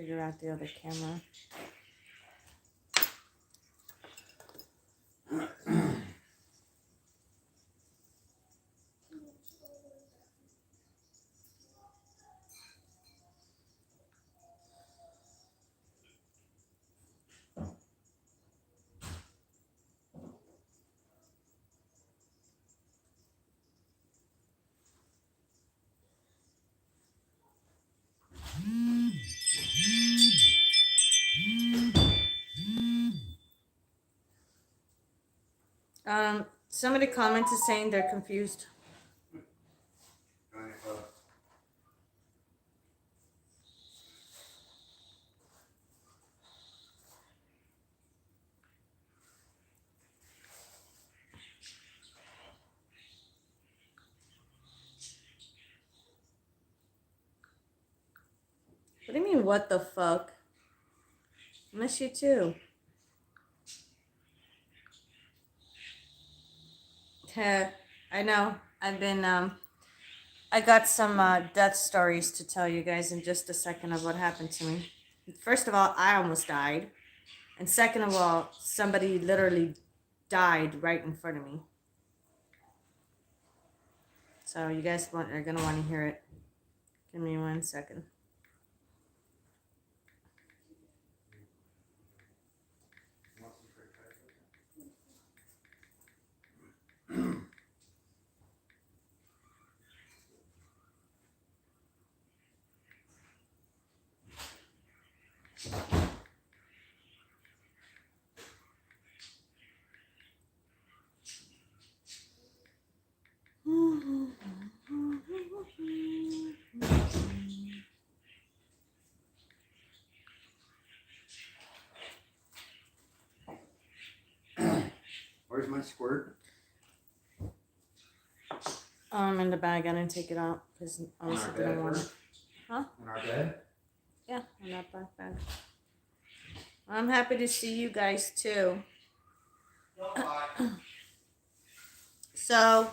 figure out the other camera. Somebody commented saying they're confused. What do you mean, what the fuck? Miss you too. I know. I've been, I got some death stories to tell you guys in just a second of what happened to me. First of all, I almost died. And second of all, somebody literally died right in front of me. So you guys are going to want to hear it. Give me 1 second. Where's my squirt? In the bag. I didn't take it out because I also didn't want it. Huh? In our bed? Yeah, in that black bag. I'm happy to see you guys too. So,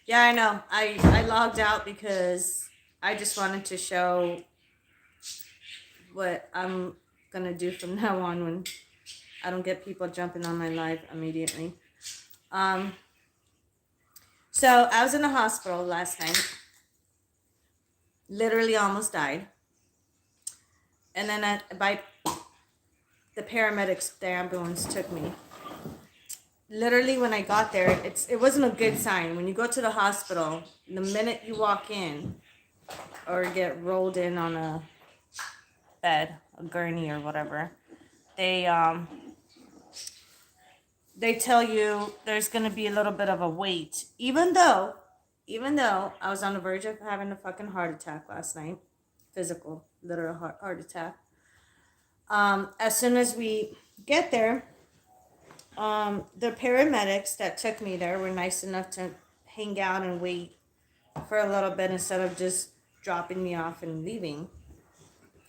yeah, I know. I logged out because I just wanted to show what I'm going to do from now on when I don't get people jumping on my live immediately. So I was in the hospital last night. Literally almost died. And then by the paramedics, the ambulance took me. Literally when I got there, it wasn't a good sign. When you go to the hospital, the minute you walk in or get rolled in on a bed, a gurney or whatever, they tell you there's going to be a little bit of a wait. Even though I was on the verge of having a fucking heart attack last night, physical, literal heart attack. As soon as we get there, the paramedics that took me there were nice enough to hang out and wait for a little bit instead of just dropping me off and leaving.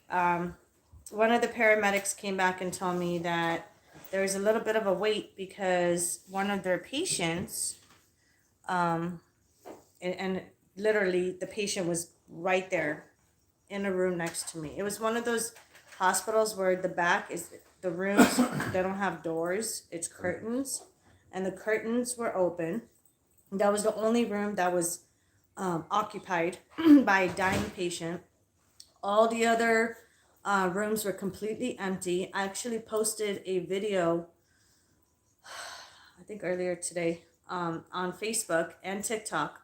One of the paramedics came back and told me that there was a little bit of a wait because one of their patients, and literally the patient was right there in a room next to me. It was one of those hospitals where the back is the rooms, they don't have doors, it's curtains, and the curtains were open. That was the only room that was occupied by a dying patient. All the other rooms were completely empty. I actually posted a video, I think earlier today, on Facebook and TikTok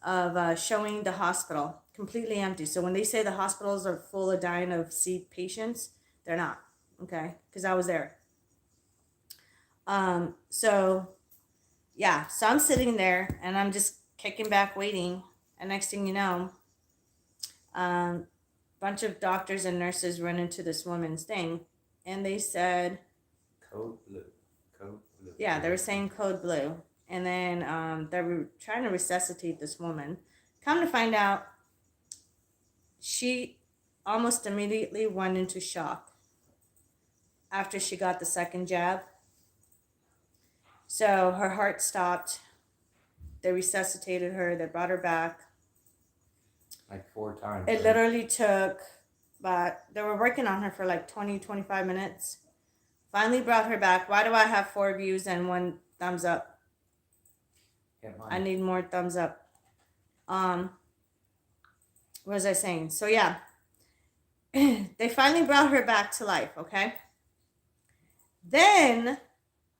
of showing the hospital completely empty. So when they say the hospitals are full of dying of C patients, they're not, okay? Because I was there. So I'm sitting there and I'm just kicking back waiting. And next thing you know, bunch of doctors and nurses run into this woman's thing, and they said Code blue. Yeah, they were saying code blue, and then they were trying to resuscitate this woman. Come to find out, she almost immediately went into shock after she got the second jab. So her heart stopped. They resuscitated her. They brought her back. Like 4 times. It literally took but they were working on her for like 20, 25 minutes. Finally brought her back. Why do I have 4 views and 1 thumbs up? I need more thumbs up. What was I saying? So yeah, they finally brought her back to life. Okay. Then,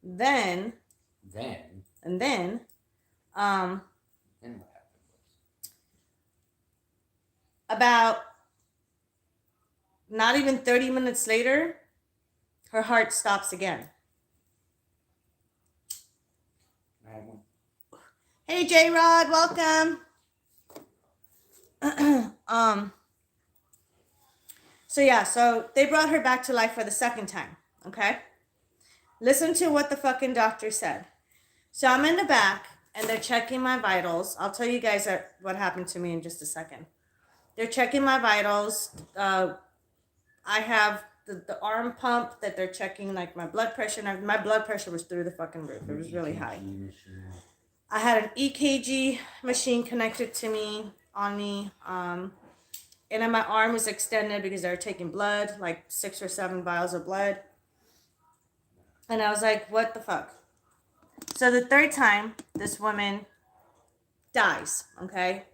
Then and then, what happened was about not even 30 minutes later, her heart stops again. I had one. Hey J Rod, welcome. So yeah, so they brought her back to life for the second time. Okay. Listen to what the fucking doctor said. So I'm in the back and they're checking my vitals. I'll tell you guys what happened to me in just a second. They're checking my vitals. I have the arm pump that they're checking, like my blood pressure. And my blood pressure was through the fucking roof. It was really high. I had an EKG machine connected to me, on me. And then my arm was extended because they were taking blood, like 6 or 7 vials of blood. And I was like, what the fuck? So the third time, this woman dies, okay?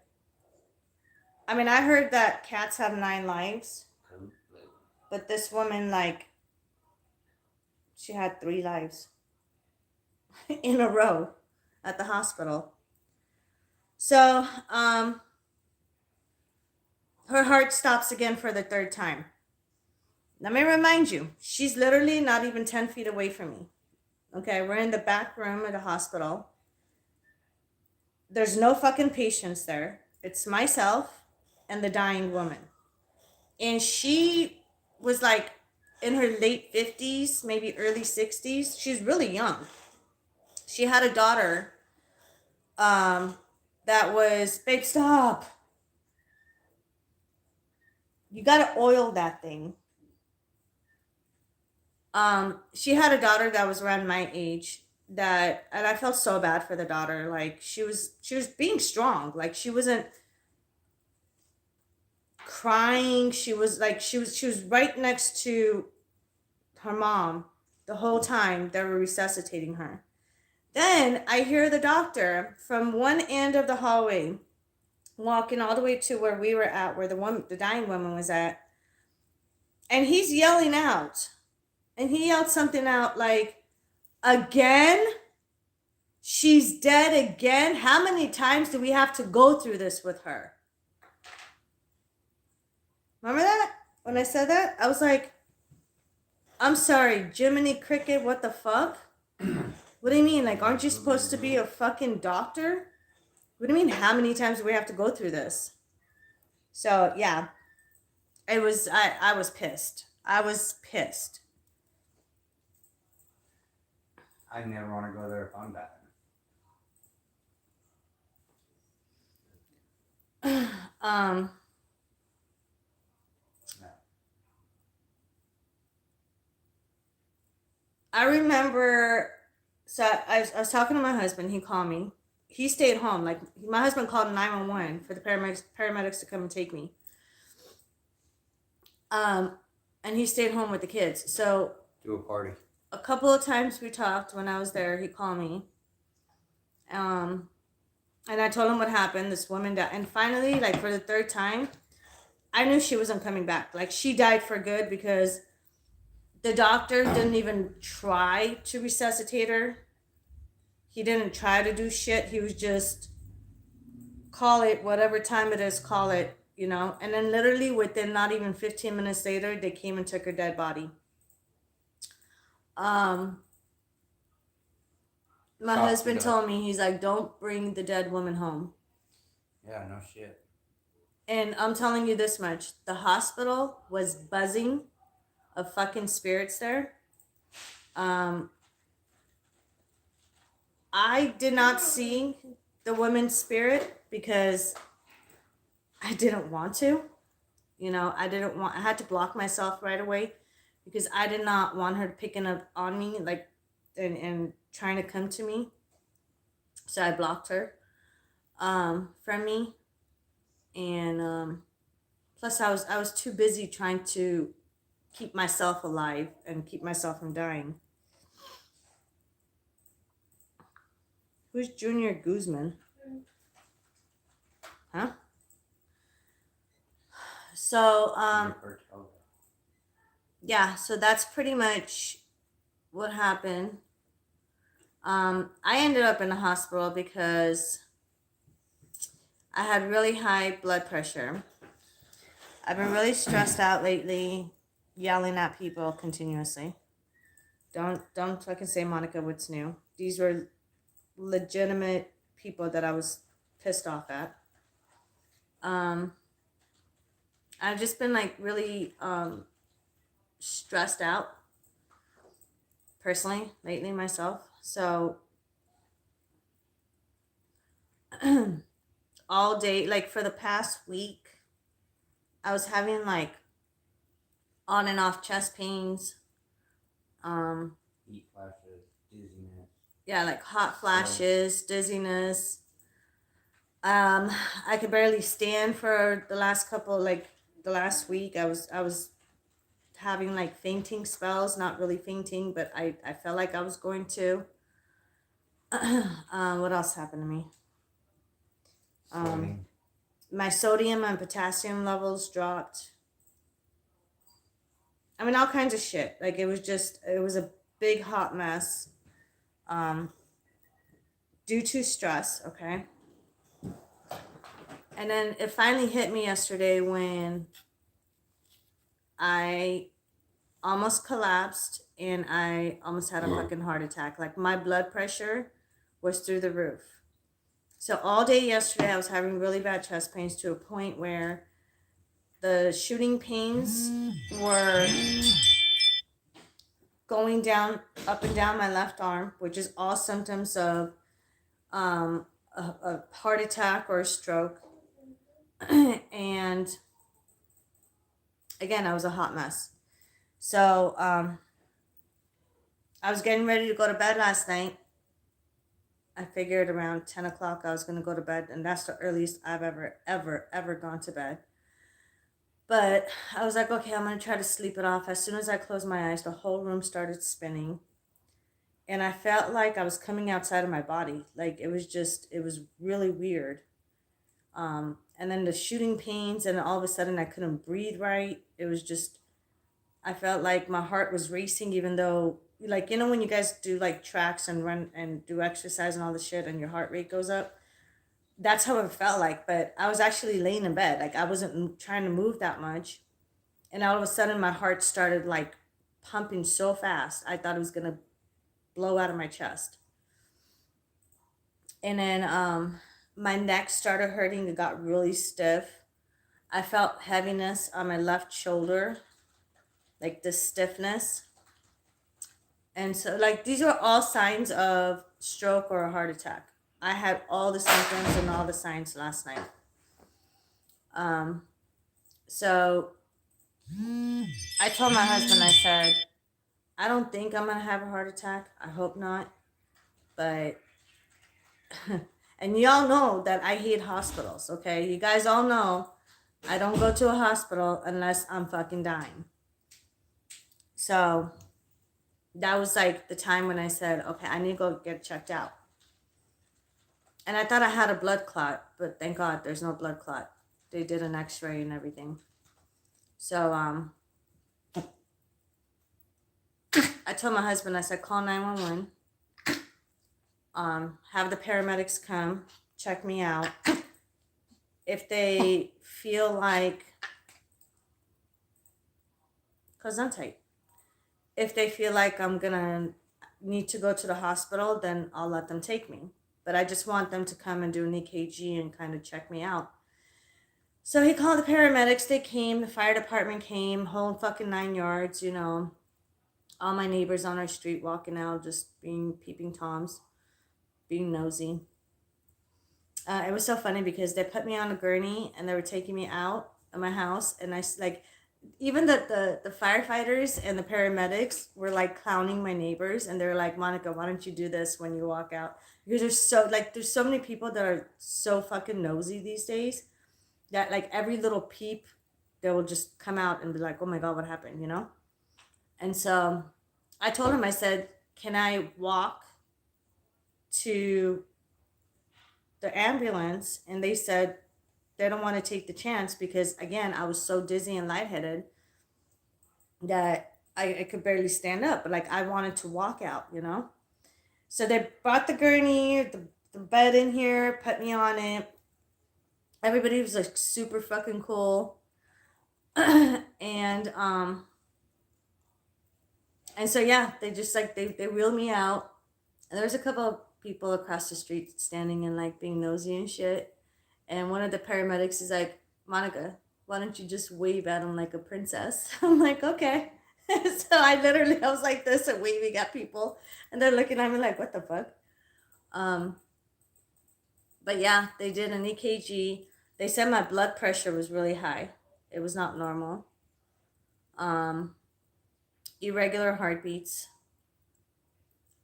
I mean, I heard that cats have 9 lives, but this woman, like, she had 3 lives in a row at the hospital. So, her heart stops again for the third time. Let me remind you, she's literally not even 10 feet away from me. Okay, we're in the back room of the hospital. There's no fucking patients there. It's myself and the dying woman. And she was like in her late 50s, maybe early 60s. She's really young. She had a daughter that was, babe, stop. You gotta oil that thing. She had a daughter that was around my age, that, and I felt so bad for the daughter. Like she was being strong. Like she wasn't crying. She was right next to her mom the whole time they were resuscitating her. Then I hear the doctor from one end of the hallway walking all the way to where we were at, where the dying woman was at, and he's yelling out. And he yelled something out like, again? She's dead again? How many times do we have to go through this with her? Remember that? When I said that? I was like, I'm sorry, Jiminy Cricket, what the fuck? What do you mean? Like, aren't you supposed to be a fucking doctor? What do you mean, how many times do we have to go through this? So, yeah. I was pissed. I was pissed. I never want to go there if I'm dying. No. I remember, so I was talking to my husband. He called me. He stayed home. Like, my husband called 911 for the paramedics to come and take me. And he stayed home with the kids. So Do a party. a couple of times we talked when I was there. He called me. And I told him what happened. This woman died. And finally, like for the third time, I knew she wasn't coming back. Like she died for good because the doctor didn't even try to resuscitate her. He didn't try to do shit. He was just, call it whatever time it is, call it, you know. And then literally within not even 15 minutes later, they came and took her dead body. My husband told me, he's like, don't bring the dead woman home. Yeah, no shit. And I'm telling you this much, the hospital was buzzing of fucking spirits there. I did not see the woman's spirit because I didn't want to. You know, I had to block myself right away because I did not want her picking up on me, like, and trying to come to me. So I blocked her from me. And Plus, I was too busy trying to keep myself alive and keep myself from dying. Who's Junior Guzman? Huh? So, yeah, so that's pretty much what happened. I ended up in the hospital because I had really high blood pressure. I've been really stressed out lately, yelling at people continuously. Don't fucking say, Monica, what's new. These were legitimate people that I was pissed off at. I've just been like really stressed out personally lately myself. So all day, like for the past week, I was having like on and off chest pains. Heat flashes, dizziness. Yeah, like hot flashes, dizziness. I could barely stand for the last couple, like the last week. I was having like fainting spells, not really fainting, but I felt like I was going to. What else happened to me? My sodium and potassium levels dropped. I mean, all kinds of shit. Like it was a big hot mess. Due to stress, okay? And then it finally hit me yesterday when I almost collapsed and I almost had a fucking heart attack. Like my blood pressure was through the roof. So all day yesterday I was having really bad chest pains to a point where the shooting pains were going down, up and down my left arm, which is all symptoms of a heart attack or a stroke. And again, I was a hot mess. So I was getting ready to go to bed last night. I figured around 10 o'clock I was going to go to bed, and that's the earliest I've ever gone to bed. But I was like, okay, I'm going to try to sleep it off. As soon as I closed my eyes, the whole room started spinning. And I felt like I was coming outside of my body. Like it was really weird. And then the shooting pains, and all of a sudden I couldn't breathe right. It was just, I felt like my heart was racing, even though, like, you know, when you guys do like tracks and run and do exercise and all the shit and your heart rate goes up, that's how it felt like. But I was actually laying in bed. Like I wasn't trying to move that much. And all of a sudden my heart started like pumping so fast. I thought it was going to blow out of my chest. And then my neck started hurting. It got really stiff. I felt heaviness on my left shoulder, like this stiffness. And so, like, these are all signs of stroke or a heart attack. I had all the symptoms and all the signs last night. So I told my husband, I said, I don't think I'm going to have a heart attack. I hope not. But, and y'all know that I hate hospitals, okay? You guys all know I don't go to a hospital unless I'm fucking dying. So that was like the time when I said, okay, I need to go get checked out. And I thought I had a blood clot, but thank God there's no blood clot. They did an x-ray and everything. So I told my husband, I said, call 911. Have the paramedics come check me out. If they feel like, cause I'm tight. If they feel like I'm gonna need to go to the hospital, then I'll let them take me. But I just want them to come and do an EKG and kind of check me out. So he called the paramedics. They came. The fire department came. Whole fucking 9 yards, you know. All my neighbors on our street walking out, just being peeping toms, being nosy. It was so funny because they put me on a gurney and they were taking me out of my house. And I, like, even the firefighters and the paramedics were like clowning my neighbors, and they were like, Monica, why don't you do this when you walk out? Because there's so many people that are so fucking nosy these days that like every little peep they will just come out and be like, oh my God, what happened, you know? And so I told him, I said, can I walk to the ambulance? And they said they don't want to take the chance because, again, I was so dizzy and lightheaded that I could barely stand up. But like, I wanted to walk out, you know? So they brought the gurney, the bed in here, put me on it. Everybody was like super fucking cool. and so yeah, they just like they wheeled me out. And there was a couple of people across the street standing and like being nosy and shit. And one of the paramedics is like, Monica, why don't you just wave at him like a princess? I'm like, okay. So I was like this and waving at people, and they're looking at me like, what the fuck? But yeah, they did an EKG. They said my blood pressure was really high. It was not normal. Irregular heartbeats.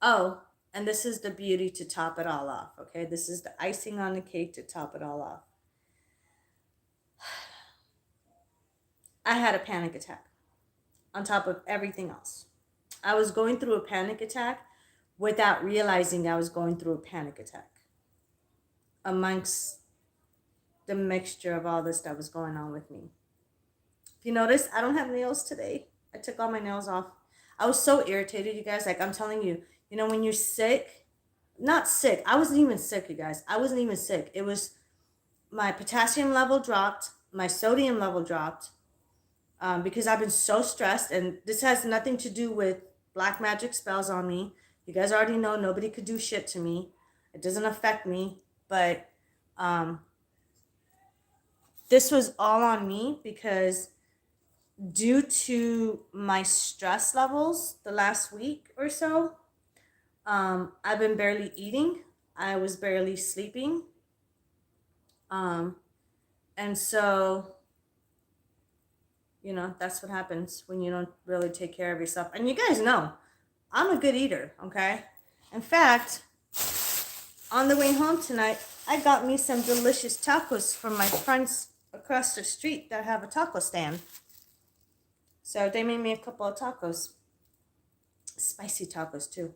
Oh, and this is the beauty to top it all off, okay? This is the icing on the cake to top it all off. I had a panic attack on top of everything else. I was going through a panic attack without realizing I was going through a panic attack amongst the mixture of all this that was going on with me. If you notice, I don't have nails today. I took all my nails off. I was so irritated, you guys. Like, I'm telling you, you know, when you're sick, not sick. I wasn't even sick, you guys. I wasn't even sick. It was my potassium level dropped, my sodium level dropped, because I've been so stressed. And this has nothing to do with black magic spells on me. You guys already know nobody could do shit to me. It doesn't affect me. But this was all on me because due to my stress levels the last week or so, I've been barely eating. I was barely sleeping. And so, you know, that's what happens when you don't really take care of yourself. And you guys know, I'm a good eater, okay? In fact, on the way home tonight, I got me some delicious tacos from my friends across the street that have a taco stand. So they made me a couple of tacos. Spicy tacos too.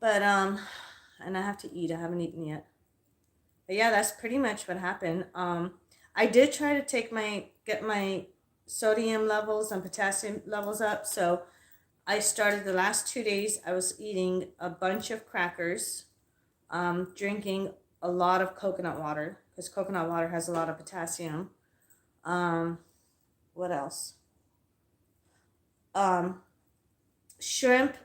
But and I have to eat. I haven't eaten yet. But yeah, that's pretty much what happened. I did try to get my sodium levels and potassium levels up. So I started the last 2 days. I was eating a bunch of crackers, drinking a lot of coconut water because coconut water has a lot of potassium. What else? Shrimp,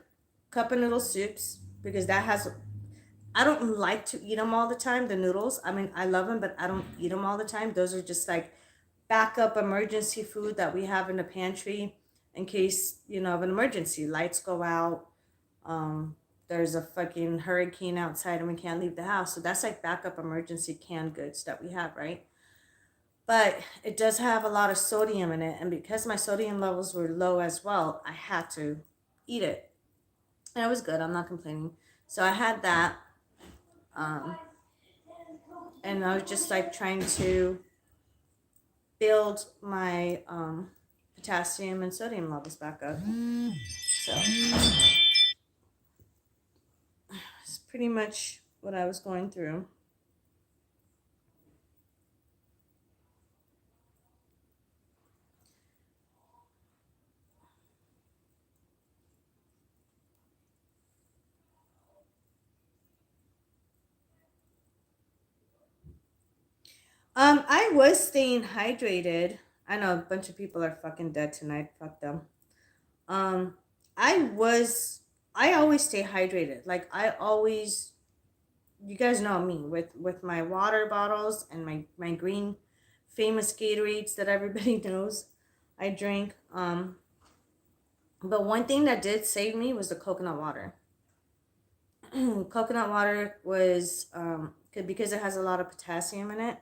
cup of noodle soups, because that has, I don't like to eat them all the time, the noodles. I mean, I love them, but I don't eat them all the time. Those are just like backup emergency food that we have in the pantry in case, you know, of an emergency. Lights go out. There's a fucking hurricane outside and we can't leave the house. So that's like backup emergency canned goods that we have, right? But it does have a lot of sodium in it. And because my sodium levels were low as well, I had to eat it. And it was good. I'm not complaining. So I had that. And I was just like trying to build my potassium and sodium levels back up. So it's pretty much what I was going through. I was staying hydrated. I know a bunch of people are fucking dead tonight. Fuck them. Um, I always stay hydrated. Like I always, you guys know me with my water bottles and my green famous Gatorades that everybody knows I drink. But one thing that did save me was the coconut water. Coconut water was because it has a lot of potassium in it.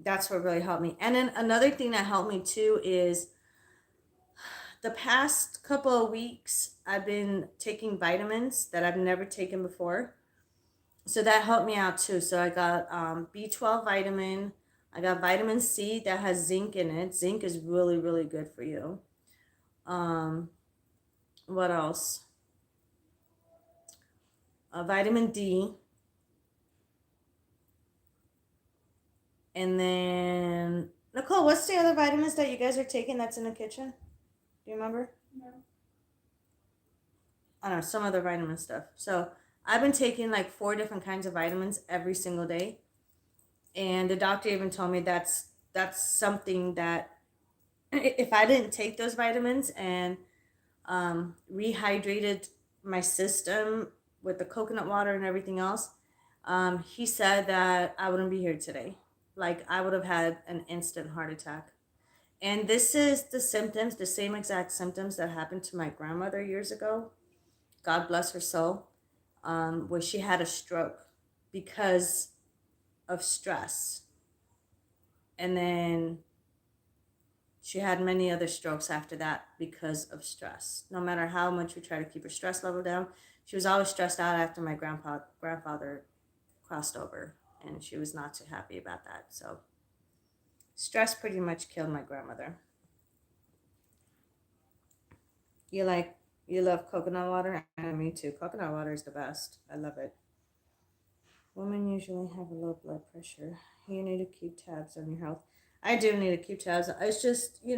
That's what really helped me. And then another thing that helped me too is the past couple of weeks I've been taking vitamins that I've never taken before. So that helped me out too. So I got B12 vitamin, I got vitamin C that has zinc in it. Zinc is really, really good for you. What else? Vitamin D. And then, Nicole, what's the other vitamins that you guys are taking that's in the kitchen? Do you remember? No. I don't know, some other vitamin stuff. So I've been taking like 4 different kinds of vitamins every single day. And the doctor even told me that's something that if I didn't take those vitamins and rehydrated my system with the coconut water and everything else, he said that I wouldn't be here today. Like I would have had an instant heart attack. And this is the symptoms, the same exact symptoms that happened to my grandmother years ago. God bless her soul. Where she had a stroke because of stress. And then she had many other strokes after that because of stress. No matter how much we try to keep her stress level down, she was always stressed out after my grandfather crossed over. And she was not too happy about that. So stress pretty much killed my grandmother. You love coconut water? And me too. Coconut water is the best. I love it. Women usually have a low blood pressure. You need to keep tabs on your health. I do need to keep tabs. It's just, I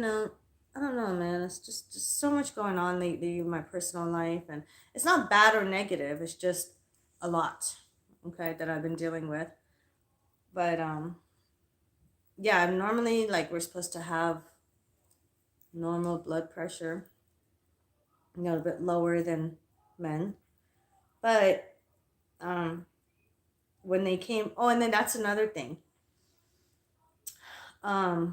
don't know, man. It's just so much going on lately in my personal life. And it's not bad or negative. It's just a lot, okay, that I've been dealing with. But, yeah, normally, like, we're supposed to have normal blood pressure, a bit lower than men. But, when they came, oh, and then that's another thing. I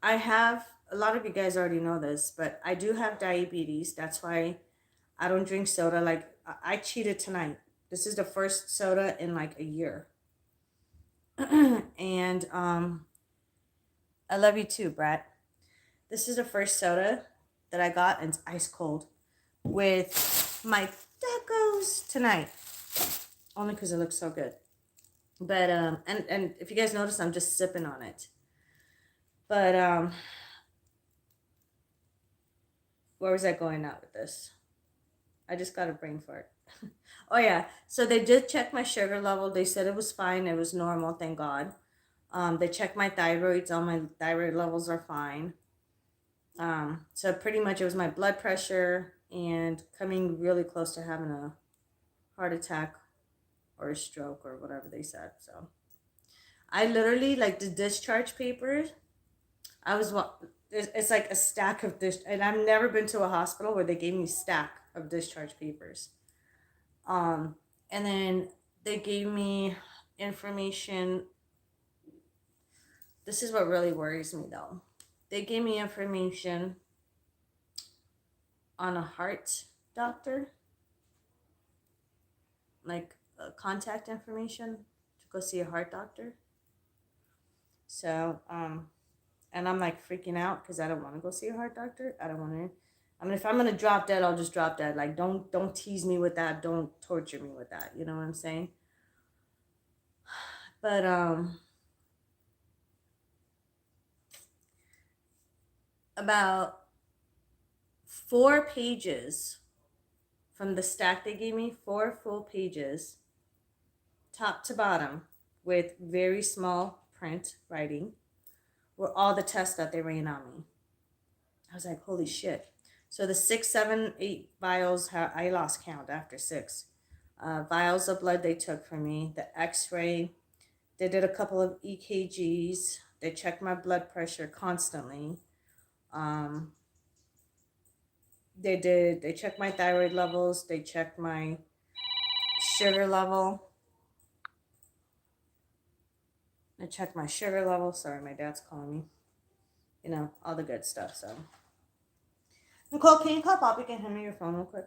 have, a lot of you guys already know this, but I do have diabetes. That's why I don't drink soda. Like, I cheated tonight. This is the first soda in like a year. And I love you too, Brett. This is the first soda that I got, and it's ice cold with my tacos tonight. Only because it looks so good. But, and if you guys notice, I'm just sipping on it. But, where was I going out with this? I just got a brain fart. Oh, yeah. So they did check my sugar level. They said it was fine. It was normal, thank God. They checked my thyroids. All my thyroid levels are fine. So pretty much it was my blood pressure and coming really close to having a heart attack or a stroke or whatever they said. So I literally, like, the discharge papers, it's like a stack of and I've never been to a hospital where they gave me a stack of discharge papers. And then they gave me information. This is what really worries me though. They gave me information on a heart doctor, like contact information to go see a heart doctor. So, and I'm like freaking out because I don't want to go see a heart doctor. I don't want to. I mean, if I'm gonna drop dead, I'll just drop dead. Like, don't tease me with that. Don't torture me with that. You know what I'm saying? But about 4 pages from the stack they gave me, 4 full pages, top to bottom, with very small print writing, were all the tests that they ran on me. I was like, holy shit. So the 6, 7, 8 vials, I lost count after 6. Vials of blood they took from me, the x-ray, they did a couple of EKGs, they checked my blood pressure constantly. They checked my thyroid levels, they checked my sugar level. They checked my sugar level. Sorry, my dad's calling me. You know, all the good stuff, so. Nicole, can you call Poppy and hand me your phone real quick?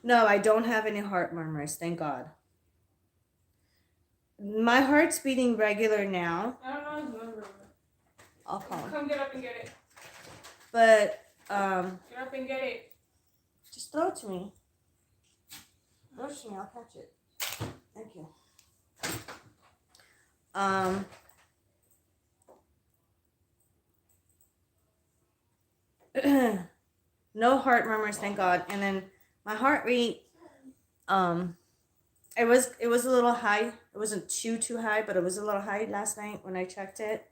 No, I don't have any heart murmurs, thank God. My heart's beating regular now. I don't know his number. I'll call him. Come get up and get it. But, Get up and get it. just throw it to me. Throw it to me, I'll catch it. Thank you. No heart murmurs, thank God. And then my heart rate, it was a little high. It wasn't too high, but it was a little high last night when I checked it.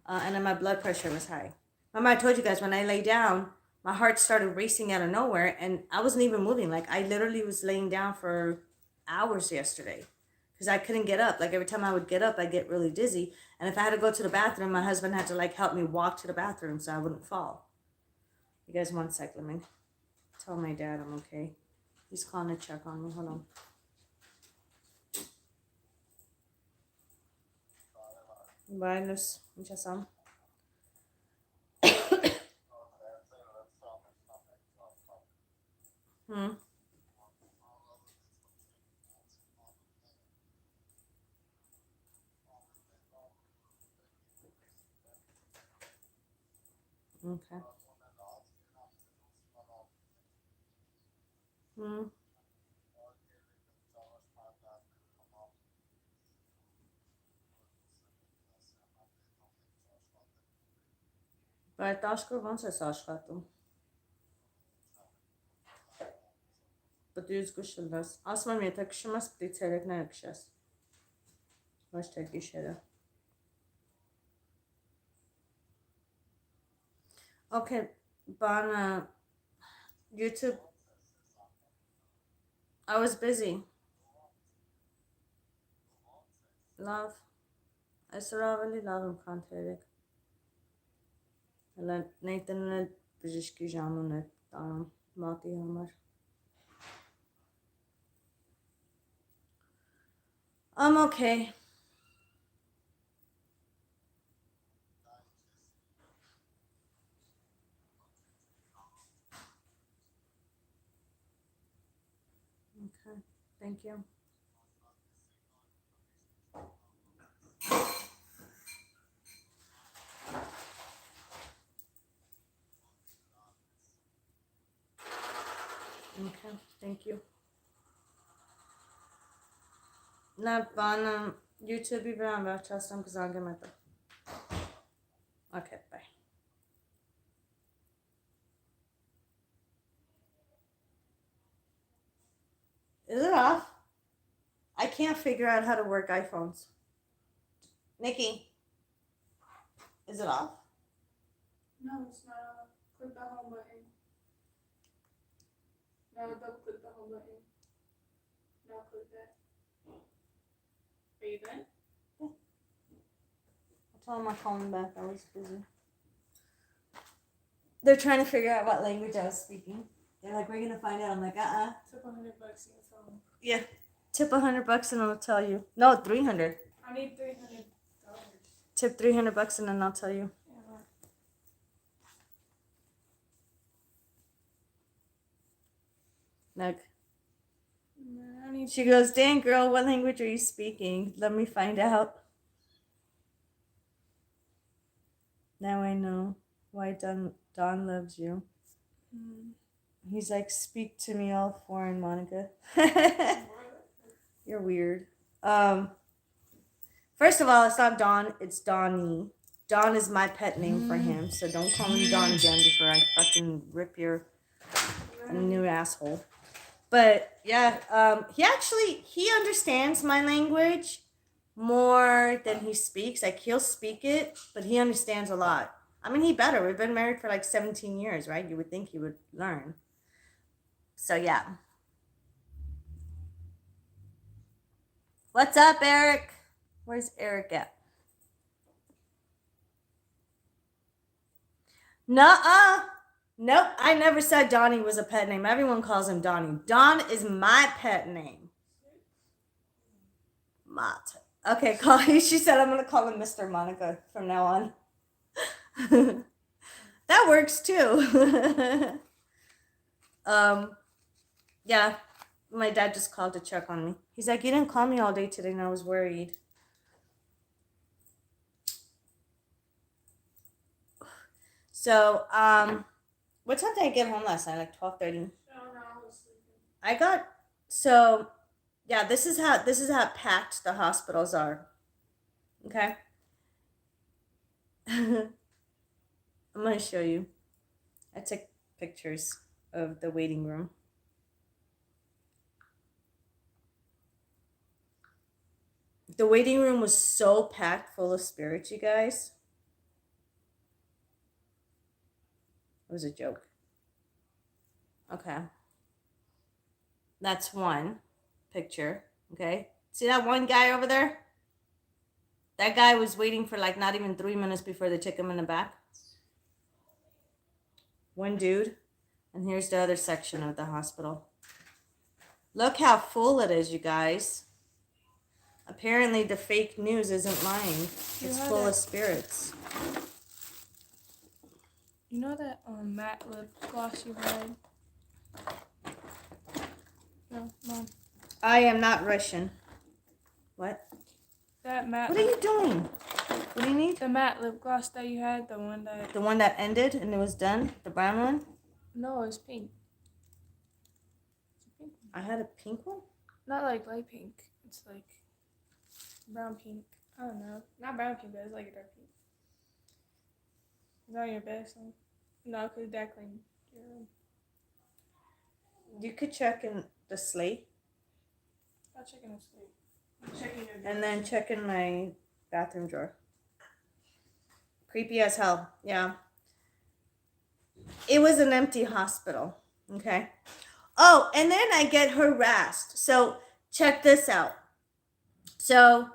And then my blood pressure was high. Remember I told you guys when I lay down, my heart started racing out of nowhere, and I wasn't even moving. Like I literally was laying down for hours yesterday because I couldn't get up. Like every time I would get up, I'd get really dizzy. And if I had to go to the bathroom, my husband had to like help me walk to the bathroom so I wouldn't fall. You guys, 1 sec, let me tell my dad I'm okay. He's calling to check on me. Hold on. Bye, Luz. Muchas am. Okay. Բայց աշկը ոնց ես աշխատում։ Պետք է զգուշ լաս։ Ասում եմ, եթե քշում ես, պետք է ցերեկները քշես։ Ոչ թե գիշերը։ Okay, բանը YouTube. I was busy. Love. Այսօր ավելի լավ եմ քան թերեկ։ Հələ Նեյթանն էլ բժշկի ժամուն է տանում մատի համար։ I'm okay. Okay, thank you. Okay, thank you. Now, on YouTube, you can watch us some because Okay, bye. Is it off? I can't figure out how to work iPhones. Nikki, is it off? No, it's not off. Click the home button. Now double click the home button. Now click that. Are you done? Yeah. I told them I'm calling back. I was busy. They're trying to figure out what language I was speaking. They're like, we're gonna find out. I'm like, Tip $100 and you'll tell them. Yeah. Tip $100 and I'll tell you. No, 300. I need $300. Tip $300 and then I'll tell you. Like, she goes, dang girl, what language are you speaking? Let me find out. Now I know why Don loves you. He's like, speak to me all foreign, Monica. You're weird. First of all, it's not Don, it's Donnie. Don is my pet name for him, so don't call him Don again before I fucking rip your new asshole. But yeah, he understands my language more than he speaks. Like he'll speak it, but he understands a lot. I mean, he better. We've been married for like 17 years, right? You would think he would learn. So yeah. What's up, Eric? Where's Eric at? Nuh-uh. Nope, I never said Donnie was a pet name. Everyone calls him Donnie. Don is my pet name. Mata. Okay, call. She said I'm going to call him Mr. Monica from now on. That works too. Yeah, my dad just called to check on me. He's like, you didn't call me all day today and I was worried. So, what time did I get home last night? Like 12:30. No, I was sleeping. yeah, this is how packed the hospitals are. Okay. I'm gonna show you. I took pictures of the waiting room. The waiting room was so packed full of spirits, you guys. It was a joke. Okay. That's one picture. Okay. See that one guy over there? That guy was waiting for like not even 3 minutes before they took him in the back. One dude. And here's the other section of the hospital. Look how full it is, you guys. Apparently the fake news isn't lying. It's full of spirits. You know that matte lip gloss you had? No, Mom. I am not Russian. What? That matte. What are you doing? What do you need? The matte lip gloss that you had, the one that. The one that ended and it was done? The brown one? No, it's pink. It's a pink one. I had a pink one? Not like light pink. It's like brown pink. I don't know. Not brown pink, but it's like a dark pink. Is that your best one? No, because that clean your room. You could check in the slate. I'll check in the sleep. I'm checking your And then check in my bathroom drawer. Creepy as hell. Yeah. It was an empty hospital. Okay. Oh, and then I get harassed. So check this out. So,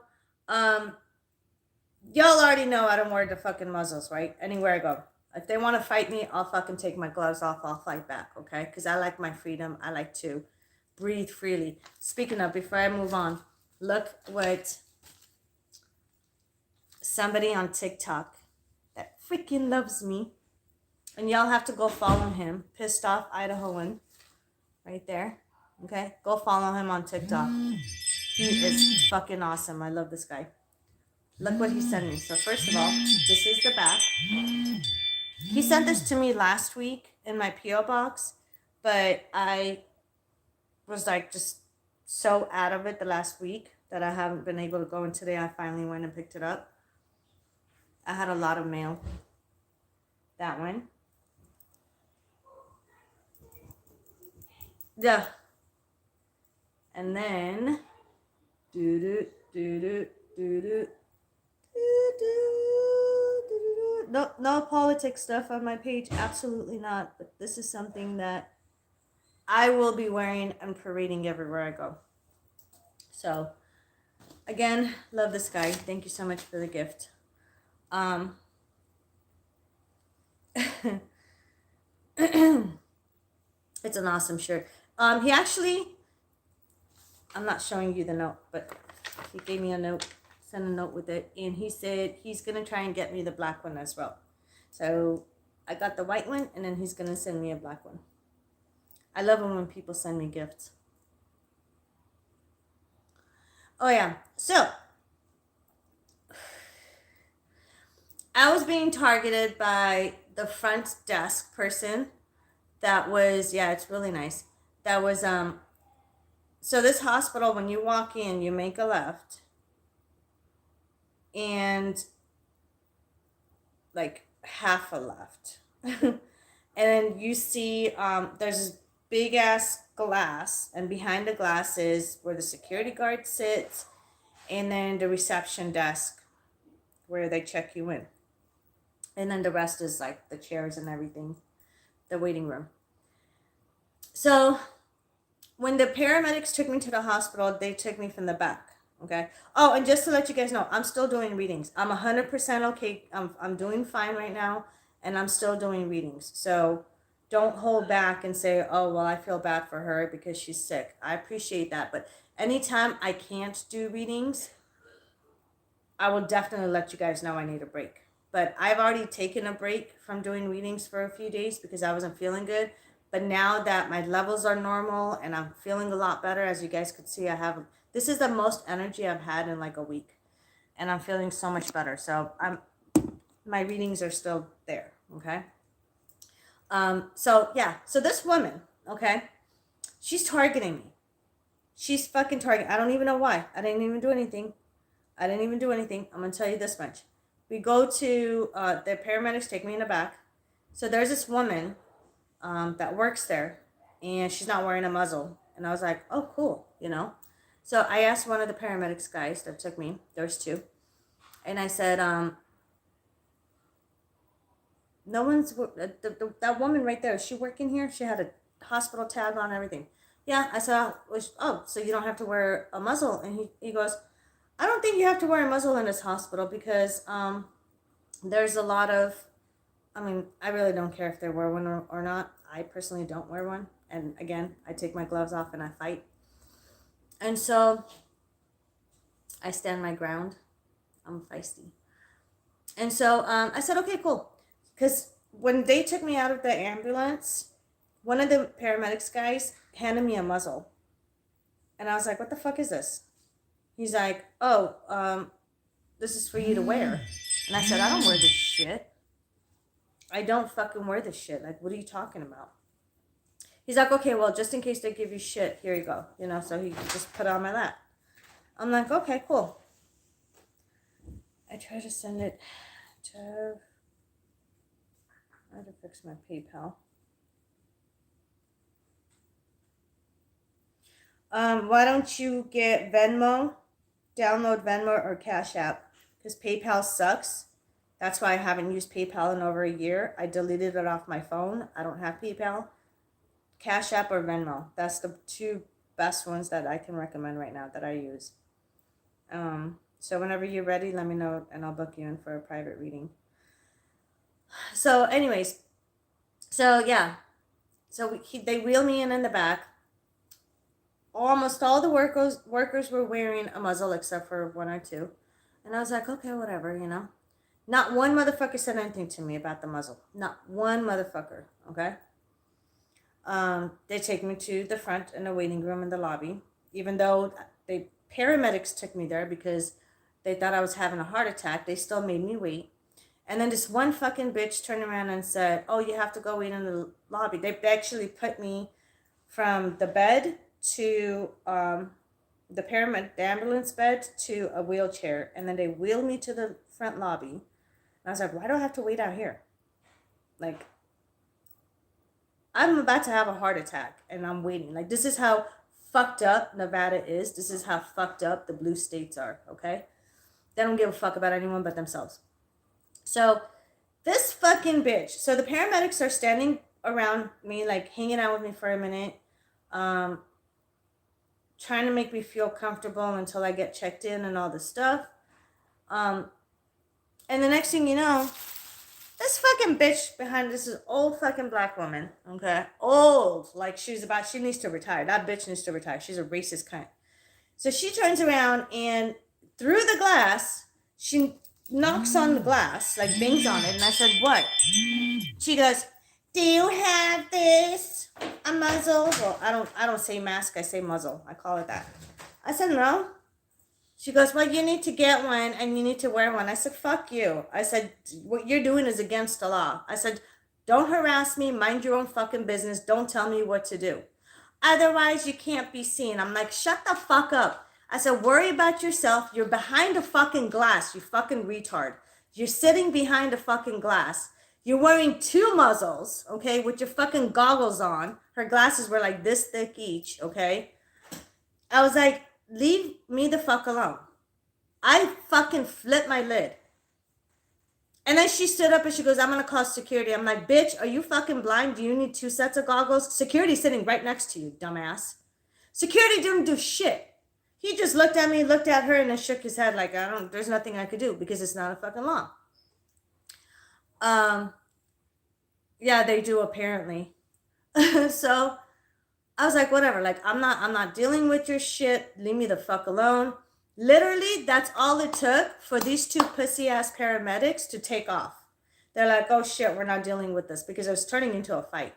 y'all already know I don't wear the fucking muzzles, right? Anywhere I go. If they want to fight me, I'll fucking take my gloves off. I'll fight back, okay? Because I like my freedom. I like to breathe freely. Speaking of, before I move on, look what somebody on TikTok that freaking loves me, and y'all have to go follow him, Pissed Off Idahoan, right there, okay? Go follow him on TikTok. He is fucking awesome. I love this guy. Look what he sent me. So first of all, this is the back. He sent this to me last week in my P.O. box, but I was like just so out of it the last week that I haven't been able to go, and today I finally went and picked it up. I had a lot of mail. That one. Yeah. And then no politics stuff on my page, absolutely not. But this is something that I will be wearing and parading everywhere I go. So, again, love this guy. Thank you so much for the gift. It's an awesome shirt. He actually, I'm not showing you the note, but he gave me a note, sent a note with it, and he said he's gonna try and get me the black one as well. So I got the white one, and then he's gonna send me a black one. I love it when people send me gifts. Oh yeah, so I was being targeted by the front desk person that was, yeah, it's really nice. That was, so this hospital, when you walk in, you make a left, and like half a left. And then you see, there's this big ass glass, and behind the glass is where the security guard sits, and then the reception desk where they check you in. And then the rest is like the chairs and everything, the waiting room. So when the paramedics took me to the hospital, they took me from the back. Okay. Oh, and just to let you guys know, I'm still doing readings. I'm 100% okay. I'm doing fine right now, and I'm still doing readings. So don't hold back and say, oh, well, I feel bad for her because she's sick. I appreciate that. But anytime I can't do readings, I will definitely let you guys know I need a break. But I've already taken a break from doing readings for a few days because I wasn't feeling good. But now that my levels are normal and I'm feeling a lot better, as you guys could see, this is the most energy I've had in like a week, and I'm feeling so much better. So my readings are still there. Okay. So yeah, so this woman, okay, she's targeting me. She's fucking target. I don't even know why. I didn't even do anything. I'm going to tell you this much. We go to, the paramedics take me in the back. So there's this woman that works there, and she's not wearing a muzzle. And I was like, oh, cool, you know. So I asked one of the paramedics guys that took me, there's two, and I said, no one's, that woman right there, is she working here? She had a hospital tag on and everything. Yeah, I said, oh, so you don't have to wear a muzzle? And he goes, I don't think you have to wear a muzzle in this hospital because there's a lot of, I mean, I really don't care if they wear one or not. I personally don't wear one. And again, I take my gloves off and I fight. And so I stand my ground. I'm feisty. And so I said, okay, cool. Because when they took me out of the ambulance, one of the paramedics guys handed me a muzzle. And I was like, what the fuck is this? He's like, oh, this is for you to wear. And I said, I don't wear this shit. I don't fucking wear this shit. Like, what are you talking about? He's like, okay, well, just in case they give you shit, here you go. You know, so he just put it on my lap. I'm like, okay, cool. I try to send it to, I had to fix my PayPal. Why don't you get Venmo? Download Venmo or Cash App. Because PayPal sucks. That's why I haven't used PayPal in over a year. I deleted it off my phone. I don't have PayPal. Cash App or Venmo. That's the two best ones that I can recommend right now that I use. So whenever you're ready, let me know and I'll book you in for a private reading. So anyways, so yeah. So they wheel me in the back. Almost all the workers were wearing a muzzle except for one or two. And I was like, okay, whatever, you know. Not one motherfucker said anything to me about the muzzle. Not one motherfucker, okay? They take me to the front in the waiting room in the lobby. Even though the paramedics took me there because they thought I was having a heart attack, they still made me wait. And then this one fucking bitch turned around and said, oh, you have to go wait in the lobby. They actually put me from the bed to the ambulance bed to a wheelchair. And then they wheeled me to the front lobby. And I was like, why do I have to wait out here? Like, I'm about to have a heart attack and I'm waiting. Like, this is how fucked up Nevada is. This is how fucked up the blue states are, okay? They don't give a fuck about anyone but themselves. So this fucking bitch. So the paramedics are standing around me, like hanging out with me for a minute, trying to make me feel comfortable until I get checked in and all this stuff. And the next thing you know, this fucking bitch behind this is old fucking black woman, okay? Old. Like, she needs to retire. That bitch needs to retire. She's a racist cunt. So she turns around and through the glass, she knocks on the glass, like bangs on it. And I said, what? She goes, do you have this? A muzzle? Well, I don't say mask. I say muzzle. I call it that. I said, no. She goes, well, you need to get one and you need to wear one. I said, fuck you. I said, what you're doing is against the law. I said, don't harass me. Mind your own fucking business. Don't tell me what to do. Otherwise, you can't be seen. I'm like, shut the fuck up. I said, worry about yourself. You're behind a fucking glass, you fucking retard. You're sitting behind a fucking glass. You're wearing two muzzles, okay, with your fucking goggles on. Her glasses were like this thick each, okay? I was like, leave me the fuck alone. I fucking flipped my lid. And then she stood up and she goes, I'm going to call security. I'm like, bitch, are you fucking blind? Do you need two sets of goggles? Security's sitting right next to you, dumbass. Security didn't do shit. He just looked at me, looked at her, and then shook his head like, there's nothing I could do because it's not a fucking law. Yeah, they do apparently. So I was like, whatever, like, I'm not dealing with your shit. Leave me the fuck alone. Literally, that's all it took for these two pussy-ass paramedics to take off. They're like, oh shit, we're not dealing with this because it was turning into a fight.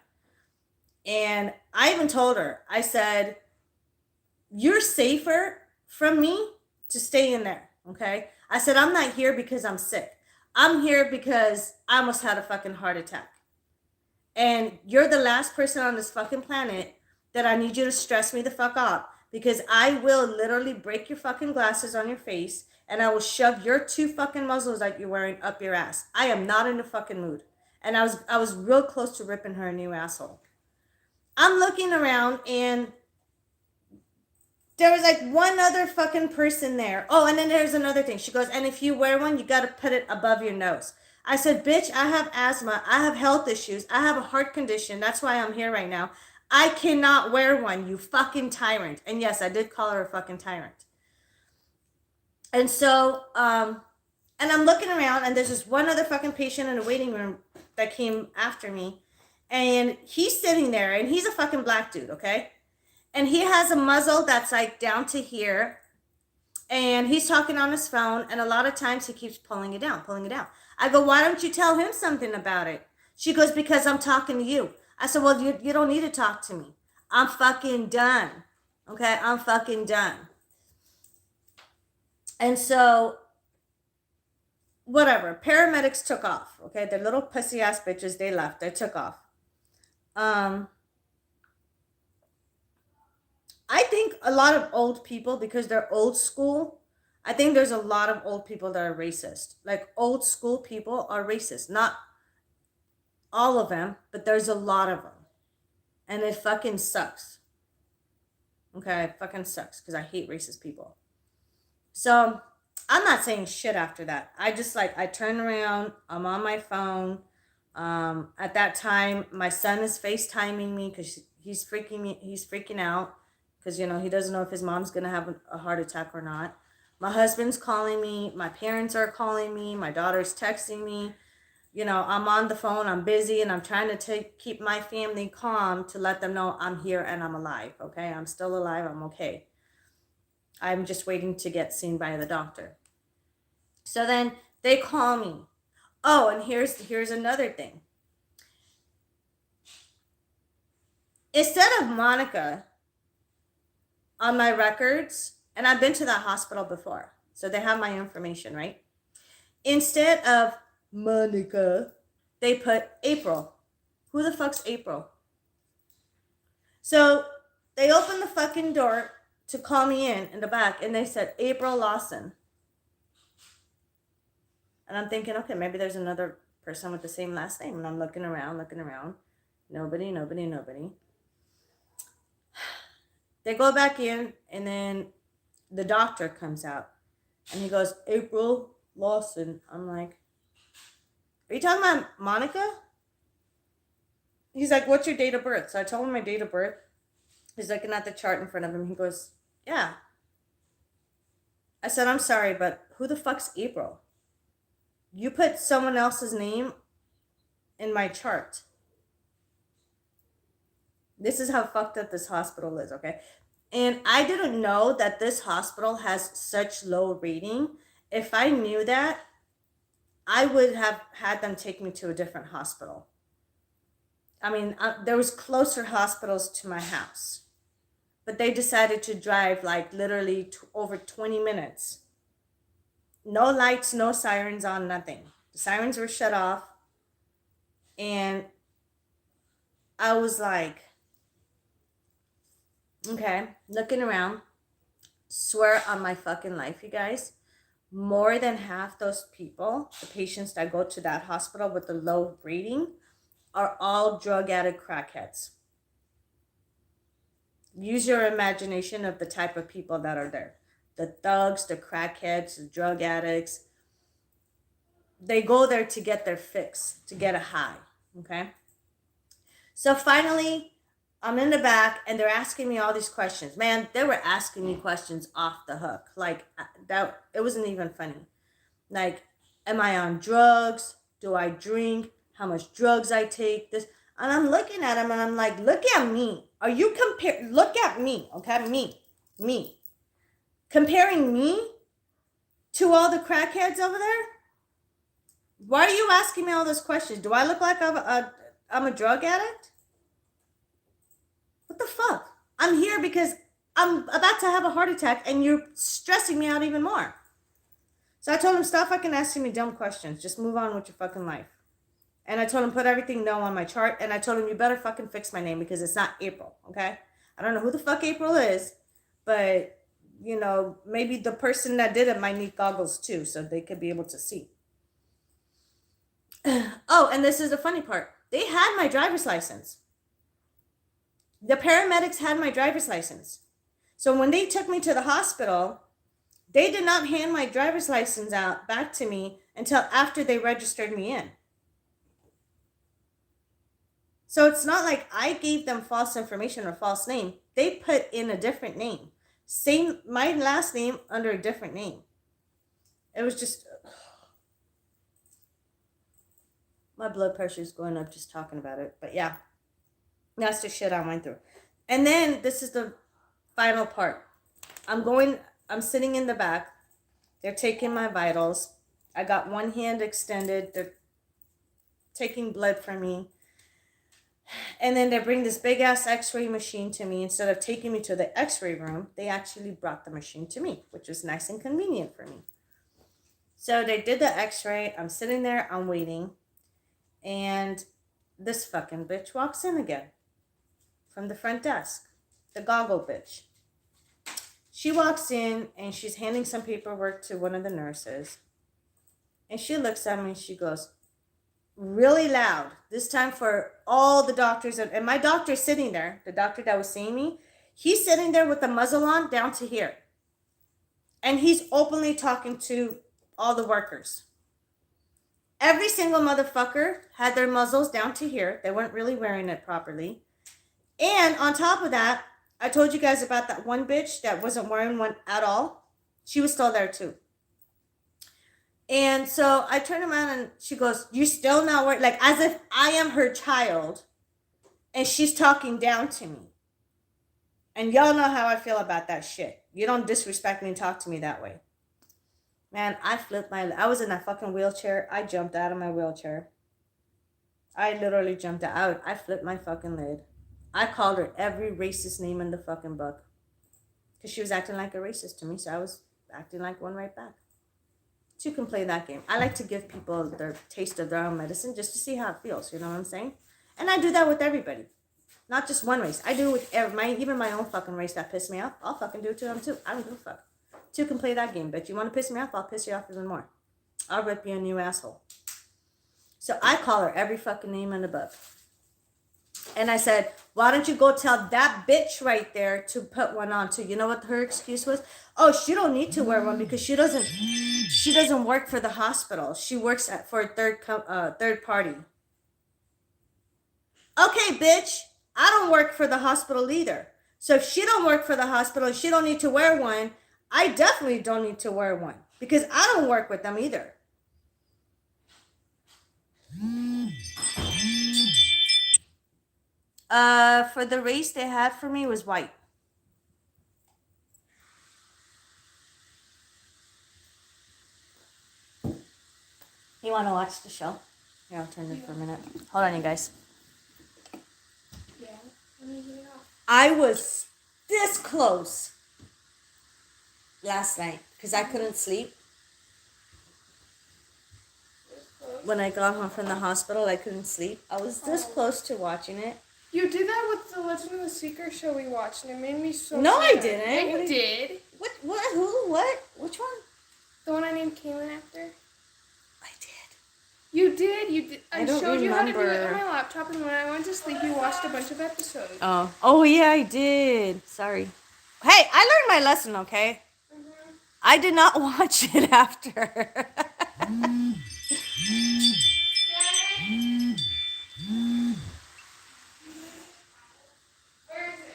And I even told her, I said, you're safer from me to stay in there, okay? I said, I'm not here because I'm sick. I'm here because I almost had a fucking heart attack. And you're the last person on this fucking planet that I need you to stress me the fuck out because I will literally break your fucking glasses on your face and I will shove your 2 fucking muzzles that you're wearing up your ass. I am not in the fucking mood. And I was real close to ripping her a new asshole. I'm looking around and there was like one other fucking person there. Oh, and then there's another thing. She goes, and if you wear one, you gotta put it above your nose. I said, bitch, I have asthma. I have health issues. I have a heart condition. That's why I'm here right now. I cannot wear one, you fucking tyrant. And yes, I did call her a fucking tyrant. And so, and I'm looking around and there's just one other fucking patient in the waiting room that came after me. And he's sitting there and he's a fucking black dude, okay? And he has a muzzle that's like down to here. And he's talking on his phone. And a lot of times he keeps pulling it down, pulling it down. I go, why don't you tell him something about it? She goes, because I'm talking to you. I said, well, you don't need to talk to me. I'm fucking done. Okay, I'm fucking done. And so, whatever. Paramedics took off. Okay, they're little pussy ass bitches. They left. They took off. I think a lot of old people, because they're old school, I think there's a lot of old people that are racist. Like, old school people are racist. Not all of them, but there's a lot of them. And it fucking sucks. Okay, it fucking sucks because I hate racist people. So, I'm not saying shit after that. I just like, I turn around, I'm on my phone. At that time, my son is FaceTiming me because he's freaking out. Because, you know, he doesn't know if his mom's going to have a heart attack or not. My husband's calling me. My parents are calling me. My daughter's texting me. You know, I'm on the phone. I'm busy. And I'm trying to keep my family calm to let them know I'm here and I'm alive. Okay? I'm still alive. I'm okay. I'm just waiting to get seen by the doctor. So then they call me. Oh, and here's another thing. Instead of Monica on my records, and I've been to that hospital before, so they have my information, right? Instead of Monica, they put April. Who the fuck's April? So they opened the fucking door to call me in the back, and they said April Lawson. And I'm thinking, okay, maybe there's another person with the same last name. And I'm looking around. Nobody. They go back in, and then the doctor comes out. And he goes, April Lawson. I'm like, are you talking about Monica? He's like, what's your date of birth? So I told him my date of birth. He's looking at the chart in front of him. He goes, yeah. I said, I'm sorry, but who the fuck's April? You put someone else's name in my chart. This is how fucked up this hospital is, okay? And I didn't know that this hospital has such low rating. If I knew that, I would have had them take me to a different hospital. I mean, there was closer hospitals to my house. But they decided to drive like literally over 20 minutes. No lights, no sirens on, nothing. The sirens were shut off. And I was like, okay, looking around. Swear on my fucking life, you guys. More than half those people, the patients that go to that hospital with the low rating, are all drug addict crackheads. Use your imagination of the type of people that are there. The thugs, the crackheads, the drug addicts. They go there to get their fix, to get a high, okay? So finally, I'm in the back, and they're asking me all these questions. Man, they were asking me questions off the hook. Like, that, it wasn't even funny. Like, am I on drugs? Do I drink? How much drugs I take? This. And I'm looking at him, and I'm like, look at me. Are you look at me, okay? Me. Comparing me to all the crackheads over there? Why are you asking me all those questions? Do I look like I'm a drug addict? What the fuck? I'm here because I'm about to have a heart attack, and you're stressing me out even more. So I told him, stop fucking asking me dumb questions. Just move on with your fucking life. And I told him, put everything no on my chart. And I told him, you better fucking fix my name because it's not April, okay? I don't know who the fuck April is, But, you know, maybe the person that did it might need goggles too, so they could be able to see. Oh, and this is the funny part. They had my driver's license. The paramedics had my driver's license. So when they took me to the hospital, they did not hand my driver's license out back to me until after they registered me in. So it's not like I gave them false information or false name. They put in a different name. Same, my last name under a different name. It was just, my blood pressure is going up just talking about it. But yeah, that's the shit I went through. And then this is the final part. I'm sitting in the back. They're taking my vitals. I got one hand extended. They're taking blood from me. And then they bring this big ass x-ray machine to me. Instead of taking me to the x-ray room, they actually brought the machine to me, which was nice and convenient for me. So they did the x-ray. I'm sitting there, I'm waiting. And this fucking bitch walks in again from the front desk. The goggle bitch. She walks in and she's handing some paperwork to one of the nurses. And she looks at me and she goes, really loud, this time for all the doctors. And my doctor's sitting there, the doctor that was seeing me, he's sitting there with the muzzle on down to here. And he's openly talking to all the workers. Every single motherfucker had their muzzles down to here. They weren't really wearing it properly. And on top of that, I told you guys about that one bitch that wasn't wearing one at all. She was still there too. And so I turn around and she goes, you still not wearing, like as if I am her child. And she's talking down to me. And y'all know how I feel about that shit. You don't disrespect me and talk to me that way. Man, I was in that fucking wheelchair. I jumped out of my wheelchair. I literally jumped out. I flipped my fucking lid. I called her every racist name in the fucking book. Because she was acting like a racist to me, so I was acting like one right back. So you can play that game. I like to give people their taste of their own medicine just to see how it feels, you know what I'm saying? And I do that with everybody. Not just one race. I do it with even my own fucking race that pissed me off. I'll fucking do it to them too. I don't give a fuck. Two can play that game, but you want to piss me off, I'll piss you off even more. I'll rip you a new asshole. So I call her every fucking name in the book. And I said, why don't you go tell that bitch right there to put one on too? You know what her excuse was? Oh, she don't need to wear one because she doesn't work for the hospital. She works for a third party. Okay, bitch, I don't work for the hospital either. So if she don't work for the hospital and she don't need to wear one, I definitely don't need to wear one because I don't work with them either. For the race they had for me was white. You want to watch the show? Here, I'll turn it for a minute. Hold on, you guys. Yeah. Let me get it off. I was this close last night because I couldn't sleep. When I got home from the hospital, I couldn't sleep. I was this close to watching it. You did that with the Legend of the Seeker show we watched, and it made me so No, sad. I didn't. Yeah, you did. What? Who? What? Which one? The one I named Kaylin after. I did. You did. I don't showed you how to do it remember. on my laptop, and when I went to sleep, you watched a bunch of episodes. Oh yeah, I did. Sorry. Hey, I learned my lesson, okay? Mm-hmm. I did not watch it after. Where is it?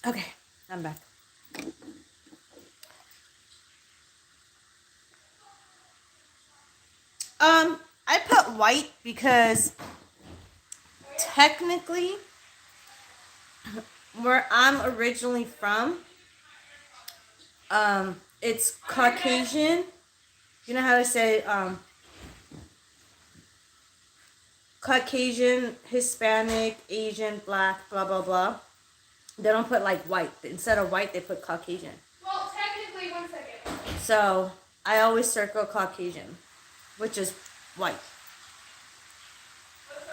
Okay, I'm back. I put white because technically where I'm originally from, it's Caucasian. You know how to say Caucasian, Hispanic, Asian, black, blah blah blah. They don't put like white. Instead of white, they put Caucasian. Well, technically, 1 second. So I always circle Caucasian, which is white.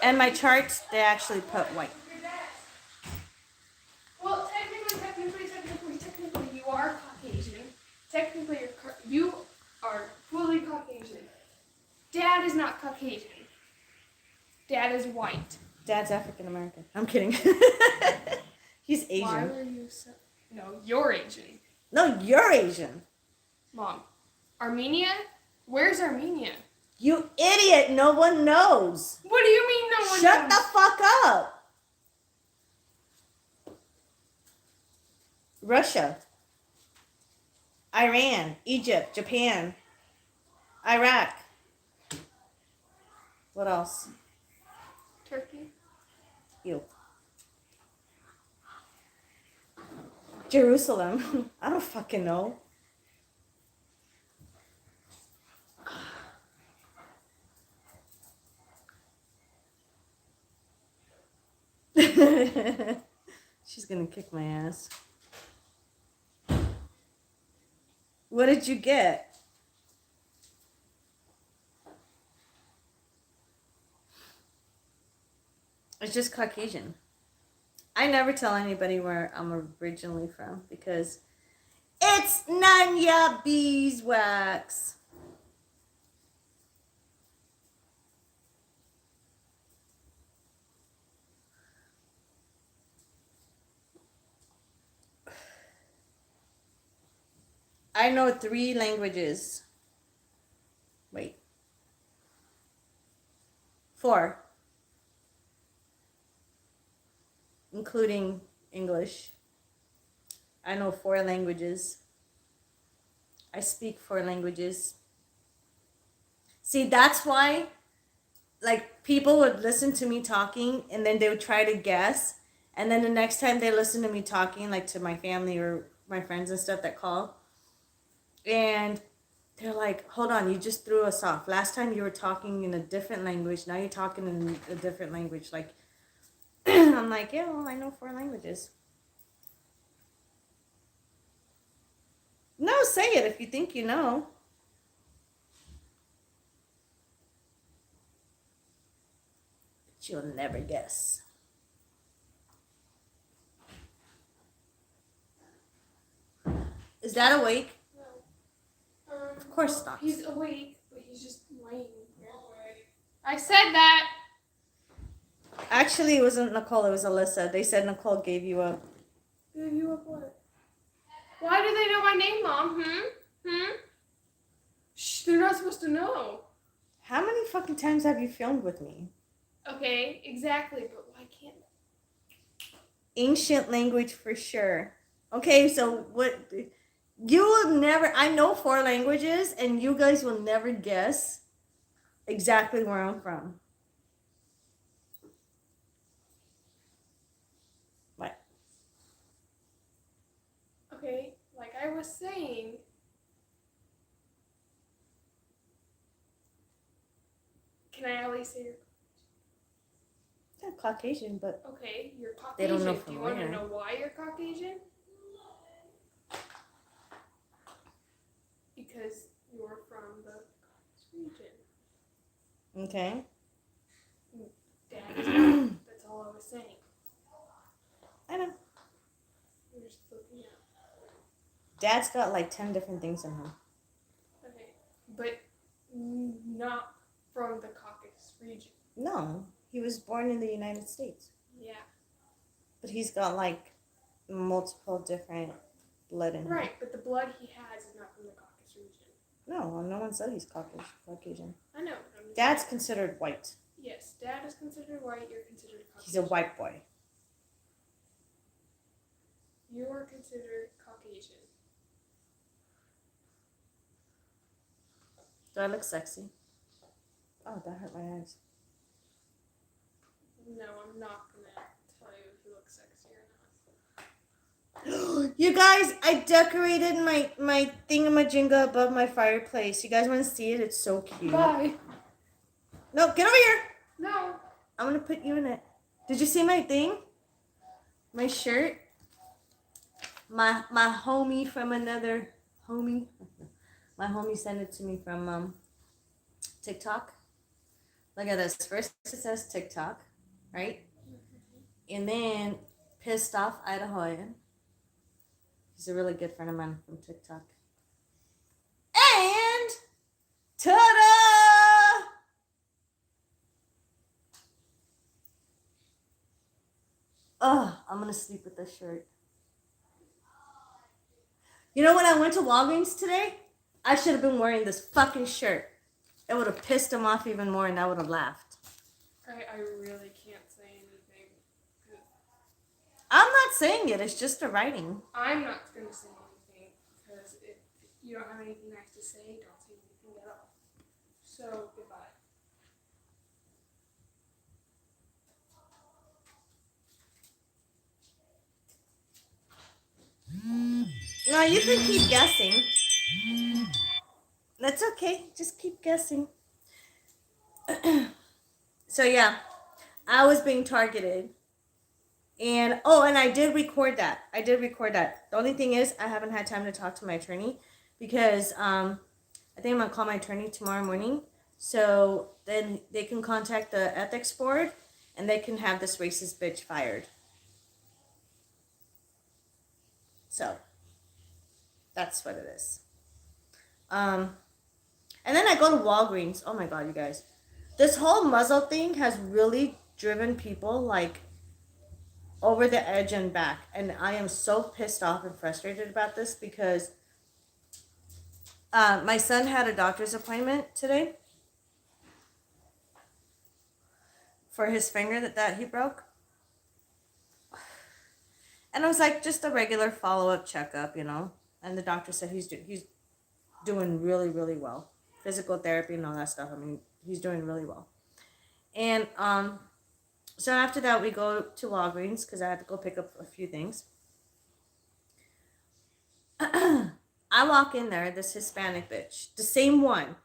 And my charts, they actually put white. Well, technically, you are Caucasian. Technically, you are fully Caucasian. Dad is not Caucasian. Dad is white. Dad's African American. I'm kidding. He's Asian. Why were you so... No, you're Asian. No, you're Asian. Mom. Armenia? Where's Armenia? You idiot. No one knows. What do you mean no one Shut knows? the fuck up. Russia. Iran. Egypt. Japan. Iraq. What else? Turkey? You. Jerusalem. I don't fucking know. She's gonna kick my ass. What did you get? It's just Caucasian. I never tell anybody where I'm originally from because it's none ya beeswax. I know 3 languages. Wait. 4. Including English. I know 4 languages. I speak 4 languages. See, that's why, like, people would listen to me talking and then they would try to guess. And then the next time they listen to me talking, like to my family or my friends and stuff that call, and they're like, hold on, you just threw us off. Last time you were talking in a different language. Now you're talking in a different language. Like, I'm like, yeah, well, I know 4 languages. No, say it if you think you know. But you'll never guess. Is that awake? No. Of course not. He's awake, but he's just laying there. I said that. Actually, it wasn't Nicole, it was Alyssa. They said Nicole gave you up. Gave you up what? Why do they know my name, Mom? Shh, they're not supposed to know. How many fucking times have you filmed with me? Okay, exactly, but why can't... Ancient language for sure. Okay, so what... You will never... I know 4 languages, and you guys will never guess exactly where I'm from. What? Okay, like I was saying... Can I at least say you're... Yeah, Caucasian, but... Okay, you're Caucasian. They don't know Do from you want where. to know why you're Caucasian? Because you're from the Caucasus region. Okay. Dad is not. That's all I was saying. I know. You're just looking at... Dad's got like 10 different things in him. Okay, but not from the Caucasus region. No, he was born in the United States. Yeah. But he's got like multiple different blood in him. Right, but the blood he has is not from the Caucasus region. No, no one said he's Caucasian. I know. But I'm just Dad's saying. considered white. Yes, Dad is considered white. You're considered Caucasian. He's a white boy. You are considered Caucasian. Do I look sexy? Oh, that hurt my eyes. No, I'm not gonna tell you if you look sexy or not. You guys, I decorated my thingamajinga above my fireplace. You guys want to see it? It's so cute. Bye. No, get over here. No. I'm going to put you in it. Did you see my thing? My shirt? My homie from another homie. My homie sent it to me from TikTok. Look at this. First it says TikTok, right? And then pissed off Idahoan. He's a really good friend of mine from TikTok. And ta-da! Oh, I'm gonna sleep with this shirt. You know when I went to Walgreens today? I should have been wearing this fucking shirt. It would have pissed him off even more and I would have laughed. I really can't say anything. I'm not saying it, it's just the writing. I'm not going to say anything because if you don't have anything nice to say, don't say anything at all. So, goodbye. No, you can keep guessing. That's okay. Just keep guessing. So yeah, I was being targeted. And I did record that. The only thing is I haven't had time to talk to my attorney because I think I'm gonna call my attorney tomorrow morning. So then they can contact the ethics board and they can have this racist bitch fired. So that's what it is. And then I go to Walgreens. Oh my god, you guys. This whole muzzle thing has really driven people like over the edge and back. And I am so pissed off and frustrated about this because my son had a doctor's appointment today for his finger that he broke. And I was like, just a regular follow-up checkup, you know. And the doctor said he's doing really, really well. Physical therapy and all that stuff. I mean, he's doing really well. And so after that, we go to Walgreens because I had to go pick up a few things. I walk in there, this Hispanic bitch, the same one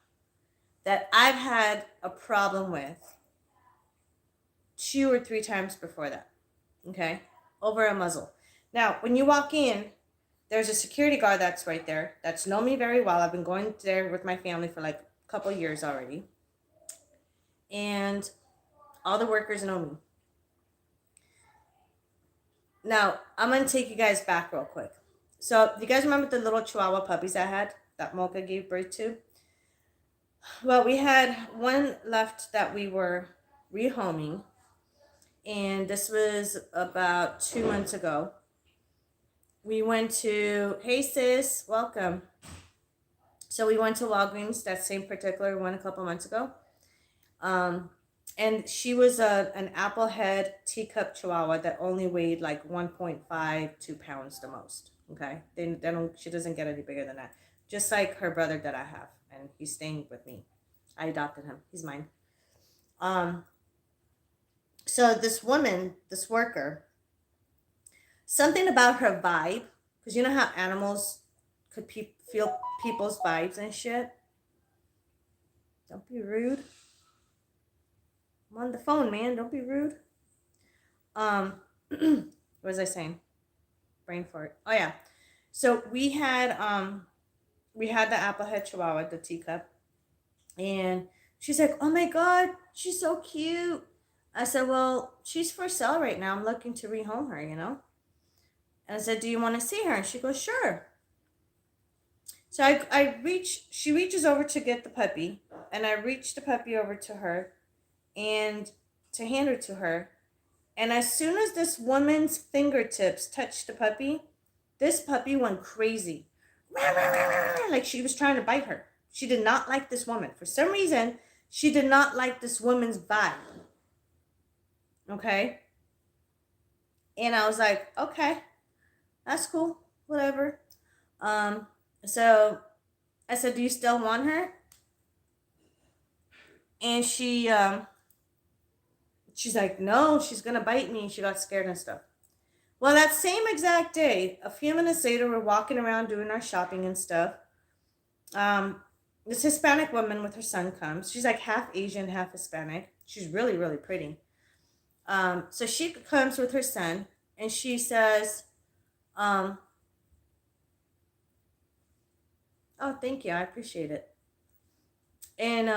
that I've had a problem with 2 or 3 times before that. Okay? Over a muzzle. Now, when you walk in, there's a security guard that's right there that's known me very well. I've been going there with my family for like a couple of years already. And all the workers know me. Now, I'm going to take you guys back real quick. So, do you guys remember the little Chihuahua puppies I had that Mocha gave birth to? Well, we had one left that we were rehoming. And this was about 2 months ago. We went to, hey sis, welcome. So we went to Walgreens, that same particular one a couple months ago. And she was an applehead teacup Chihuahua that only weighed like 1.5, 2 pounds the most. Okay, she doesn't get any bigger than that. Just like her brother that I have, and he's staying with me. I adopted him. He's mine. So this woman, this worker, something about her vibe, because you know how animals could feel people's vibes and shit. Don't be rude. I'm on the phone, man. Don't be rude. What was I saying? Brain fart. Oh yeah. So we had the applehead Chihuahua, the teacup, and she's like, "Oh my god, she's so cute." I said, "Well, she's for sale right now. I'm looking to rehome her, you know." And I said, "Do you want to see her?" And she goes, "Sure." So she reaches over to get the puppy, and I reach the puppy over to her, and to hand her to her. And as soon as this woman's fingertips touched the puppy, this puppy went crazy. Like she was trying to bite her. She did not like this woman. For some reason, she did not like this woman's vibe. Okay? And I was like, okay, that's cool. Whatever. So I said, "Do you still want her?" And she's like, "No, she's gonna bite me." She got scared and stuff. Well, that same exact day, a few minutes later, we're walking around doing our shopping and stuff. This Hispanic woman with her son comes. She's like half Asian, half Hispanic. She's really, really pretty. So she comes with her son, and she says, "Oh, thank you. I appreciate it." And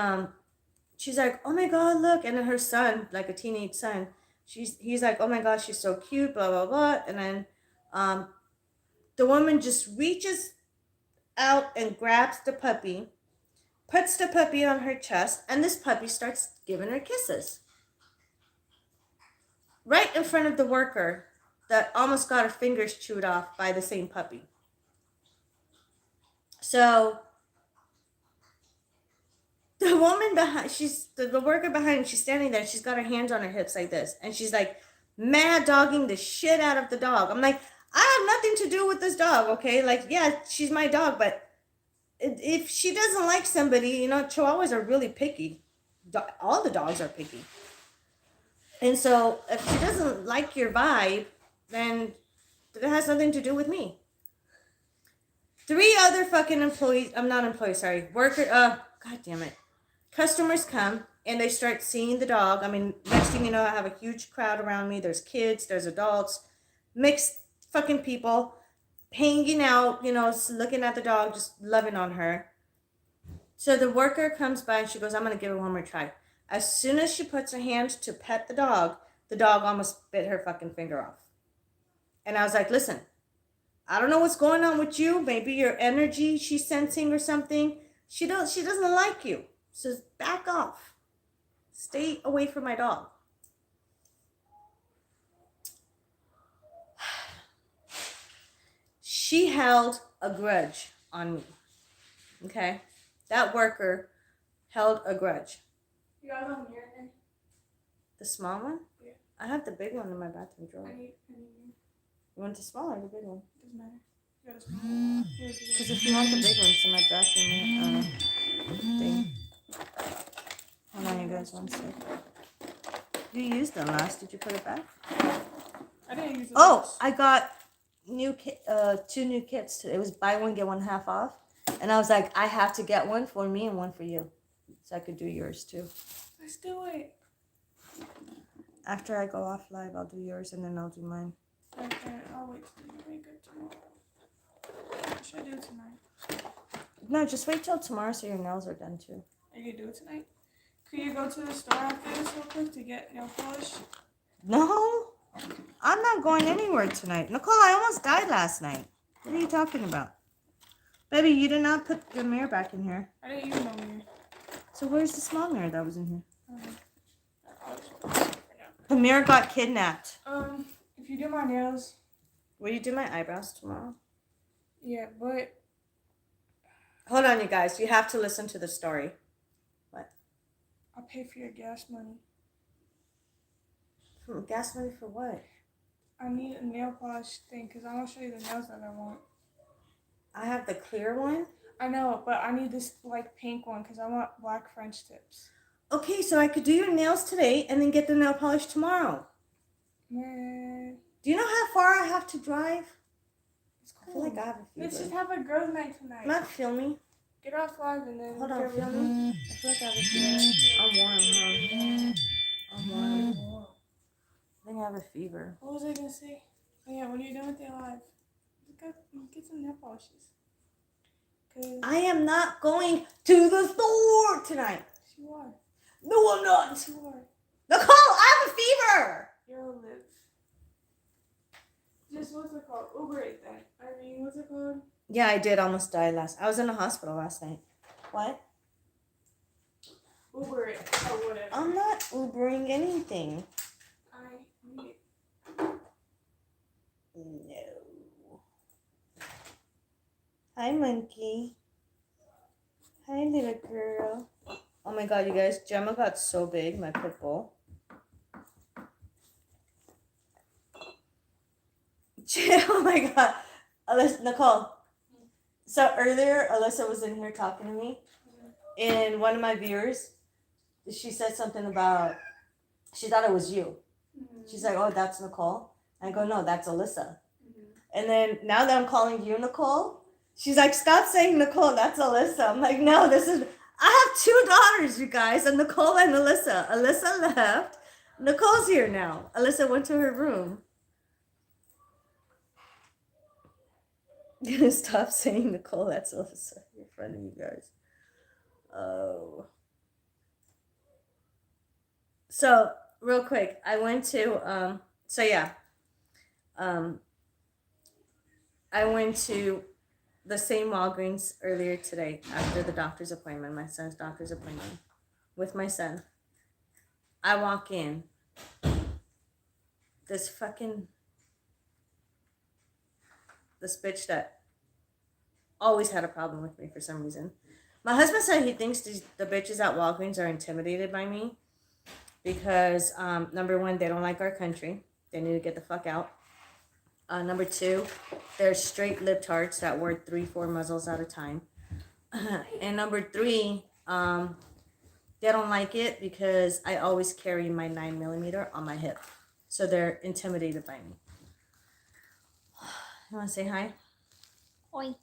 she's like, oh my God, look. And then her son, like a teenage son, he's like, oh my God, she's so cute, blah, blah, blah. And then the woman just reaches out and grabs the puppy, puts the puppy on her chest, and this puppy starts giving her kisses. Right in front of the worker that almost got her fingers chewed off by the same puppy. So the woman behind, the worker behind, she's standing there, she's got her hands on her hips like this, and she's like mad dogging the shit out of the dog. I'm like, I have nothing to do with this dog, okay? Like, yeah, she's my dog, but if she doesn't like somebody, you know, Chihuahuas are really picky. All the dogs are picky. And so if she doesn't like your vibe, then it has nothing to do with me. 3 other fucking employees, I'm not employees, sorry, worker, God damn it. Customers come and they start seeing the dog. I mean, next thing you know, I have a huge crowd around me. There's kids, there's adults, mixed fucking people hanging out, you know, looking at the dog, just loving on her. So the worker comes by and she goes, I'm going to give her one more try. As soon as she puts her hand to pet the dog almost bit her fucking finger off. And I was like, listen, I don't know what's going on with you. Maybe your energy she's sensing or something. She doesn't like you. So back off. Stay away from my dog. She held a grudge on me. Okay? That worker held a grudge. You got one mirror in there? The small one? Yeah. I have the big one in my bathroom drawer. I need You want the small or the big one? doesn't matter. You got a small one. Because if you want the big one, it's in my bathroom thing. Hold on, you guys, one sec. You used them last. Did you put it back? I didn't use it. Oh, I got 2 new kits today. It was buy one, get one half off. And I was like, I have to get one for me and one for you. So I could do yours too. Let's do it. After I go off live, I'll do yours and then I'll do mine. Okay, I'll wait till you wake up tomorrow. What should I do tonight? No, just wait till tomorrow so your nails are done too. Are you gonna do it tonight? Could you go to the store after this real quick to get nail polish? No, I'm not going anywhere tonight. Nicole, I almost died last night. What are you talking about? Baby, you did not put the mirror back in here. I didn't use no mirror. So where's the small mirror that was in here? I'll just put it for now. The mirror got kidnapped. If you do my nails, Will you do my eyebrows tomorrow? yeah, but Hold on, you guys. You have to listen to the story. What? I'll pay for your gas money. Gas money for what? I need a nail polish thing because I want to show you the nails that I want. I have the clear one. I know, but I need this like pink one because I want black French tips. Okay, so I could do your nails today and then get the nail polish tomorrow. Man, Do you know how far I have to drive? it's I feel cool. like I have a Let's just fever. have a girls' night tonight. Not feel me. Get off live and then. Hold on, get feel ready. me. I feel like I have a fever. I'm warm, huh? I'm warm. I think I have a fever. What was I gonna say? Oh yeah, when you're done with your live, get some nail polishes. Cause I am not going to the store tonight. you are. No, I'm not. You are. Nicole, I have a fever. You're a live. Just what's it called? Uber it then. I mean, what's it called? Yeah, I did almost die I was in the hospital last night. What? Uber it or whatever. I'm not Ubering anything. I need it. No. Hi, monkey. Hi, little girl. Oh my god, you guys. Gemma got so big, my pit bull. Oh my god. Alyssa, Nicole. So earlier, Alyssa was in here talking to me. And one of my viewers, she said something about, she thought it was you. She's like, oh, that's Nicole. I go, no, that's Alyssa. And then now that I'm calling you Nicole, she's like, stop saying Nicole, that's Alyssa. I'm like, no, I have 2 daughters, you guys, and Nicole and Alyssa. Alyssa left. Nicole's here now. Alyssa went to her room. Stop saying Nicole, that's Alyssa. You're funny, you guys. Oh. So real quick, I went to so yeah, um, I went to the same Walgreens earlier today after the doctor's appointment, my son's doctor's appointment with my son. I walk in, this fucking this bitch that always had a problem with me for some reason. My husband said he thinks the bitches at Walgreens are intimidated by me because number one, they don't like our country. They need to get the fuck out. Number two, they're straight libtards that wear 3-4 muzzles at a time. And number three, they don't like it because I always carry my 9mm on my hip. So they're intimidated by me. You want to say hi? Oi.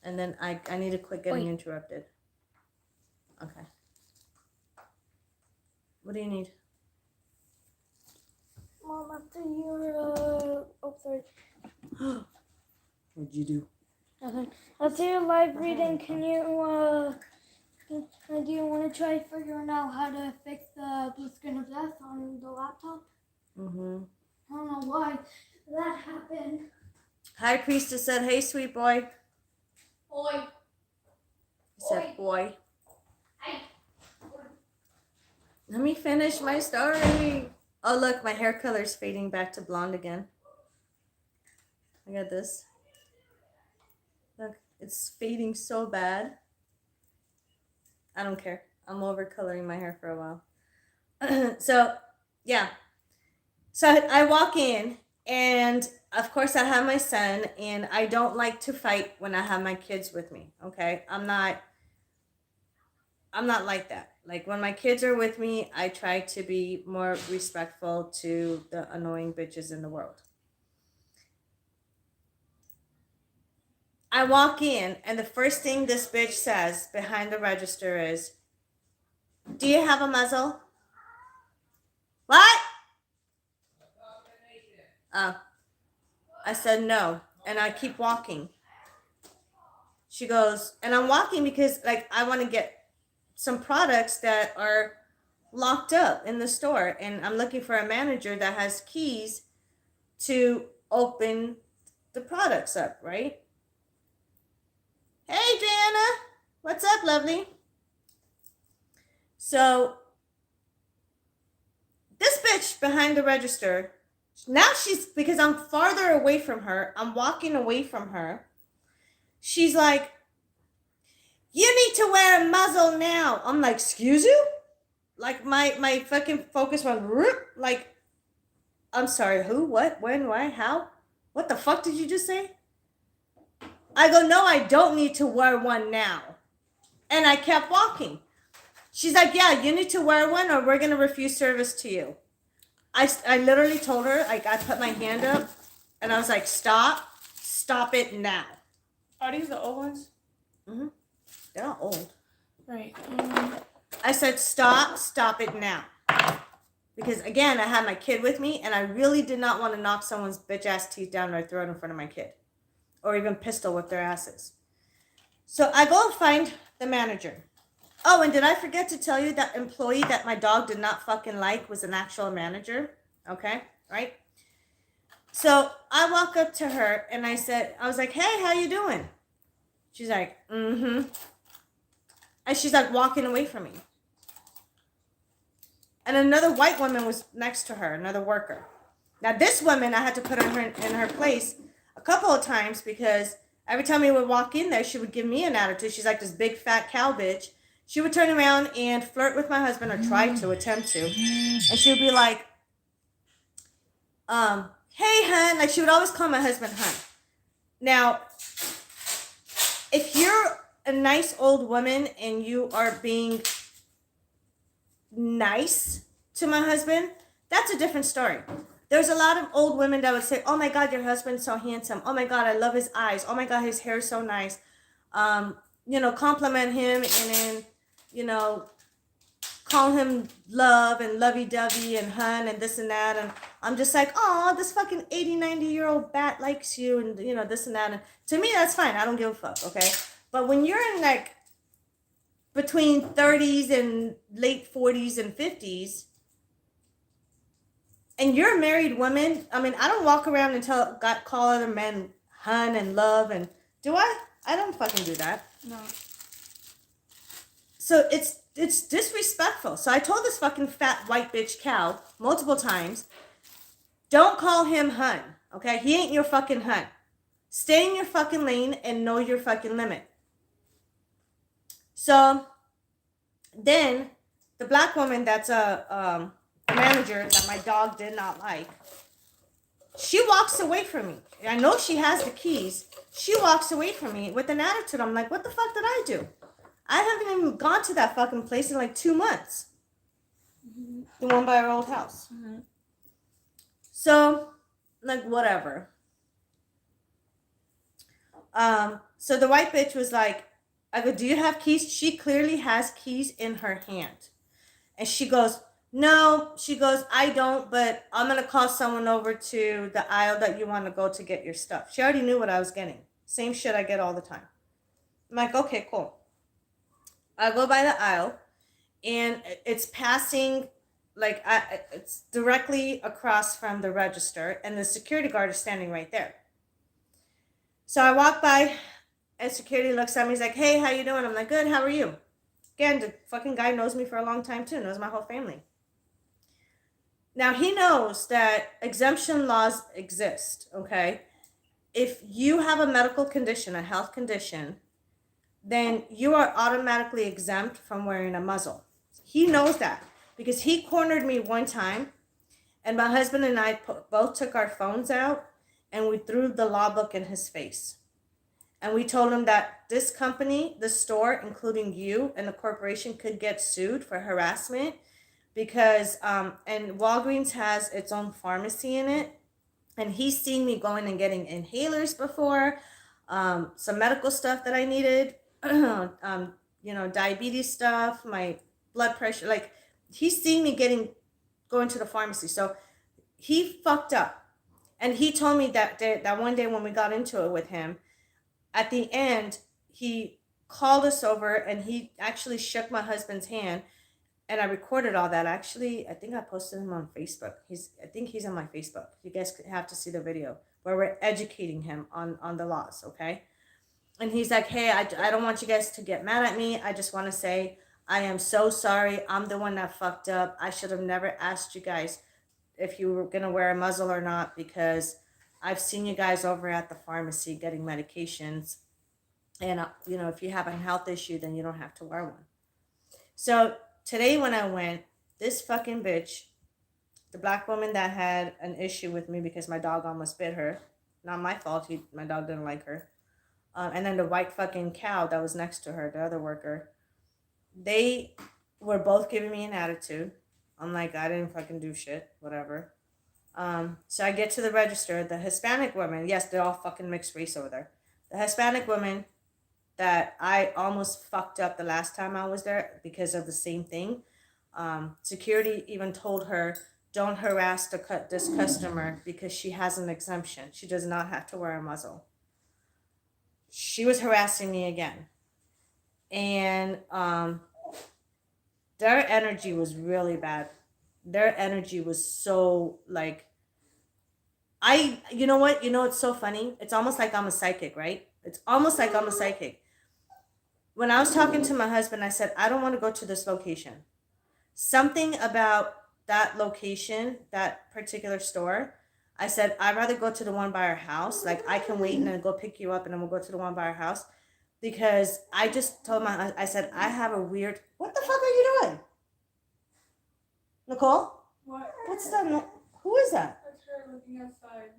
And then I need to quit getting interrupted. Okay. What do you need? Mom, after your sorry. What'd you do? Nothing. After your live reading, can you do you want to try figuring out how to fix the blue screen of death on the laptop? Mm-hmm. I don't know why that happened. High Priestess said, hey, sweet boy. Oi. He said, boy. Let me finish my story. Oh, look, my hair color's fading back to blonde again. I got this. Look, it's fading so bad. I don't care. I'm over coloring my hair for a while. So, yeah. So I walk in, and of course I have my son, and I don't like to fight when I have my kids with me, okay? I'm not like that. Like, when my kids are with me, I try to be more respectful to the annoying bitches in the world. I walk in, and the first thing this bitch says behind the register is, do you have a muzzle? What? Oh. I said no, and I keep walking. She goes, and I'm walking because, like, I want to get some products that are locked up in the store, and I'm looking for a manager that has keys to open the products up, right? Hey, Diana. What's up, lovely? So, this bitch behind the register, now because I'm farther away from her, I'm walking away from her. She's like, you need to wear a muzzle now. I'm like, excuse you? Like, my fucking focus went, like, I'm sorry, who, what, when, why, how? What the fuck did you just say? I go, no, I don't need to wear one now. And I kept walking. She's like, yeah, you need to wear one or we're going to refuse service to you. I literally told her, like, I put my hand up and I was like, stop it now. Are these the old ones? Mm-hmm. They're not old. Right. I said, stop it now. Because, again, I had my kid with me, and I really did not want to knock someone's bitch-ass teeth down their throat in front of my kid. Or even pistol whip their asses. So I go and find the manager. Oh, and did I forget to tell you that employee that my dog did not fucking like was an actual manager? Okay, right? So I walk up to her, and I was like, hey, how you doing? She's like, mm-hmm. And she's like walking away from me. And another white woman was next to her, another worker. Now this woman, I had to put her in her place a couple of times because every time we would walk in there, she would give me an attitude. She's like this big fat cow bitch. She would turn around and flirt with my husband, or try to, attempt to. And she would be like, hey, hun. Like, she would always call my husband hun. Now, if you're a nice old woman and you are being nice to my husband, that's a different story. There's a lot of old women that would say, oh my God, your husband's so handsome. Oh my God, I love his eyes. Oh my God, his hair is so nice. Compliment him, and then, call him love and lovey-dovey and hun and this and that. And I'm just like, oh, this fucking 80, 90-year-old bat likes you, and, this and that. And to me, that's fine. I don't give a fuck, okay? But when you're in, like, between 30s and late 40s and 50s, And you're a married woman. I mean, I don't walk around and call other men hun and love and do I? I don't fucking do that. No. So it's disrespectful. So I told this fucking fat white bitch cow multiple times, don't call him hun, okay? He ain't your fucking hun. Stay in your fucking lane and know your fucking limit. So then the black woman that's a manager that my dog did not like, she walks away from me. I know she has the keys. She walks away from me with an attitude. I'm like, what the fuck did I do? I haven't even gone to that fucking place in like 2 months. Mm-hmm. The one by our old house. Mm-hmm. So, like, whatever. So the white bitch was like, I go, do you have keys? She clearly has keys in her hand. And she goes, no. She goes, I don't, but I'm going to call someone over to the aisle that you want to go to get your stuff. She already knew what I was getting. Same shit I get all the time. I'm like, okay, cool. I go by the aisle, and it's passing, like, it's directly across from the register, and the security guard is standing right there. So I walk by, and security looks at me. He's like, hey, how you doing? I'm like, good, how are you? Again, the fucking guy knows me for a long time, too. Knows my whole family. Now, he knows that exemption laws exist, okay? If you have a medical condition, a health condition, then you are automatically exempt from wearing a muzzle. He knows that because he cornered me one time, and my husband and I both took our phones out, and we threw the law book in his face. And we told him that this company, the store, including you and the corporation, could get sued for harassment because, and Walgreens has its own pharmacy in it. And he's seen me going and getting inhalers before, some medical stuff that I needed, diabetes stuff, my blood pressure. Like, he's seen me going to the pharmacy. So he fucked up. And he told me that one day when we got into it with him, at the end, he called us over and he actually shook my husband's hand. And I recorded all that. Actually, I think I posted him on Facebook. I think he's on my Facebook. You guys have to see the video where we're educating him on the laws, okay? And he's like, hey, I don't want you guys to get mad at me. I just want to say I am so sorry. I'm the one that fucked up. I should have never asked you guys if you were going to wear a muzzle or not because I've seen you guys over at the pharmacy getting medications. And, if you have a health issue, then you don't have to wear one. So today when I went, this fucking bitch, the black woman that had an issue with me because my dog almost bit her, not my fault, my dog didn't like her, and then the white fucking cow that was next to her, the other worker, they were both giving me an attitude. I'm like, I didn't fucking do shit, whatever. So I get to the register, the Hispanic woman, yes, they're all fucking mixed race over there. The Hispanic woman that I almost fucked up the last time I was there because of the same thing. Security even told her, don't harass this customer because she has an exemption. She does not have to wear a muzzle. She was harassing me again. And their energy was really bad. Their energy was so like, you know what? It's so funny. It's almost like I'm a psychic, right? It's almost like I'm a psychic. When I was talking to my husband, I said, I don't want to go to this location. Something about that location, that particular store, I said, I'd rather go to the one by our house. Like, I can wait and then go pick you up and then we'll go to the one by our house. Because I just told I said, I have a weird, what the fuck are you doing? Nicole? What? What's that? Who is that? That's her looking outside.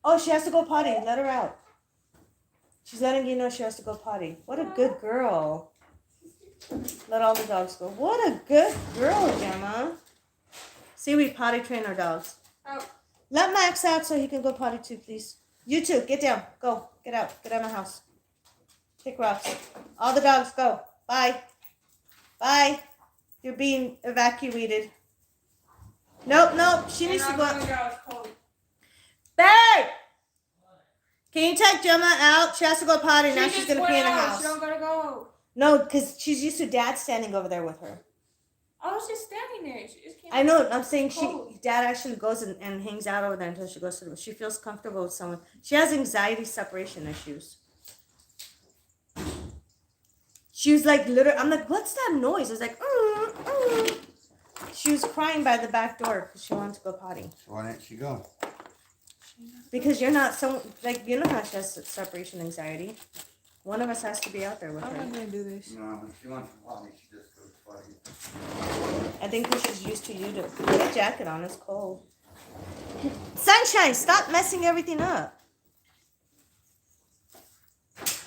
Oh, she has to go potty. Let her out. She's letting you know she has to go potty. What a good girl. Let all the dogs go. What a good girl, Gemma. See, we potty train our dogs. Out. Let Max out so he can go potty too, please. You too. Get down. Go. Get out. Get out of my house. Pick rocks. All the dogs, go. Bye. Bye. You're being evacuated. Nope. She needs to go. It's cold. Babe! Can you take Gemma out? She has to go potty. Now she's going to pee in the house. She don't gotta go. No, because she's used to Dad standing over there with her. I was just standing there. She just came. I know. I'm saying Cold. dad actually goes and hangs out over there until she goes to the. She feels comfortable with someone. She has anxiety separation issues. She was like, literally, I'm like, what's that noise? I was like, She was crying by the back door because she wanted to go potty. So why didn't she go? Because you're not so, like, you know how she has separation anxiety. One of us has to be out there with I'm not her. gonna do this. No, when she wants to potty, she just goes potty. I think because she's used to you to put a jacket on. It's cold. Sunshine, stop messing everything up.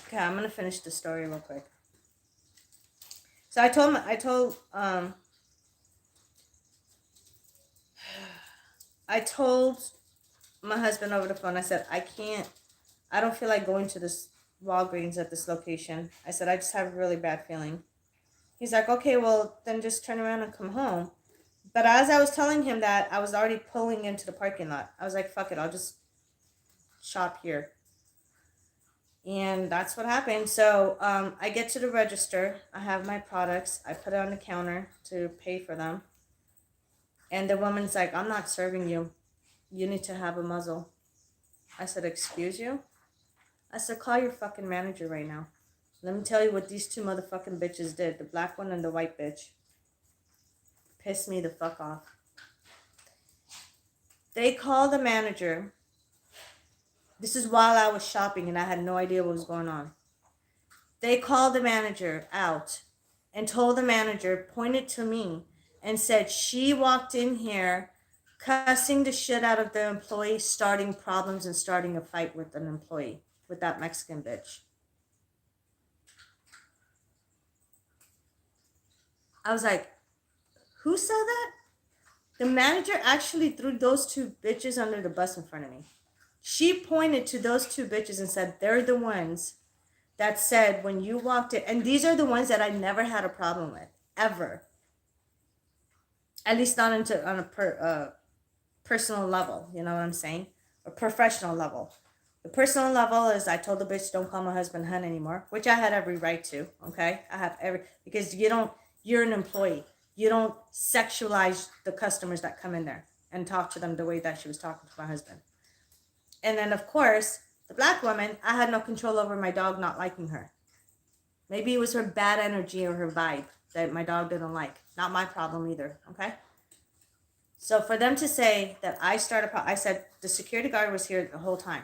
Okay, I'm gonna finish the story real quick. So I told my husband over the phone. I said, I don't feel like going to this Walgreens at this location. I said, I just have a really bad feeling. He's like, okay, well, then just turn around and come home. But as I was telling him that, I was already pulling into the parking lot. I was like, fuck it, I'll just shop here. And that's what happened. So I get to the register. I have my products. I put it on the counter to pay for them. And the woman's like, I'm not serving you. You need to have a muzzle. I said, excuse you? I said, call your fucking manager right now. Let me tell you what these two motherfucking bitches did. The black one and the white bitch. Pissed me the fuck off. They called the manager. This is while I was shopping and I had no idea what was going on. They called the manager out and told the manager, pointed to me, and said she walked in here cussing the shit out of the employee, starting problems and starting a fight with an employee, with that Mexican bitch. I was like, who said that? The manager actually threw those two bitches under the bus in front of me. She pointed to those two bitches and said, they're the ones that said when you walked in, and these are the ones that I never had a problem with, ever. At least not on a personal level, you know what I'm saying? A professional level. The personal level is I told the bitch, don't call my husband hun anymore, which I had every right to, okay? Because you're an employee. You don't sexualize the customers that come in there and talk to them the way that she was talking to my husband. And then, of course, the black woman, I had no control over my dog not liking her. Maybe it was her bad energy or her vibe that my dog didn't like. Not my problem either, okay? So for them to say that I said, the security guard was here the whole time.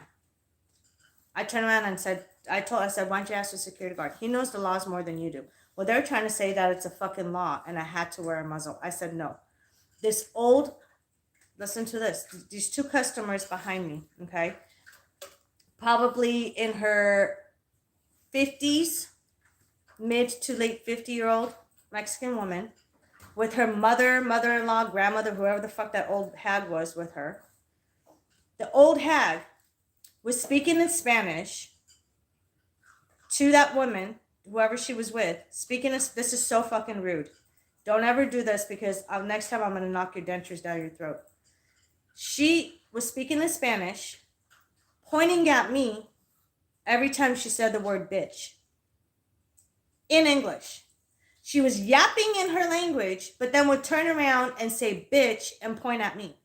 I turned around and said, I said, why don't you ask the security guard? He knows the laws more than you do. Well, they're trying to say that it's a fucking law and I had to wear a muzzle. I said, no. Listen to this. These two customers behind me, okay? Probably in her 50s, mid to late 50-year-old Mexican woman with her mother-in-law, grandmother, whoever the fuck that old hag was with her. The old hag was speaking in Spanish to that woman, whoever she was with, this is so fucking rude. Don't ever do this because next time I'm going to knock your dentures down your throat. She was speaking in Spanish, pointing at me every time she said the word bitch. In English. She was yapping in her language, but then would turn around and say bitch and point at me.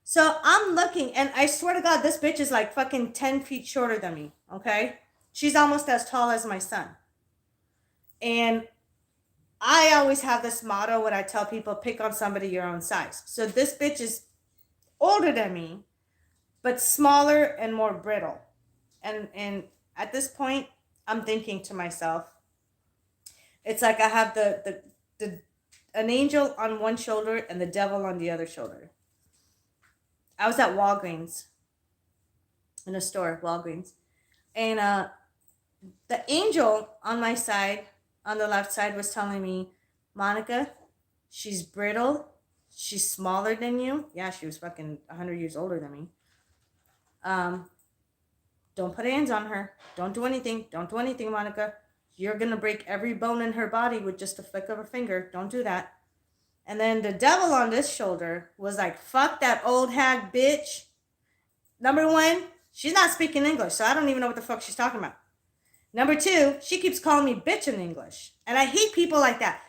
So I'm looking, and I swear to God, this bitch is like fucking 10 feet shorter than me, okay? She's almost as tall as my son. And I always have this motto when I tell people, pick on somebody your own size. So this bitch is older than me, but smaller and more brittle. And at this point, I'm thinking to myself, it's like I have an angel on one shoulder and the devil on the other shoulder. I was at Walgreens, in a store, Walgreens. And the angel on my side, on the left side, was telling me, Monica, she's brittle. She's smaller than you. Yeah, she was fucking 100 years older than me. Don't put hands on her. Don't do anything. Don't do anything, Monica. You're going to break every bone in her body with just a flick of a finger. Don't do that. And then the devil on this shoulder was like, fuck that old hag bitch. Number one, she's not speaking English, so I don't even know what the fuck she's talking about. Number two, she keeps calling me bitch in English. And I hate people like that.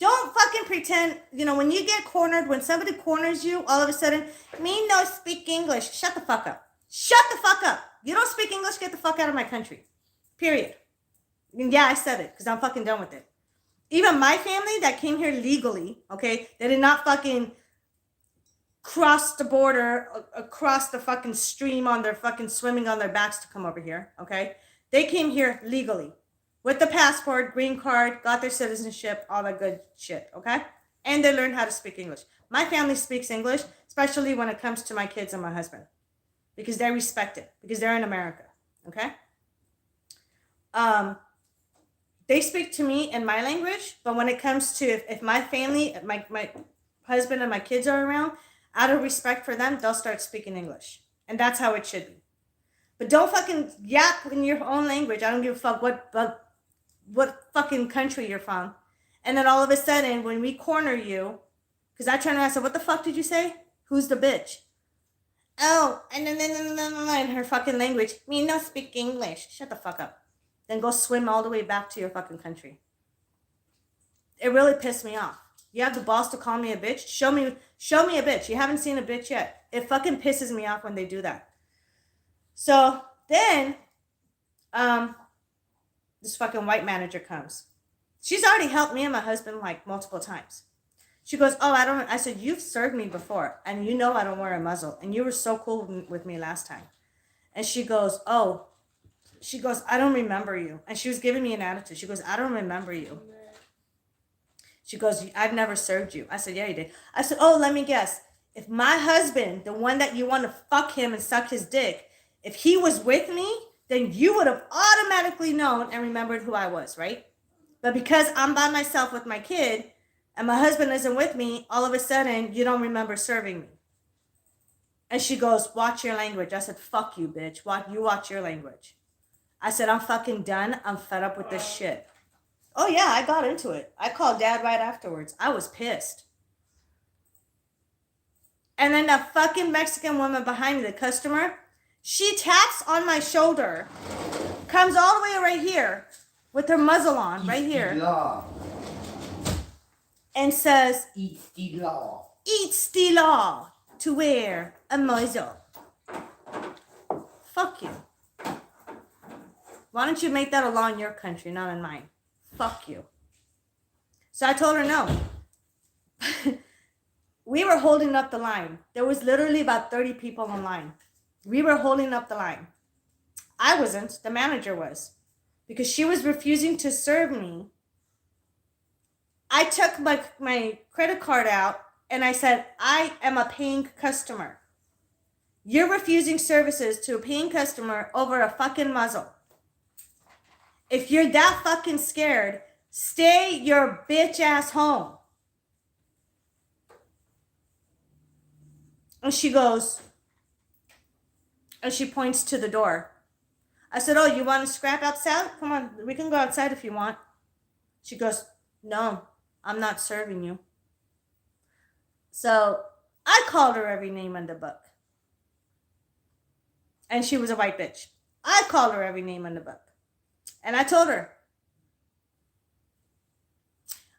Don't fucking pretend, when you get cornered, when somebody corners you, all of a sudden, me no speak English. Shut the fuck up. Shut the fuck up. You don't speak English, get the fuck out of my country. Period. And yeah, I said it because I'm fucking done with it. Even my family that came here legally, okay, they did not fucking cross the border, across the fucking stream on their fucking swimming on their backs to come over here, okay? They came here legally with the passport, green card, got their citizenship, all that good shit, okay? And they learned how to speak English. My family speaks English, especially when it comes to my kids and my husband, because they respect it, because they're in America, okay? They speak to me in my language, but when it comes to if my family, my husband and my kids are around, out of respect for them, they'll start speaking English. And that's how it should be. But don't fucking yap in your own language. I don't give a fuck what fucking country you're from. And then all of a sudden, when we corner you, because I turned around and said, what the fuck did you say? Who's the bitch? Oh, and then in her fucking language, me no speak English. Shut the fuck up. Then go swim all the way back to your fucking country. It really pissed me off. You have the balls to call me a bitch? Show me a bitch. You haven't seen a bitch yet. It fucking pisses me off when they do that. So then, this fucking white manager comes. She's already helped me and my husband like multiple times. She goes, oh, I said, you've served me before and you know I don't wear a muzzle and you were so cool with me last time. And she goes, I don't remember you. And she was giving me an attitude. She goes, I don't remember you. She goes, I've never served you. I said, yeah, you did. I said, oh, let me guess. If my husband, the one that you want to fuck him and suck his dick, if he was with me, then you would have automatically known and remembered who I was, right? But because I'm by myself with my kid and my husband isn't with me, all of a sudden, you don't remember serving me. And she goes, watch your language. I said, fuck you, bitch. You watch your language. I said, I'm fucking done. I'm fed up with this shit. Oh, yeah, I got into it. I called Dad right afterwards. I was pissed. And then the fucking Mexican woman behind me, the customer, she taps on my shoulder, comes all the way right here with her muzzle on, right here, and says, Eats the law. It's the law to wear a muzzle. Fuck you. Why don't you make that a law in your country, not in mine? Fuck you. So I told her no. We were holding up the line. There was literally about 30 people in line. We were holding up the line. I wasn't. The manager was. Because she was refusing to serve me. I took my credit card out and I said, I am a paying customer. You're refusing services to a paying customer over a fucking muzzle. If you're that fucking scared, stay your bitch ass home. And she goes, and she points to the door. I said, oh, you want to scrap outside? Come on, we can go outside if you want. She goes, no, I'm not serving you. So I called her every name in the book. And she was a white bitch. I called her every name in the book. And I told her,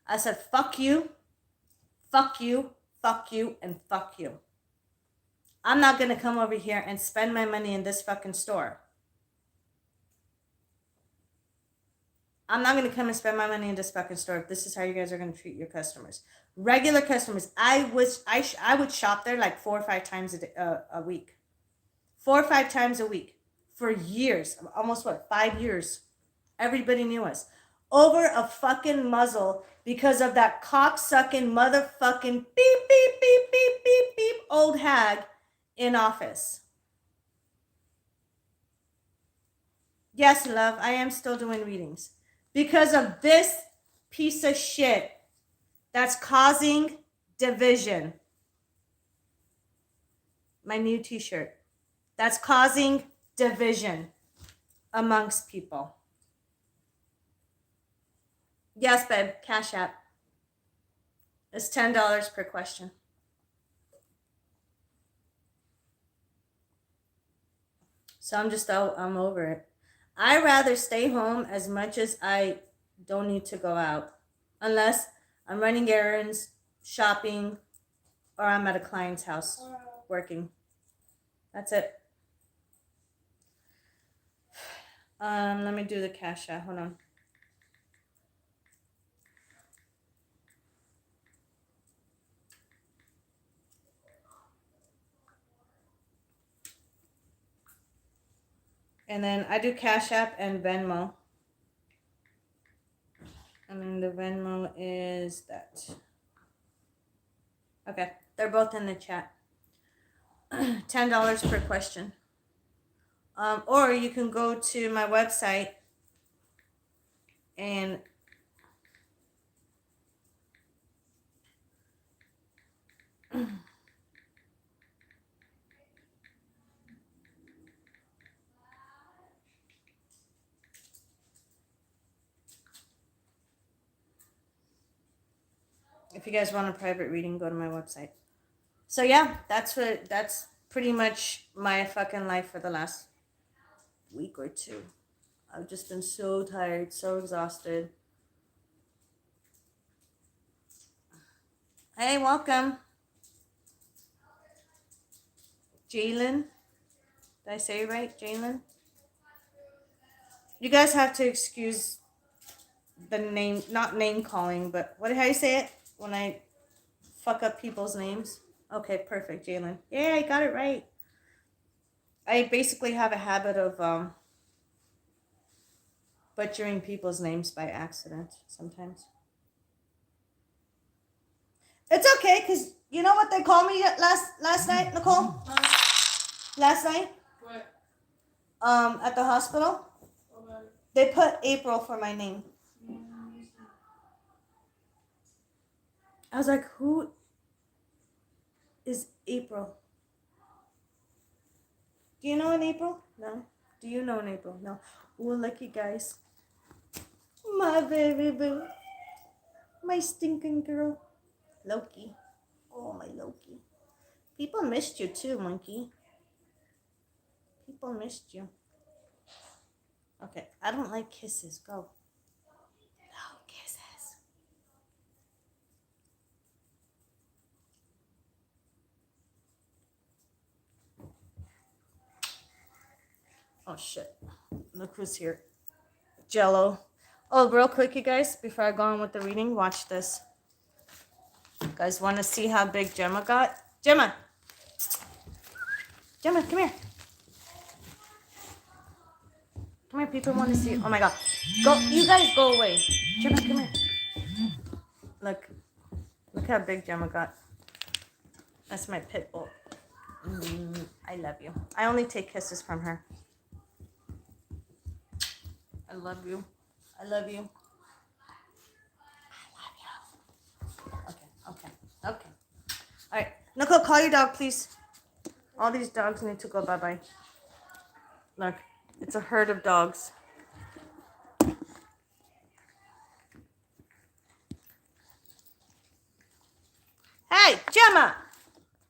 I said, fuck you, fuck you, fuck you, and fuck you. I'm not going to come over here and spend my money in this fucking store. I'm not going to come and spend my money in this fucking store if this is how you guys are going to treat your customers. Regular customers, I would shop there like 4 or 5 times a week. 4 or 5 times a week for years, almost 5 years. Everybody knew us. Over a fucking muzzle because of that cocksucking motherfucking beep, beep, beep, beep, beep, beep old hag in office. Yes, love, I am still doing readings. Because of this piece of shit that's causing division. My new t-shirt. That's causing division amongst people. Yes, babe, Cash App. It's $10 per question. So I'm over it. I rather stay home as much as I don't need to go out. Unless I'm running errands, shopping, or I'm at a client's house working. That's it. Let me do the cash out. Hold on. And then I do Cash App and Venmo. And then the Venmo is that. Okay, they're both in the chat. $10 per question. Or you can go to my website and if you guys want a private reading, go to my website. So yeah, that's pretty much my fucking life for the last week or two. I've just been so tired, so exhausted. Hey, welcome. Jalen. Did I say it right? Jalen? You guys have to excuse the name, not name calling, but how do you say it when I fuck up people's names? Okay, perfect, Jalen. Yeah, I got it right. I basically have a habit of butchering people's names by accident sometimes. It's okay, because you know what they called me last night, Nicole? Last night? What? At the hospital? They put April for my name. I was like, who is April? Do you know an April? No. Do you know an April? No. Ooh, lucky guys. My baby boo. My stinking girl. Loki. Oh, my Loki. People missed you too, monkey. People missed you. Okay, I don't like kisses. Go. No kisses. Oh, shit. Look who's here. Jello. Oh, real quick, you guys, before I go on with the reading, watch this. You guys want to see how big Gemma got? Gemma, come here. Come here, people want to see. Oh my god. Go, you guys go away. Gemma, come here. Look how big Gemma got. That's my pit bull. I love you. I only take kisses from her. I love you. I love you. Okay. All right. Nicole, call your dog, please. All these dogs need to go bye-bye. Look, it's a herd of dogs. Hey, Gemma!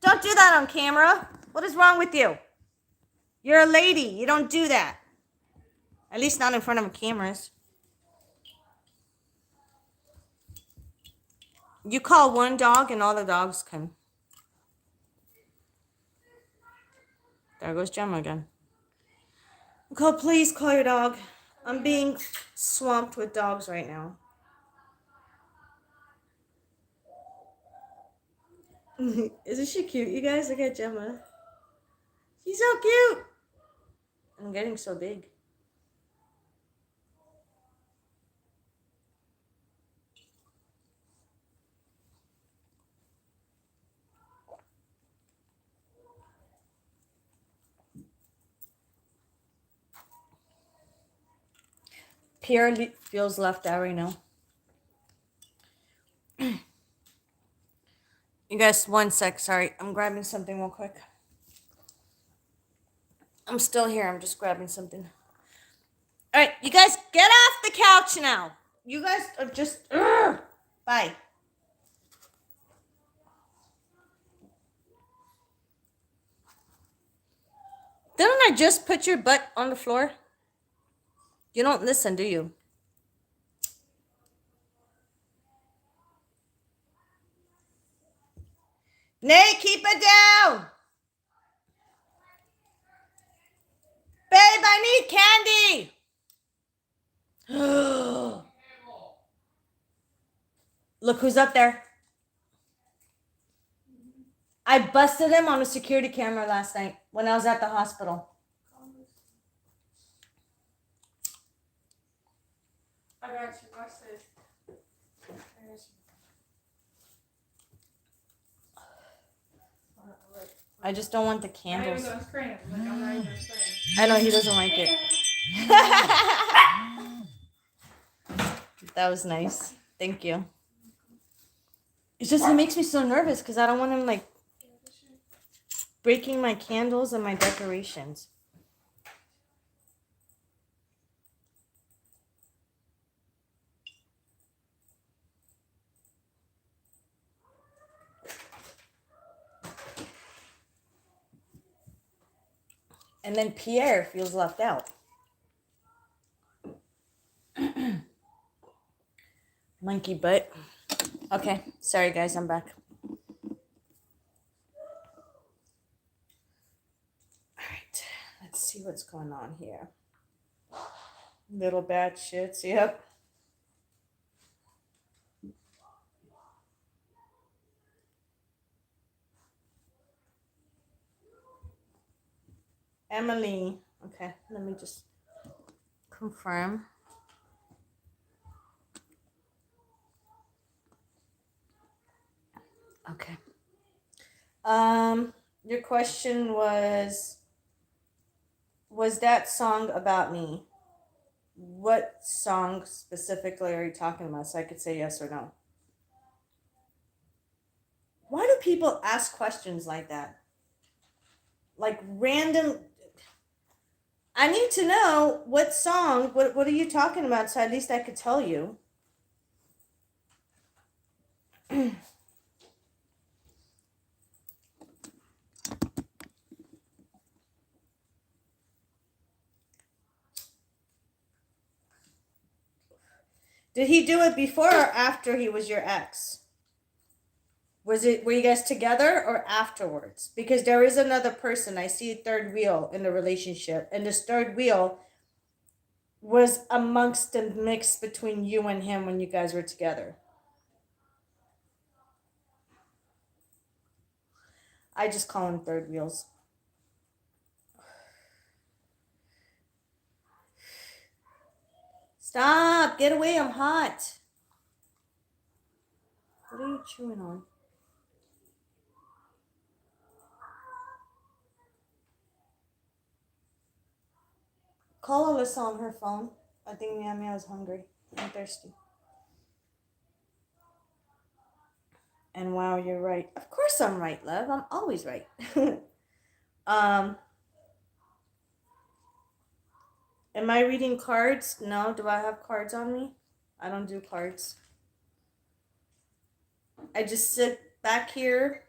Don't do that on camera. What is wrong with you? You're a lady. You don't do that. At least not in front of cameras. You call one dog and all the dogs come. There goes Gemma again. Nicole, please call your dog. I'm being swamped with dogs right now. Isn't she cute, you guys? Look at Gemma. She's so cute. I'm getting so big. Pierre feels left out right now. You guys, one sec. Sorry. I'm grabbing something real quick. I'm still here. I'm just grabbing something. All right. You guys, get off the couch now. You guys are just... Bye. Didn't I just put your butt on the floor? You don't listen, do you? Look who's up there. I busted him on a security camera last night when I was at the hospital. I got you. Watch this. I got you. I just don't want the I'm not candles. even gonna scream. Like, I'm not even gonna scream. I know he doesn't like it. That was nice. Thank you. It's just, it makes me so nervous because I don't want him like breaking my candles and my decorations. And then Pierre feels left out. Monkey butt. Okay, sorry guys, I'm back. Alright, let's see what's going on here. Little bad shits, yep. Emily. Okay, let me just confirm. Okay. Your question was that song about me? What song specifically are you talking about so I could say yes or no? Why do people ask questions like that? Like random. I need to know what song, what are you talking about so at least I could tell you. Did he do it before or after he was your ex? Were you guys together or afterwards? Because there is another person. I see a third wheel in the relationship. And this third wheel was amongst the mix between you and him when you guys were together. I just call them third wheels. Stop! Get away, I'm hot. What are you chewing on? Call Alyssa on her phone. I think Meow Meow is hungry and thirsty. And wow, you're right. Of course I'm right, love. I'm always right. Am I reading cards? No. Do I have cards on me? I don't do cards. I just sit back here,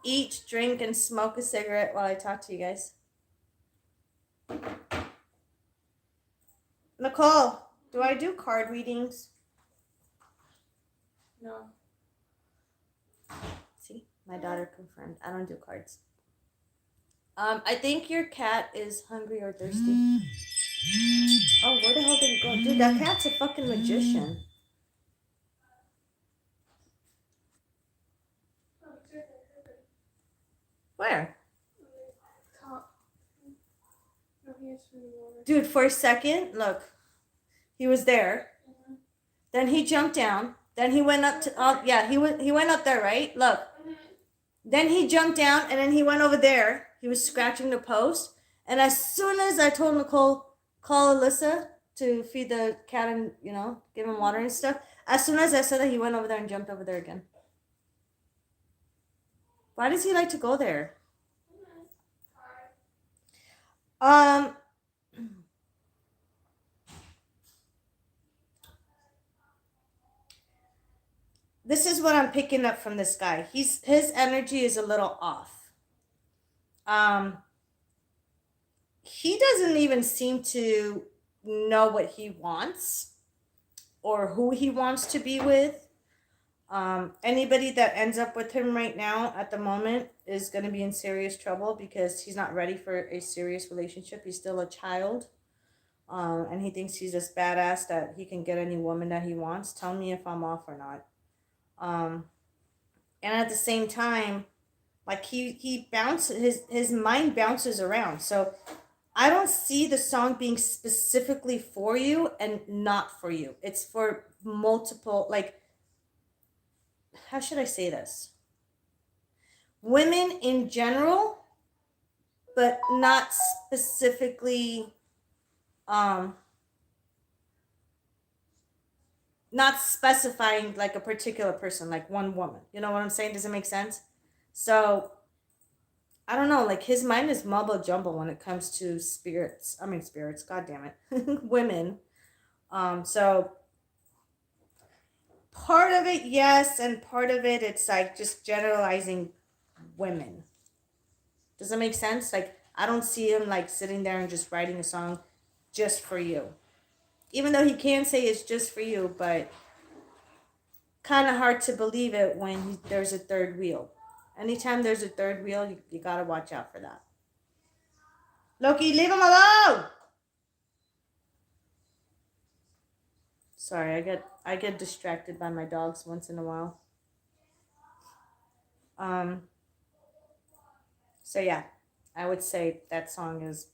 eat, drink, and smoke a cigarette while I talk to you guys. Nicole, do I do card readings? No. See, my daughter confirmed. I don't do cards. I think your cat is hungry or thirsty. Oh, where the hell did he go? Dude, that cat's a fucking magician. Where? Dude, for a second, look. He was there. Then he jumped down. Then he went up to, he went up there, right? Look. Then he jumped down and then he went over there. He was scratching the post. And as soon as I told Nicole, call Alyssa to feed the cat and, give him water and stuff. As soon as I said that, he went over there and jumped over there again. Why does he like to go there? This is what I'm picking up from this guy. His energy is a little off. He doesn't even seem to know what he wants or who he wants to be with. Anybody that ends up with him right now at the moment is going to be in serious trouble because he's not ready for a serious relationship. He's still a child. And he thinks he's this badass that he can get any woman that he wants. Tell me if I'm off or not. And at the same time, like he bounces, his mind bounces around. So I don't see the song being specifically for you and not for you. It's for multiple, like, how should I say this? Women in general, but not specifically, not specifying like a particular person, like one woman. You know what I'm saying? Does it make sense? So I don't know, like his mind is mumbo jumbo when it comes to spirits. I mean spirits, god damn it. Women. So part of it, yes, and part of it it's like just generalizing women. Does that make sense? Like I don't see him like sitting there and just writing a song just for you. Even though he can say it's just for you, but kind of hard to believe it when there's a third wheel. Anytime there's a third wheel, you gotta watch out for that. Loki, leave him alone! Sorry, I get distracted by my dogs once in a while. So yeah, I would say that song is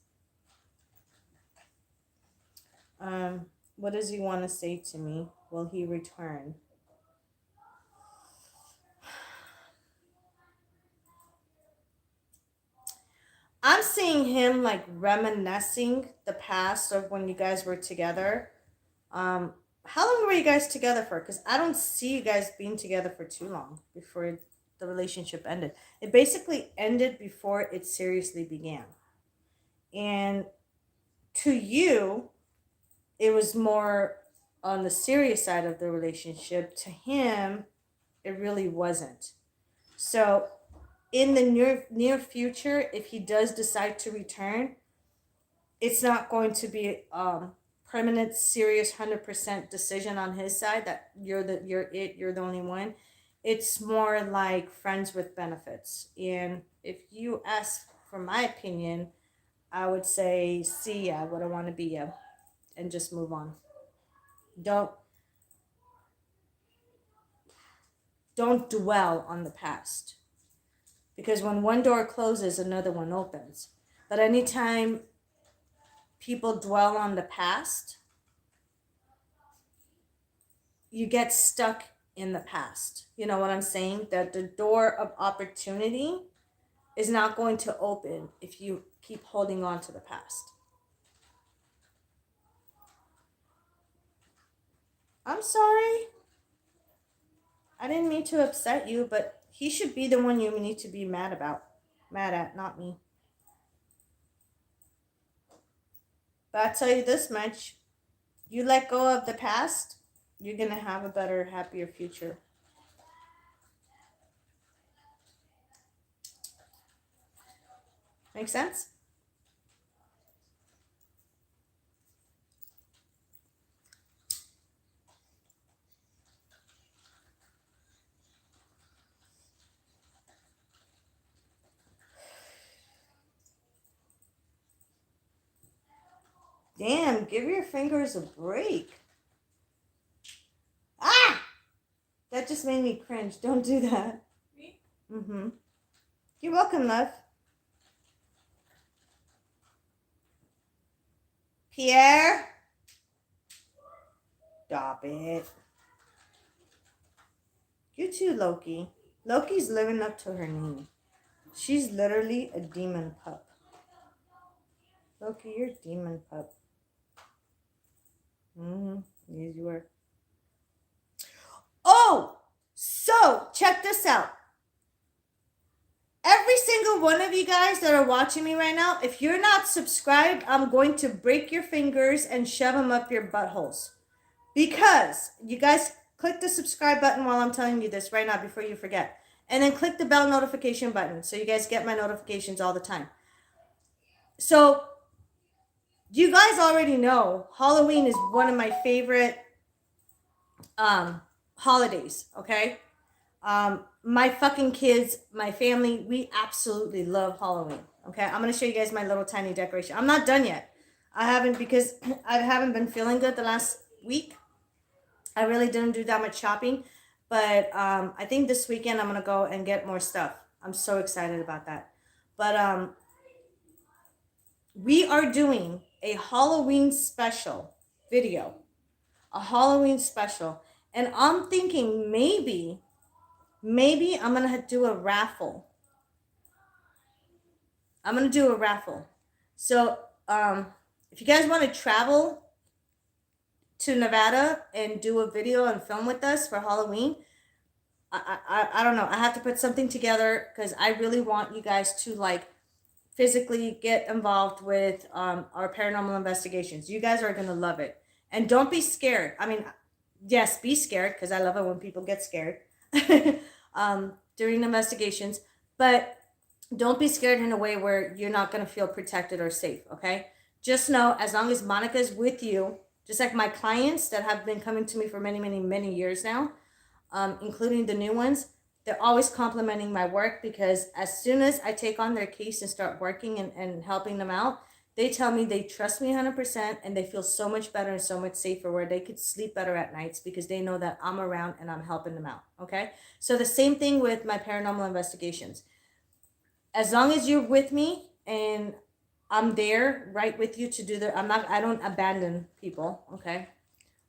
what does he want to say to me? Will he return? I'm seeing him like reminiscing the past of when you guys were together. How long were you guys together for? Because I don't see you guys being together for too long before the relationship ended. It basically ended before it seriously began. And to you, it was more on the serious side of the relationship. To him, it really wasn't. So in the near future, if he does decide to return, it's not going to be permanent, serious, 100% decision on his side that you're the only one. It's more like friends with benefits. And if you ask for my opinion, I would say see ya, but I want to be ya, and just move on. Don't dwell on the past, because when one door closes, another one opens. But anytime people dwell on the past, you get stuck in the past. You know what I'm saying? That the door of opportunity is not going to open if you keep holding on to the past. I'm sorry. I didn't mean to upset you, but he should be the one you need to be mad at, not me. But I'll tell you this much. You let go of the past, you're going to have a better, happier future. Make sense? Damn, give your fingers a break. Ah! That just made me cringe. Don't do that. Me? Mm-hmm. You're welcome, love. Pierre? Stop it. You too, Loki. Loki's living up to her name. She's literally a demon pup. Loki, you're a demon pup. Yes, you were. Oh! So, check this out. Every single one of you guys that are watching me right now, if you're not subscribed, I'm going to break your fingers and shove them up your buttholes. Because you guys click the subscribe button while I'm telling you this right now before you forget. And then click the bell notification button so you guys get my notifications all the time. So, you guys already know Halloween is one of my favorite holidays, okay? My fucking kids, my family, we absolutely love Halloween, okay? I'm going to show you guys my little tiny decoration. I'm not done yet. I haven't, because I haven't been feeling good the last week. I really didn't do that much shopping, but I think this weekend I'm gonna go and get more stuff. I'm so excited about that. But we are doing a Halloween special video, a Halloween special, and I'm thinking maybe I'm gonna do a raffle. I'm gonna do a raffle. So if you guys want to travel to Nevada and do a video and film with us for Halloween, I don't know. I have to put something together because I really want you guys to like physically get involved with our paranormal investigations. You guys are gonna love it, and don't be scared. I mean, yes, be scared because I love it when people get scared during investigations, but don't be scared in a way where you're not gonna feel protected or safe. Okay, just know as long as Monica's with you, just like my clients that have been coming to me for many, many, many years now, including the new ones, they're always complimenting my work because as soon as I take on their case and start working and helping them out, they tell me they trust me 100% and they feel so much better and so much safer where they could sleep better at nights because they know that I'm around and I'm helping them out. Okay. So the same thing with my paranormal investigations. As long as you're with me and I'm there right with you to do I don't abandon people. Okay.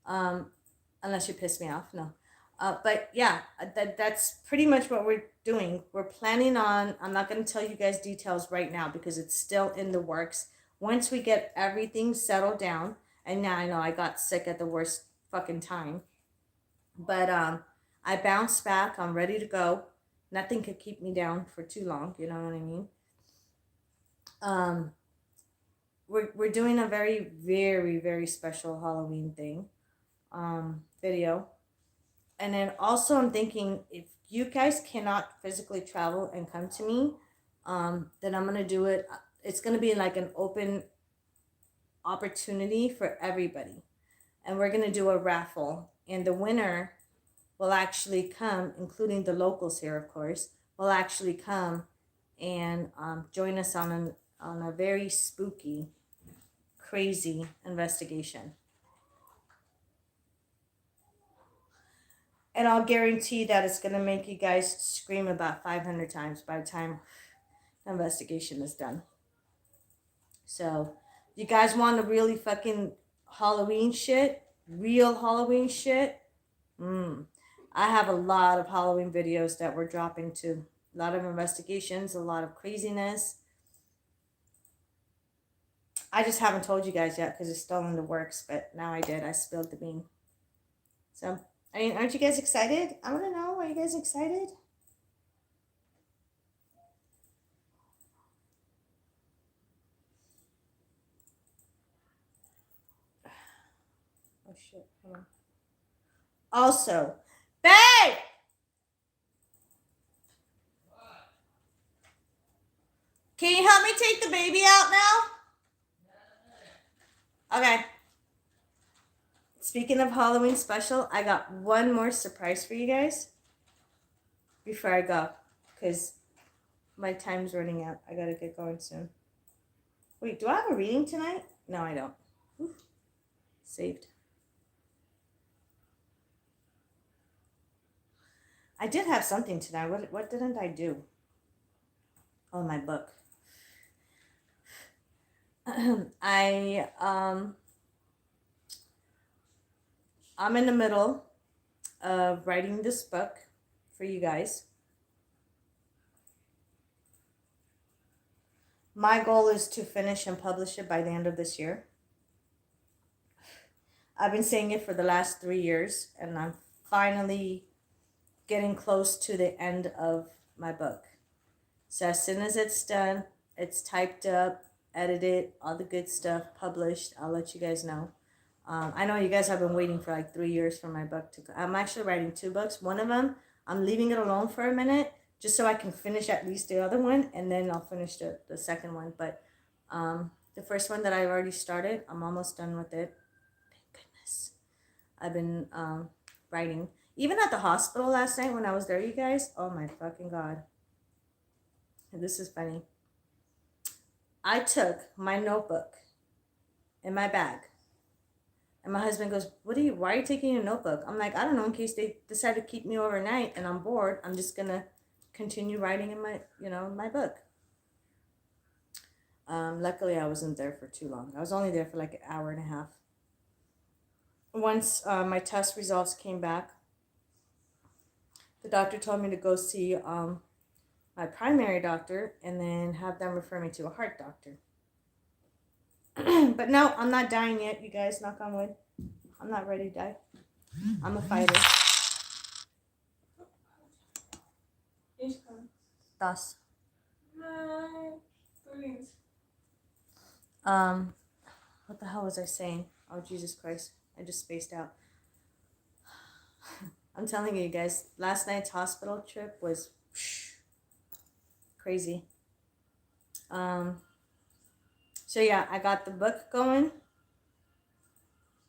Unless you piss me off. No. But yeah, that's pretty much what we're doing. We're planning on, I'm not going to tell you guys details right now because it's still in the works. Once we get everything settled down, and now I know I got sick at the worst fucking time, but I bounced back. I'm ready to go. Nothing could keep me down for too long. You know what I mean? We're doing a very, very, very special Halloween thing, video. And then also I'm thinking if you guys cannot physically travel and come to me, then I'm gonna do it. It's gonna be like an open opportunity for everybody, and we're gonna do a raffle, and the winner will actually come, including the locals here, of course, will actually come and join us on a very spooky, crazy investigation. And I'll guarantee that it's going to make you guys scream about 500 times by the time the investigation is done. So, you guys want to really fucking Halloween shit? Real Halloween shit? I have a lot of Halloween videos that we're dropping too. A lot of investigations, a lot of craziness. I just haven't told you guys yet because it's still in the works, but now I did. I spilled the bean. So, I mean, aren't you guys excited? I want to know. Are you guys excited? Oh, shit. Hold on. Also, babe! Can you help me take the baby out now? Okay. Speaking of Halloween special, I got one more surprise for you guys before I go because my time's running out. I gotta get going soon. Wait, do I have a reading tonight? No, I don't. Whew. Saved. I did have something tonight. What didn't I do? Oh, my book. I'm in the middle of writing this book for you guys. My goal is to finish and publish it by the end of this year. I've been saying it for the last 3 years, and I'm finally getting close to the end of my book. So as soon as it's done, it's typed up, edited, all the good stuff, published, I'll let you guys know. I know you guys have been waiting for like 3 years for my book to go. I'm actually writing 2 books. One of them, I'm leaving it alone for a minute just so I can finish at least the other one, and then I'll finish the second one. But the first one that I've already started, I'm almost done with it. Thank goodness. I've been writing. Even at the hospital last night when I was there, you guys, oh my fucking God. This is funny. I took my notebook in my bag. And my husband goes, why are you taking your notebook? I'm like, I don't know, in case they decide to keep me overnight and I'm bored, I'm just going to continue writing in my, my book. Luckily, I wasn't there for too long. I was only there for like an hour and a half. Once my test results came back, the doctor told me to go see my primary doctor and then have them refer me to a heart doctor. But no, I'm not dying yet, you guys, knock on wood. I'm not ready to die. I'm a fighter. Das. What the hell was I saying? Oh, Jesus Christ. I just spaced out. I'm telling you guys, last night's hospital trip was crazy. So yeah, I got the book going.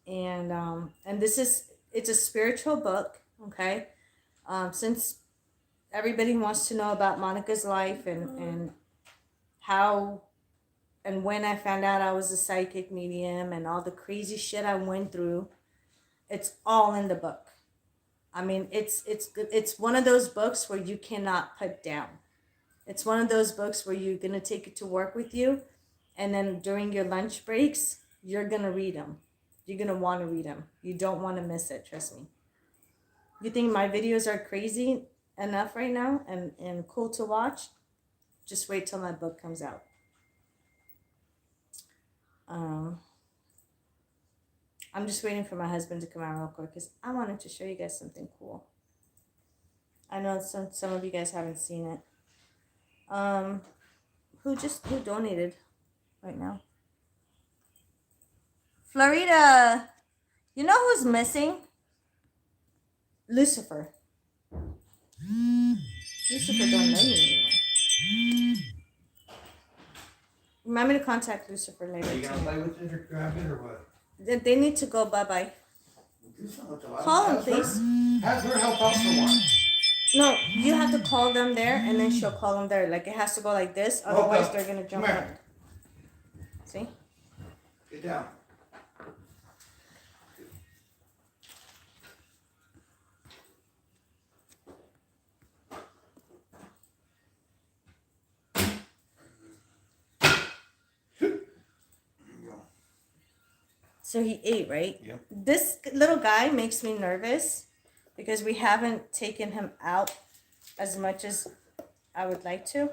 And it's a spiritual book, okay? Since everybody wants to know about Monica's life and how and when I found out I was a psychic medium and all the crazy shit I went through, it's all in the book. I mean, it's one of those books where you cannot put down. It's one of those books where you're going to take it to work with you, and then during your lunch breaks, you're going to read them. You're going to want to read them. You don't want to miss it, trust me. You think my videos are crazy enough right now and cool to watch? Just wait till my book comes out. I'm just waiting for my husband to come out real quick because I wanted to show you guys something cool. I know some of you guys haven't seen it. Who donated right now? Florida. You know who's missing? Lucifer. Lucifer don't know me anymore. Remind me to contact Lucifer later. Are you gonna play with it or grab it or what? They need to go bye-bye. Do something to Call them, please. Have her help out for one. No, you have to call them there, and then she'll call them there. Like, it has to go like this, otherwise they're going to jump up. See? Get down. So he ate, right? Yep. This little guy makes me nervous because we haven't taken him out as much as I would like to.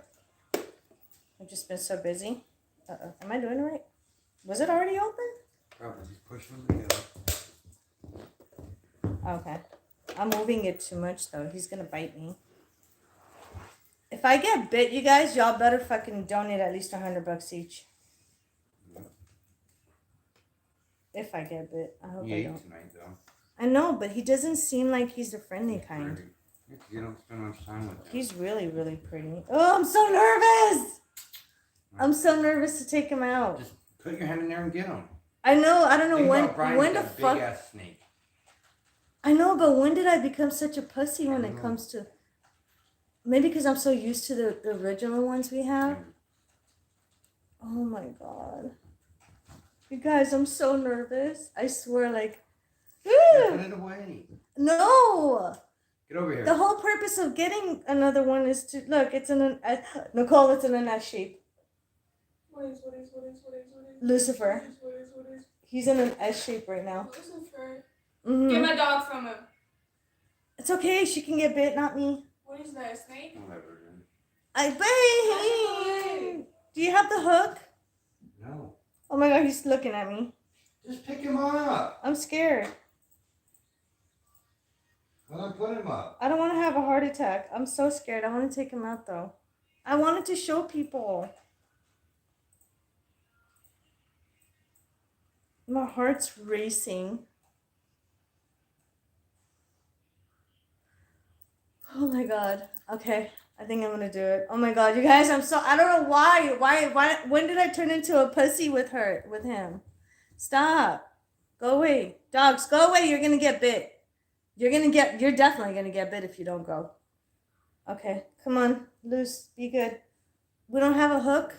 I've just been so busy. Uh-oh. Am I doing it right? Was it already open? Probably just pushing them together. Okay. I'm moving it too much, though. He's going to bite me. If I get bit, you guys, y'all better fucking donate at least $100 each. If I get bit. I hope I don't. Tonight, though. I know, but he doesn't seem like he's the friendly kind. You don't spend much time with him. He's really, really pretty. Oh, I'm so nervous! I'm so nervous to take him out. Just put your hand in there and get him. I know. I don't know when the fuck. Big ass snake. I know, but when did I become such a pussy when it comes to? Maybe because I'm so used to the original ones we have. Oh my god. You guys, I'm so nervous. I swear, like. Put it away. No. Get over here. The whole purpose of getting another one is to look. It's in an Nicole. It's in an S shape. What is? Lucifer. He's in an S shape right now. Lucifer. Mm-hmm. Get my dog from him. It's okay. She can get bit, not me. What is that, a snake? Whatever. Do you have the hook? No. Oh my god, he's looking at me. Just pick him up. I'm scared. Well, then put him up. I don't want to have a heart attack. I'm so scared. I want to take him out though. I wanted to show people. My heart's racing. Oh my god. Okay. I think I'm gonna do it. Oh my god, you guys, I don't know why. When did I turn into a pussy with him? Stop. Go away. Dogs, go away. You're gonna get bit. You're definitely gonna get bit if you don't go. Okay, come on, loose, be good. We don't have a hook?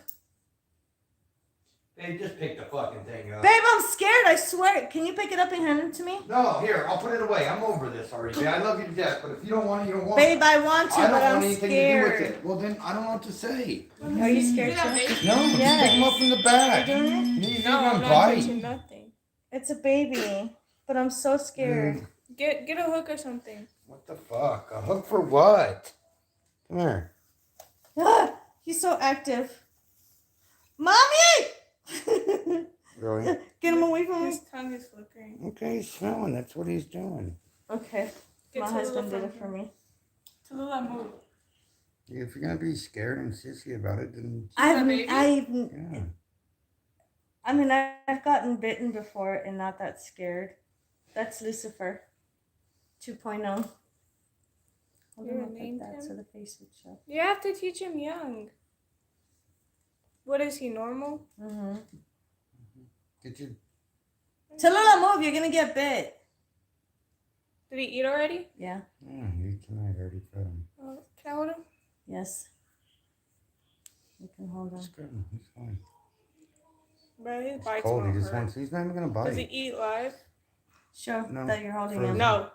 Babe, just pick the fucking thing up. Babe, I'm scared. I swear. Can you pick it up and hand it to me? No, here, I'll put it away. I'm over this already. Babe, I love you to death, but if you don't want it, you don't want Babe, it. I want to, I don't but want I'm anything to do with scared. it. Well, then I don't know what to say. Are you scared Is that too? baby? No, just pick them up from the back. You're doing it? You No, I'm even not bite. touching nothing. It's a baby, but I'm so scared. Get a hook or something. What the fuck? A hook for what? Come here. Ah, he's so active. Mommy! Really? Get him away from me. His tongue is flickering. Okay, he's smelling. That's what he's doing. Okay. Get My Tallulah husband did from it for him. me. Tallulah, move. If you're gonna be scared and sissy about it, then I yeah. mean, I've gotten bitten before and not that scared. That's Lucifer 2.0. Hold You on, I'll named put that him? so the face would show. You have to teach him young. What is he, normal? Mm-hmm. Get your Tallulah, move. You're going to get bit. Did he eat already? Yeah. you tonight already fed him. Can I hold him? Yes. You can hold on. Just grab him. He's fine. Bro, his It's bites cold. He won't just hurt. wants. He's not even gonna bite. Does he eat live? Show No. that you're holding Frozen. him. No.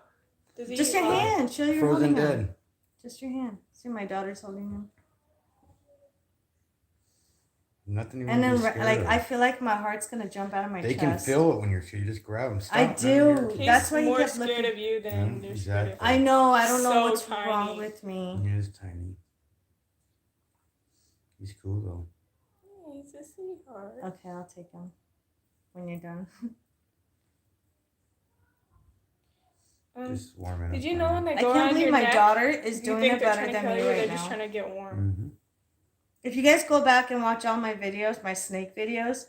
Does he Just eat your live? hand. Show you're Frozen holding him. dead. Just your hand. See, my daughter's holding him. Nothing even And to then, be scared like, of. I feel like my heart's going to jump out of my They chest. can feel it when you're scared. You just grab them. Stop. I none of do. your- He's That's why he more kept scared looking- of you than Yeah, you're scared of exactly. him. I know. I don't know So what's tiny. wrong with me. He is tiny. He's cool though. Yeah, he's a sweetheart. Okay, I'll take him when you're done. Just warming Did up you on know him. when they I go can't around believe your my neck, daughter is you doing think it they're better trying to than kill me you, right they're now. just trying to get warm. Mm-hmm. If you guys go back and watch all my videos, my snake videos,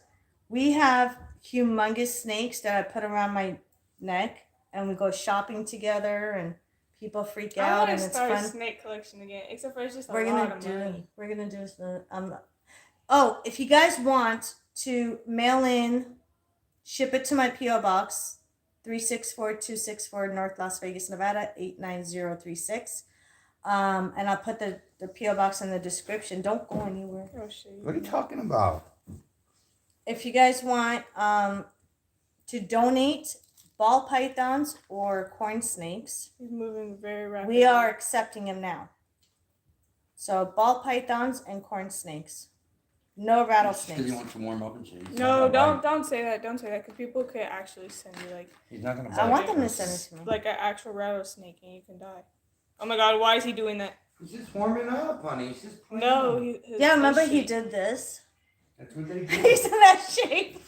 we have humongous snakes that I put around my neck, and we go shopping together, and people freak I out, want and to it's start a fun. snake collection again, except for it's just a We're lot gonna of do. money. We're gonna do. Oh, if you guys want to mail in, ship it to my PO box, 364264 North Las Vegas, Nevada 89036. And I'll put the PO box in the description. Don't go anywhere. Oh shit. What are you talking about? If you guys want to donate ball pythons or corn snakes, He's moving very rapidly. we are accepting them now. So ball pythons and corn snakes. No Because rattlesnakes. he wants to warm up and shit. He's No, not gonna don't say that. Don't say that, because people could actually send you bite. He's not gonna bite. I want them to send it to me. like an actual rattlesnake and you can die. Oh my god, why is he doing that? He's just warming up, honey. He's just playing. No, Yeah, remember he did this? That's what they do. He's in that shape.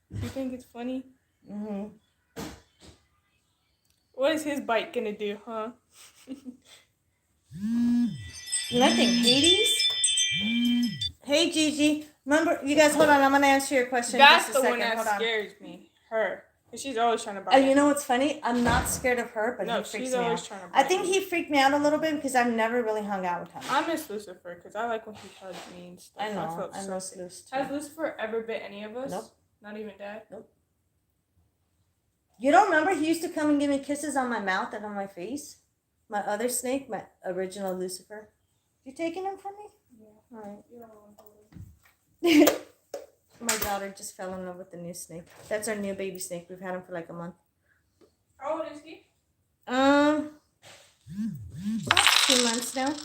You think it's funny? Mm-hmm. What is his bite gonna do, huh? Nothing. Hades? Hey, Gigi. Remember, you guys, hold on. I'm going to answer your question That's in the just a one second. that Hold on. scares me. Her. Because she's always trying to bite And me. you know what's funny? I'm not scared of her, but No, he freaks she's me always out. trying to bite I think me. he freaked me out a little bit because I've never really hung out with him. I miss Lucifer because I like when he hugged me and stuff. I know. felt I so know safe. Sluice Has too. Lucifer ever bit any of us? Nope. Not even Dad? You don't remember he used to come and give me kisses on my mouth and on my face? My other snake, my original Lucifer. You taking him from me? Yeah. All right. You don't want to hold him. My daughter just fell in love with the new snake. That's our new baby snake. We've had him for like a month. How old is he? About 2 months now.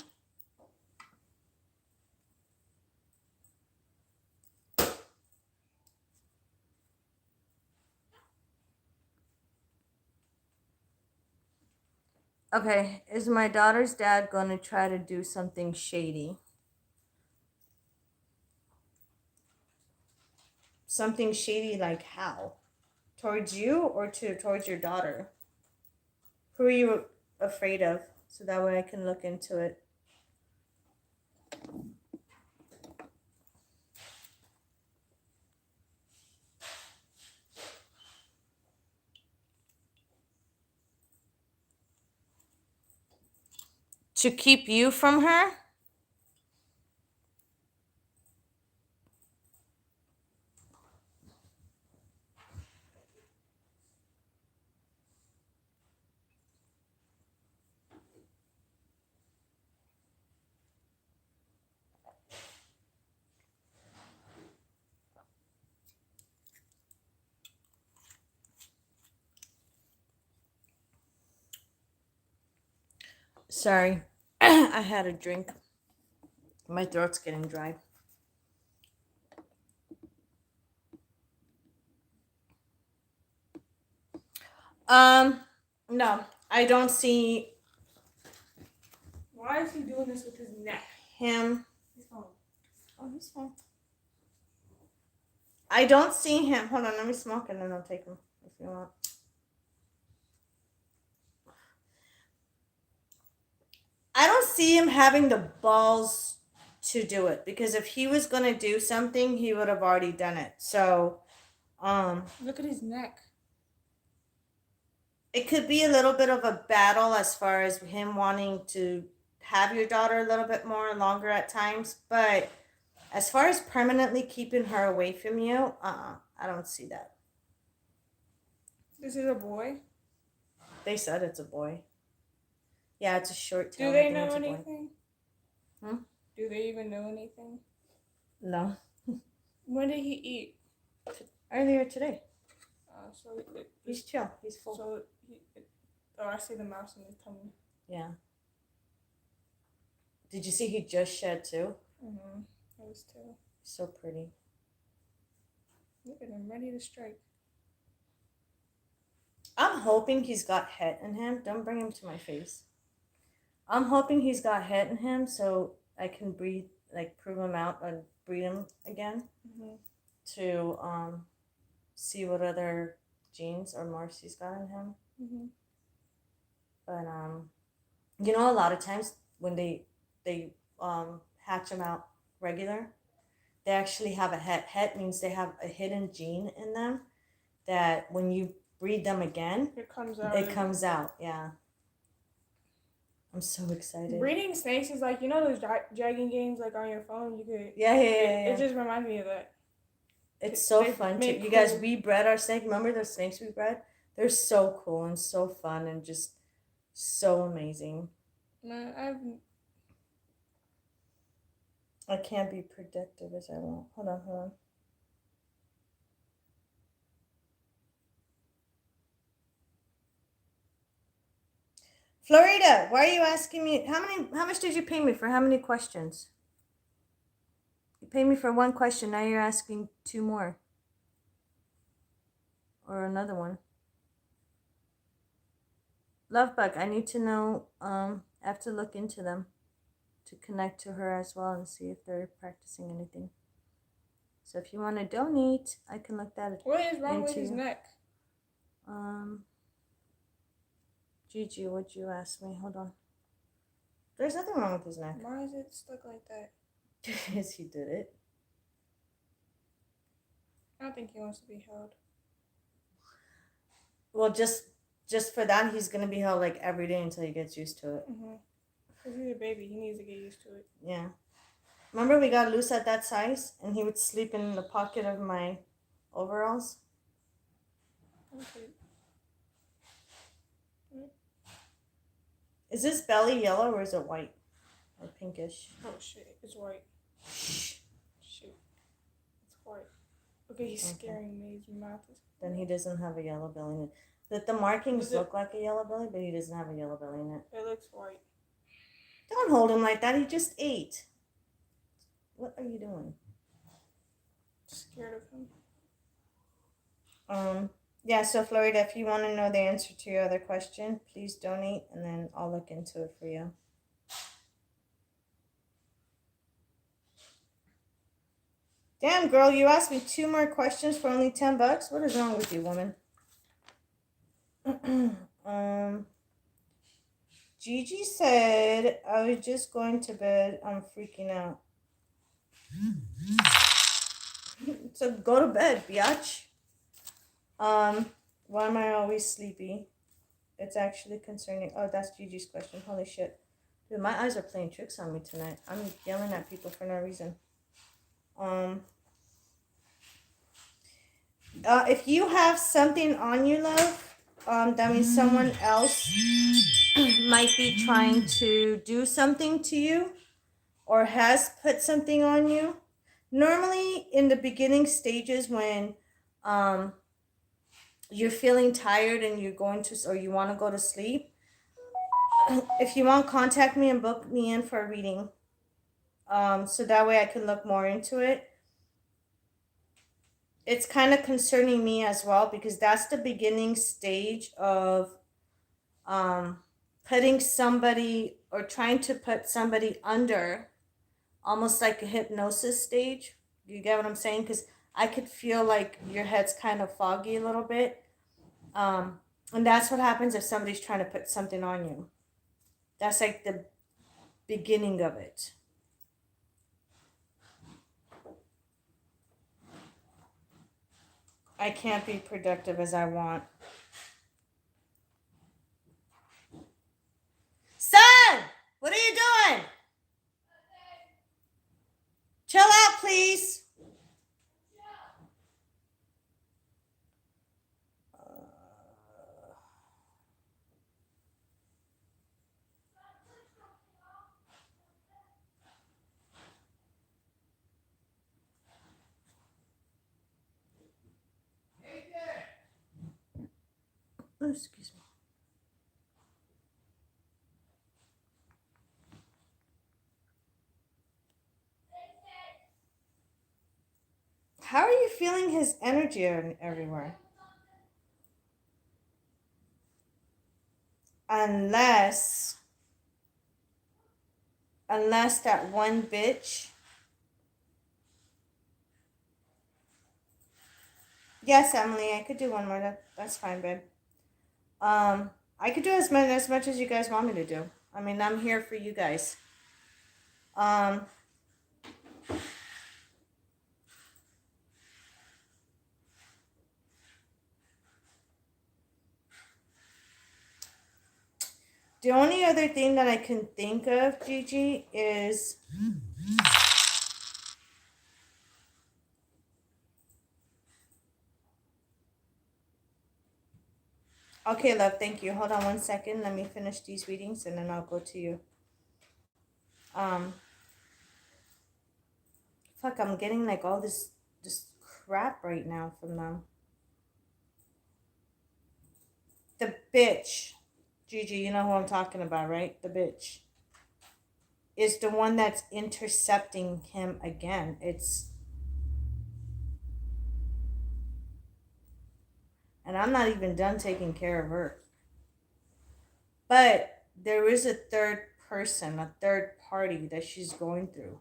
Okay, is my daughter's dad going to try to do something shady? Something shady like how? Towards you or towards your daughter? Who are you afraid of? So that way I can look into it. To keep you from her? Sorry. I had a drink. My throat's getting dry. No, I don't see Why is he doing this with his neck? him. His phone. Oh, he's fine. I don't see him. Hold on, let me smoke and then I'll take him if you want. I don't see him having the balls to do it because if he was gonna do something, he would have already done it. So, Look at his neck. it could be a little bit of a battle as far as him wanting to have your daughter a little bit more longer at times, but as far as permanently keeping her away from you, I don't see that. This is a boy. They said it's a boy. Yeah, it's a short tail. Do they I think know it's a boy. anything? Hmm? Do they even know anything? No. When did he eat? Earlier today. He's chill. He's full. Oh, I see the mouse in his tummy. Yeah. Did you see he just shed too? Mm-hmm. That was too. So pretty. Look at him, ready to strike. I'm hoping he's got head in him. Don't bring him to my face. I'm hoping he's got head in him so I can breed, like prove him out and breed him again Mm-hmm. to see what other genes or marks he's got in him. Mm-hmm. But you know, a lot of times when they hatch them out regular, they actually have a het. Het means they have a hidden gene in them that when you breed them again, It comes out. it comes out. Yeah. I'm so excited. Breeding snakes is like, you know those dragging games like on your phone? You could. Yeah. It just reminds me of that. It's so They fun too. make You guys, cool- we bred our snake. Remember those snakes we bred? They're so cool and so fun and just so amazing. Man, I can't be predictive as I want. Hold on. Florida, why are you asking me how much did you pay me for how many questions? You paid me for one question, now you're asking two more. Or another one. Lovebug, I need to know, I have to look into them to connect to her as well and see if they're practicing anything. So if you want to donate, I can look that what is wrong with into his you. neck? Gigi, what'd you ask me? Hold on. There's nothing wrong with his neck. Why is it stuck like that? Yes, he did it. I don't think he wants to be held. Well, just for that, he's gonna be held like every day until he gets used to it. Mm-hmm. Because he's a baby, he needs to get used to it. Yeah. Remember we got loose at that size, and he would sleep in the pocket of my overalls. Okay. Is his belly yellow or is it white or pinkish? Oh shit, it's white. Shit, it's white. Okay, he's scaring me. His mouth is. Then he doesn't have a yellow belly in it. The markings look like a yellow belly, but he doesn't have a yellow belly in it. It looks white. Don't hold him like that. He just ate. What are you doing? Scared of him. Yeah, so Florida, if you want to know the answer to your other question, please donate and then I'll look into it for you. Damn, girl, you asked me 2 more questions for only $10. What is wrong with you, woman? Gigi said I was just going to bed. I'm freaking out. So go to bed, biatch. Why am I always sleepy? It's actually concerning. Oh, that's Gigi's question. Holy shit. Dude, my eyes are playing tricks on me tonight. I'm yelling at people for no reason. If you have something on you, love, that means someone else might be trying to do something to you or has put something on you. Normally, in the beginning stages when you're feeling tired and you're going to, or you want to go to sleep, if you want, contact me and book me in for a reading. So that way I can look more into it. It's kind of concerning me as well because that's the beginning stage of putting somebody or trying to put somebody under, almost like a hypnosis stage. You get what I'm saying? Because I could feel like your head's kind of foggy a little bit. And that's what happens if somebody's trying to put something on you. That's like the beginning of it. I can't be productive as I want. Son, what are you doing? Chill out, please. Oh, excuse me. How are you feeling his energy everywhere? Unless that one bitch. Yes, Emily, I could do one more. That's fine, babe. I could do as much as you guys want me to do. I mean, I'm here for you guys. The only other thing that I can think of, Gigi, is okay, love, thank you. Hold on one second. Let me finish these readings and then I'll go to you. Fuck, I'm getting like all this crap right now from them. The bitch, Gigi, you know who I'm talking about, right? The bitch is the one that's intercepting him again. And I'm not even done taking care of her. But there is a third person, a third party that she's going through.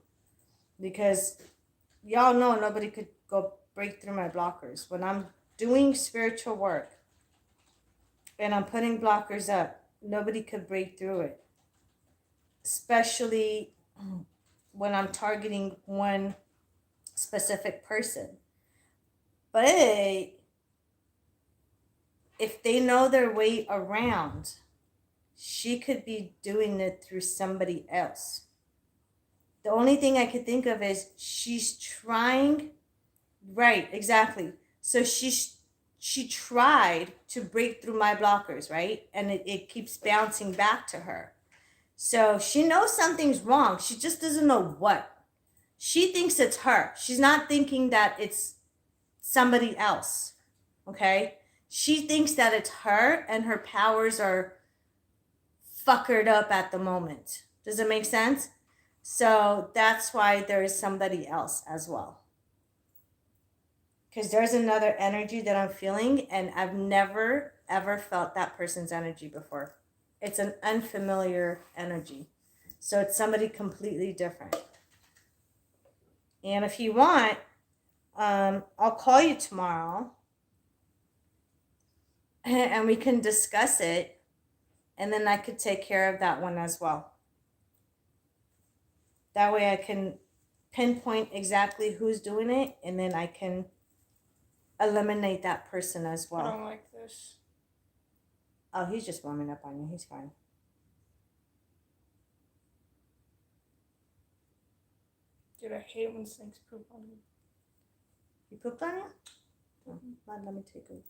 Because y'all know nobody could go break through my blockers. When I'm doing spiritual work and I'm putting blockers up, nobody could break through it. Especially when I'm targeting one specific person. But if they know their way around, she could be doing it through somebody else. The only thing I could think of is she's trying, right, exactly. So she tried to break through my blockers, right? And it keeps bouncing back to her. So she knows something's wrong. She just doesn't know what. She thinks it's her. She's not thinking that it's somebody else, okay? She thinks that it's her and her powers are fuckered up at the moment. Does it make sense? So that's why there is somebody else as well. Because there's another energy that I'm feeling, and I've never, ever felt that person's energy before. It's an unfamiliar energy. So it's somebody completely different. And if you want, I'll call you tomorrow and we can discuss it. And then I could take care of that one as well. That way I can pinpoint exactly who's doing it, and then I can eliminate that person as well. I don't like this. Oh, he's just warming up on you. He's fine. Dude, I hate when snakes poop on me. You pooped on you? Oh, let me take a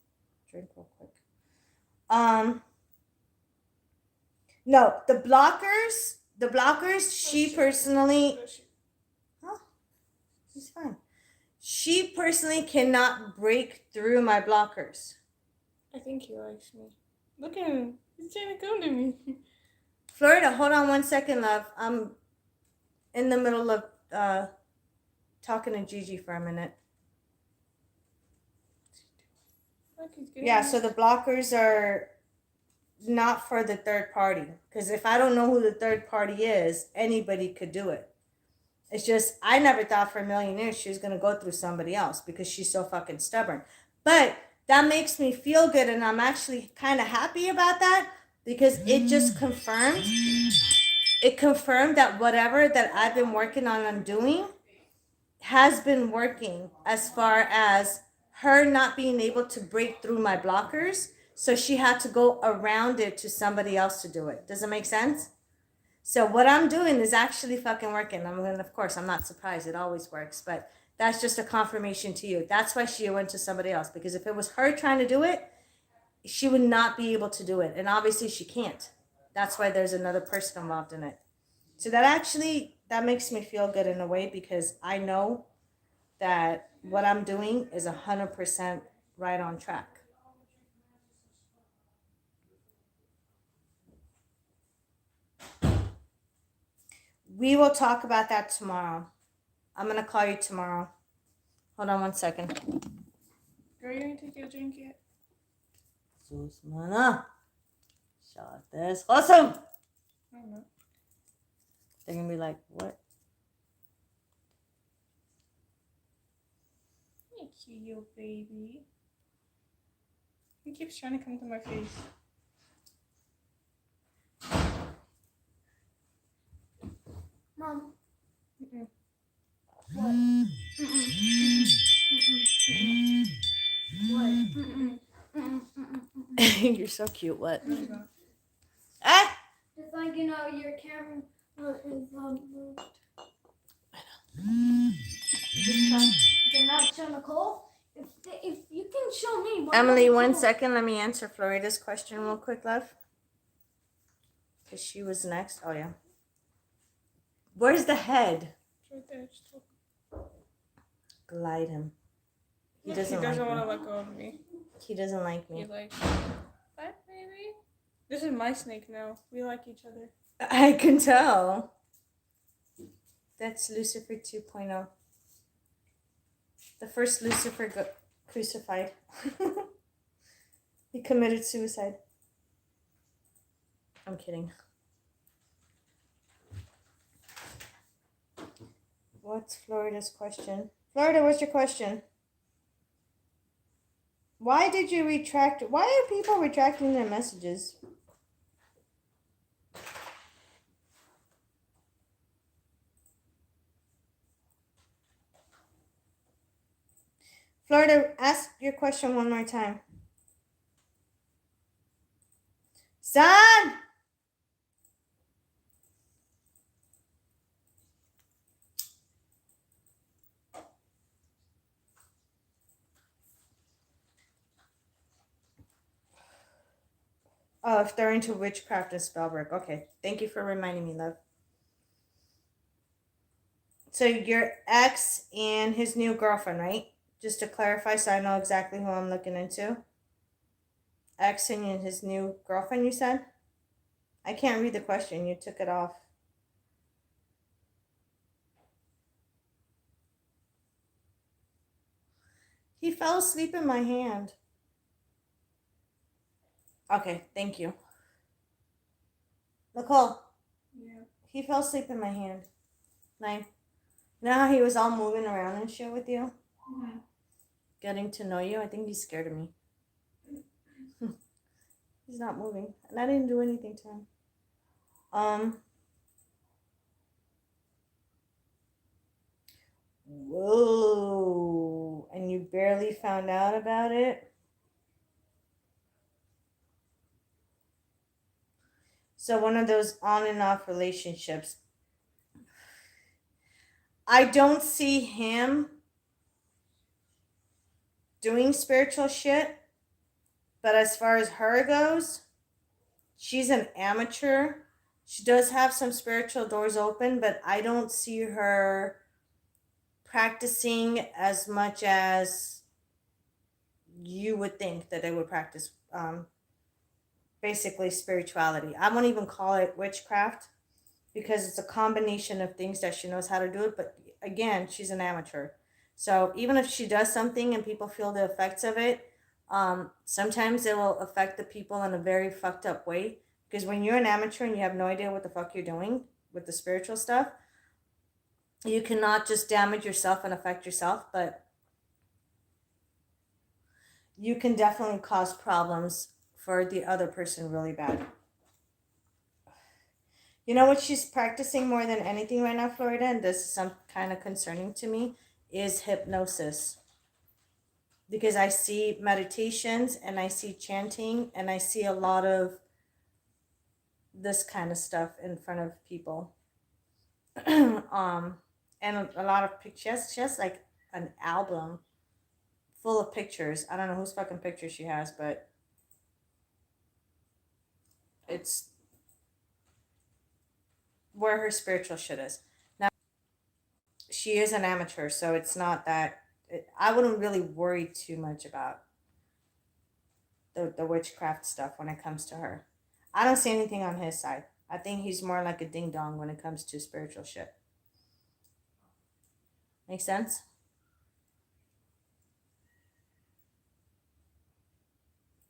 drink real quick. No, the blockers, she personally, he's fine. She personally cannot break through my blockers. I think he likes me. Look at him. He's trying to come to me. Florida, hold on one second, love. I'm in the middle of talking to Gigi for a minute. Look, he's getting Yeah, it. so the blockers are not for the third party. Because if I don't know who the third party is, anybody could do it. It's just, I never thought for a million years she was going to go through somebody else because she's so fucking stubborn. But that makes me feel good, and I'm actually kind of happy about that because it just confirmed. It confirmed that whatever that I've been working on doing has been working as far as her not being able to break through my blockers. So she had to go around it to somebody else to do it. Does it make sense? So what I'm doing is actually fucking working. I mean, of course, I'm not surprised. It always works, but that's just a confirmation to you. That's why she went to somebody else, because if it was her trying to do it, she would not be able to do it. And obviously she can't. That's why there's another person involved in it. So that makes me feel good in a way, because I know that what I'm doing is 100% right on track. We will talk about that tomorrow. I'm going to call you tomorrow. Hold on one second. Girl, you didn't take your drink yet? Susmana. Shot this. Awesome. I don't know. They're going to be like, what? Thank you, you baby. He keeps trying to come to my face. Mom. Mm-mm. What? What? You're so cute. What? No, he's not. Ah! Just like, you know, your camera is moved. They're not show Nicole. If you can show me. Why Emily, not one Nicole? second. Let me answer Florida's question real quick, love. Because she was next. Oh, yeah. Where's the head? It's right there. Just look. Glide him. He He doesn't doesn't like want to me. let go of me. He doesn't like me. He's like, bye, baby. This is my snake now. We like each other. I can tell. That's Lucifer 2.0. The first Lucifer got crucified. He committed suicide. I'm kidding. What's Florida's question? Florida, what's your question? Why did you retract? Why are people retracting their messages? Florida, ask your question one more time. Son! Oh, if they're into witchcraft and spell work. Okay, thank you for reminding me, love. So your ex and his new girlfriend, right? Just to clarify so I know exactly who I'm looking into. Ex and his new girlfriend, you said? I can't read the question. You took it off. He fell asleep in my hand. Okay, thank you. Nicole, Yeah. he fell asleep in my hand. Like, you know how he was all moving around and shit with you? Mm-hmm. Getting to know you? I think he's scared of me. He's not moving. And I didn't do anything to him. Whoa. And you barely found out about it? So one of those on and off relationships. I don't see him doing spiritual shit. But as far as her goes, she's an amateur. She does have some spiritual doors open, but I don't see her practicing as much as you would think that they would practice. basically spirituality. I won't even call it witchcraft because it's a combination of things that she knows how to do it. But again, she's an amateur. So even if she does something and people feel the effects of it, sometimes it will affect the people in a very fucked up way. Because when you're an amateur and you have no idea what the fuck you're doing with the spiritual stuff, you cannot just damage yourself and affect yourself, but you can definitely cause problems for the other person really bad. You know what she's practicing more than anything right now, Florida, and this is some kind of concerning to me, is hypnosis. Because I see meditations and I see chanting and I see a lot of this kind of stuff in front of people. And a lot of pictures. She has like an album full of pictures. I don't know whose fucking pictures she has, but it's where her spiritual shit is. Now, she is an amateur, so it's not that. I wouldn't really worry too much about the witchcraft stuff when it comes to her. I don't see anything on his side. I think he's more like a ding dong when it comes to spiritual shit. Make sense?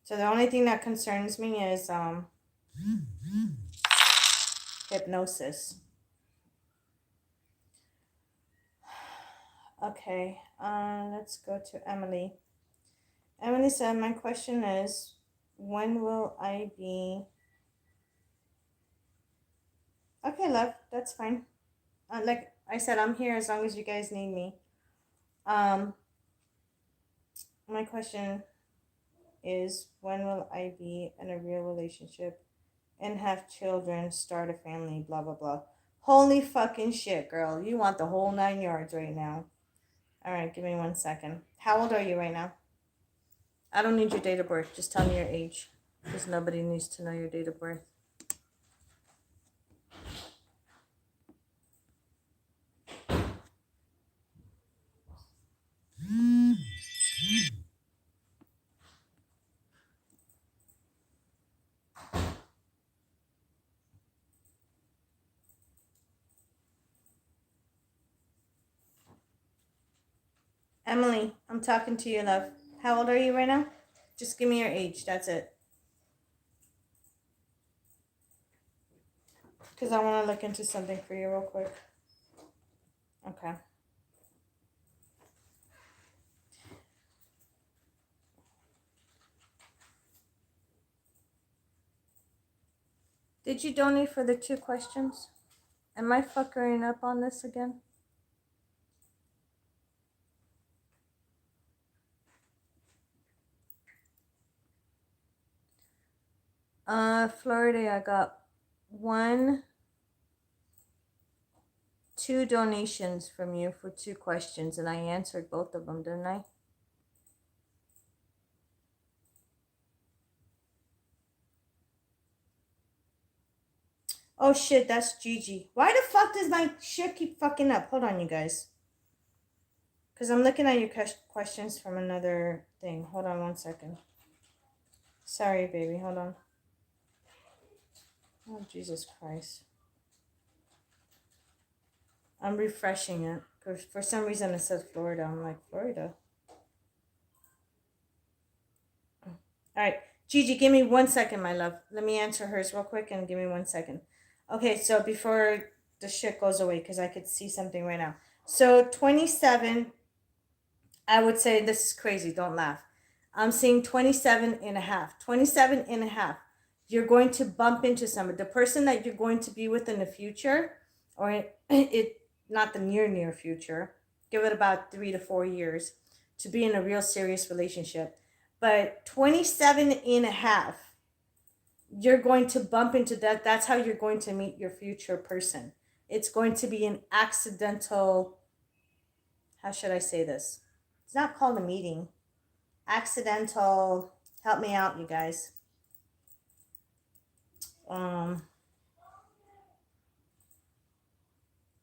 So the only thing that concerns me is hypnosis. Okay, let's go to Emily. Emily said, my question is, when will I be... Okay, love, that's fine. Like I said, I'm here as long as you guys need me. My question is, when will I be in a real relationship and have children, start a family, blah, blah, blah. Holy fucking shit, girl. You want the whole 9 yards right now. All right, give me 1 second. How old are you right now? I don't need your date of birth. Just tell me your age. Because nobody needs to know your date of birth. Emily, I'm talking to you, love. How old are you right now? Just give me your age. That's it. Because I want to look into something for you real quick. Okay. Did you donate for the 2 questions? Am I fuckering up on this again? Florida, I got 2 donations from you for 2 questions, and I answered both of them, didn't I? Oh shit, that's Gigi. Why the fuck does my shit keep fucking up? Hold on, you guys. Because I'm looking at your questions from another thing. Hold on 1 second. Sorry, baby. Hold on. Oh, Jesus Christ. I'm refreshing it. Because for some reason it says Florida. I'm like, Florida? All right. Gigi, give me 1 second, my love. Let me answer hers real quick and give me 1 second. Okay, so before the shit goes away, because I could see something right now. So 27, I would say this is crazy. Don't laugh. I'm seeing 27 and a half. 27 and a half. You're going to bump into somebody. The person that you're going to be with in the future, or it not the near future, give it about 3 to 4 years to be in a real serious relationship. But 27 and a half, you're going to bump into that. That's how you're going to meet your future person. It's going to be an accidental, how should I say this? It's not called a meeting. Accidental, help me out, you guys.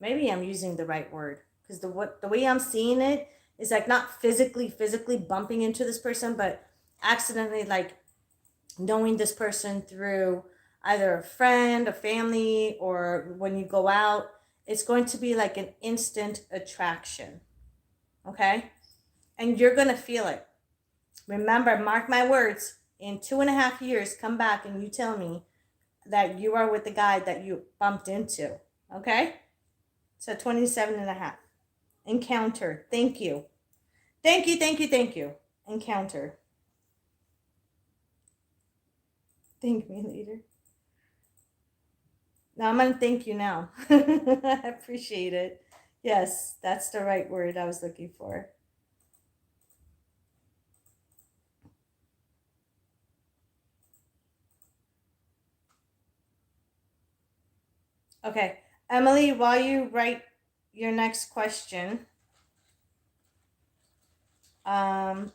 Maybe I'm using the right word, because the way I'm seeing it is like not physically bumping into this person, but accidentally like knowing this person through either a friend, a family, or when you go out, it's going to be like an instant attraction. Okay? And you're going to feel it. Remember, mark my words, in 2.5 years, come back and you tell me that you are with the guy that you bumped into. Okay? So 27.5. Encounter. Thank you. Thank you, thank you, thank you. Encounter. Thank me later. Now I'm going to thank you now. I appreciate it. Yes, that's the right word I was looking for. Okay. Emily, while you write your next question, let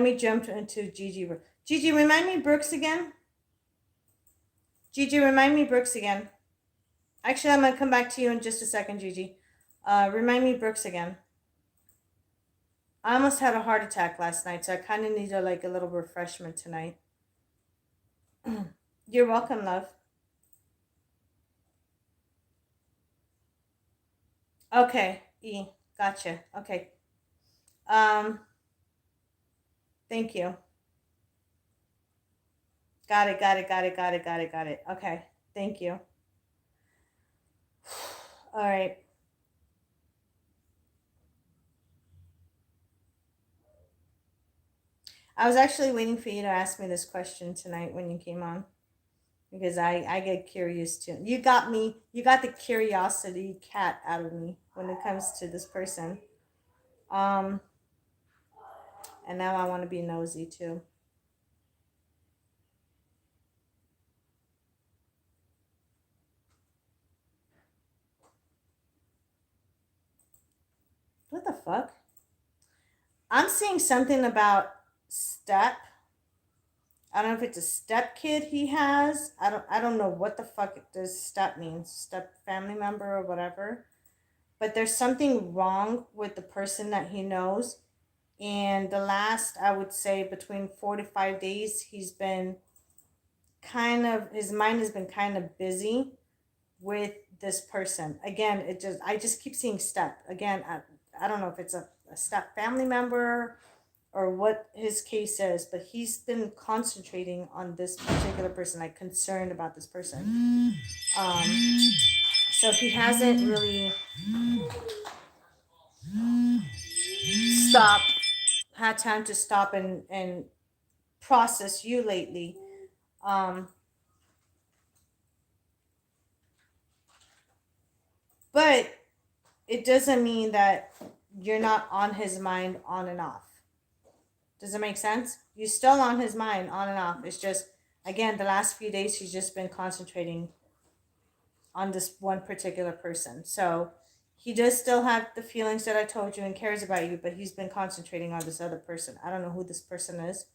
me jump into Gigi. Gigi, remind me Brooks again. Gigi, remind me Brooks again. Actually, I'm going to come back to you in just a second, Gigi. Remind me Brooks again. I almost had a heart attack last night, so I kind of need a little refreshment tonight. You're welcome, love. Okay, E, gotcha. Okay. Thank you. Got it. Okay, thank you. All right. I was actually waiting for you to ask me this question tonight when you came on, because I get curious too. You got the curiosity cat out of me when it comes to this person. And now I want to be nosy too. What the fuck? I'm seeing something about step. I don't know if it's a step kid he has. I don't know what the fuck does step means. Step family member or whatever. But there's something wrong with the person that he knows. And the last, I would say, between 4 to 5 days, he's been his mind has been kind of busy with this person. Again, I just keep seeing step. Again, I don't know if it's a step family member or what his case is, but he's been concentrating on this particular person, like concerned about this person. So he hasn't really had time to stop and process you lately. But it doesn't mean that you're not on his mind on and off. Does it make sense? You're still on his mind on and off. It's just, again, the last few days he's just been concentrating on this one particular person. So he does still have the feelings that I told you and cares about you, but he's been concentrating on this other person. I don't know who this person is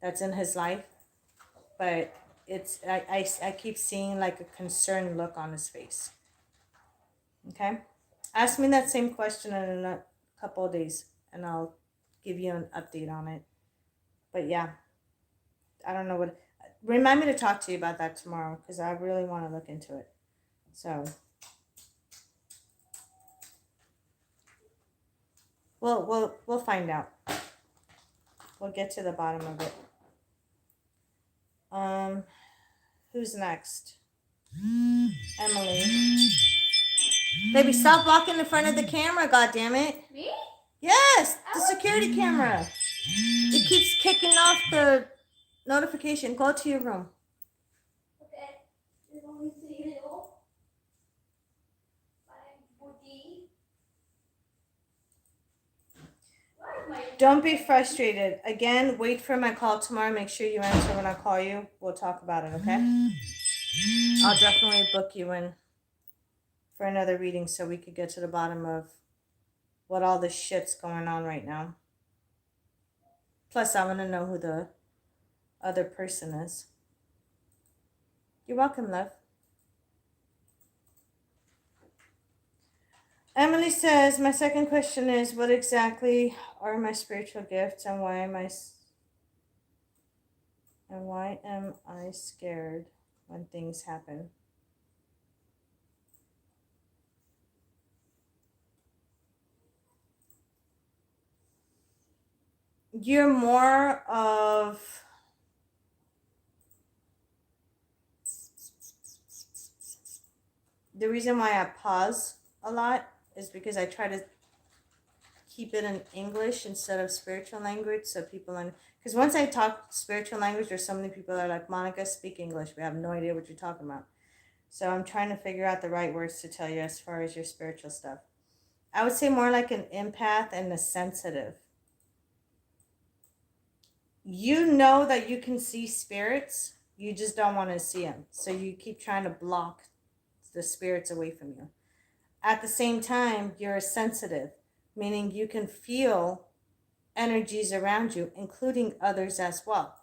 that's in his life, but I keep seeing like a concerned look on his face. Okay? Ask me that same question in a couple of days and I'll give you an update on it. But yeah, I don't know what. Remind me to talk to you about that tomorrow because I really want to look into it. So we'll find out. We'll get to the bottom of it. Who's next? Emily. Baby, stop walking in front of the camera, goddammit. Me? Yes, the security camera. It keeps kicking off the notification. Go to your room. Okay. There's only 3 little. Booty. Don't be frustrated. Again, wait for my call tomorrow. Make sure you answer when I call you. We'll talk about it, okay? I'll definitely book you in for another reading so we could get to the bottom of what all this shit's going on right now. Plus, I want to know who the other person is. You're welcome, love. Emily says, my second question is, what exactly are my spiritual gifts and why am I scared when things happen? You're more of the reason why I pause a lot is because I try to keep it in English instead of spiritual language, so people because once I talk spiritual language, there's so many people that are like, Monica, speak English. We have no idea what you're talking about. So I'm trying to figure out the right words to tell you as far as your spiritual stuff. I would say more like an empath and a sensitive. You know that you can see spirits, you just don't want to see them. So you keep trying to block the spirits away from you. At the same time, you're sensitive, meaning you can feel energies around you, including others as well.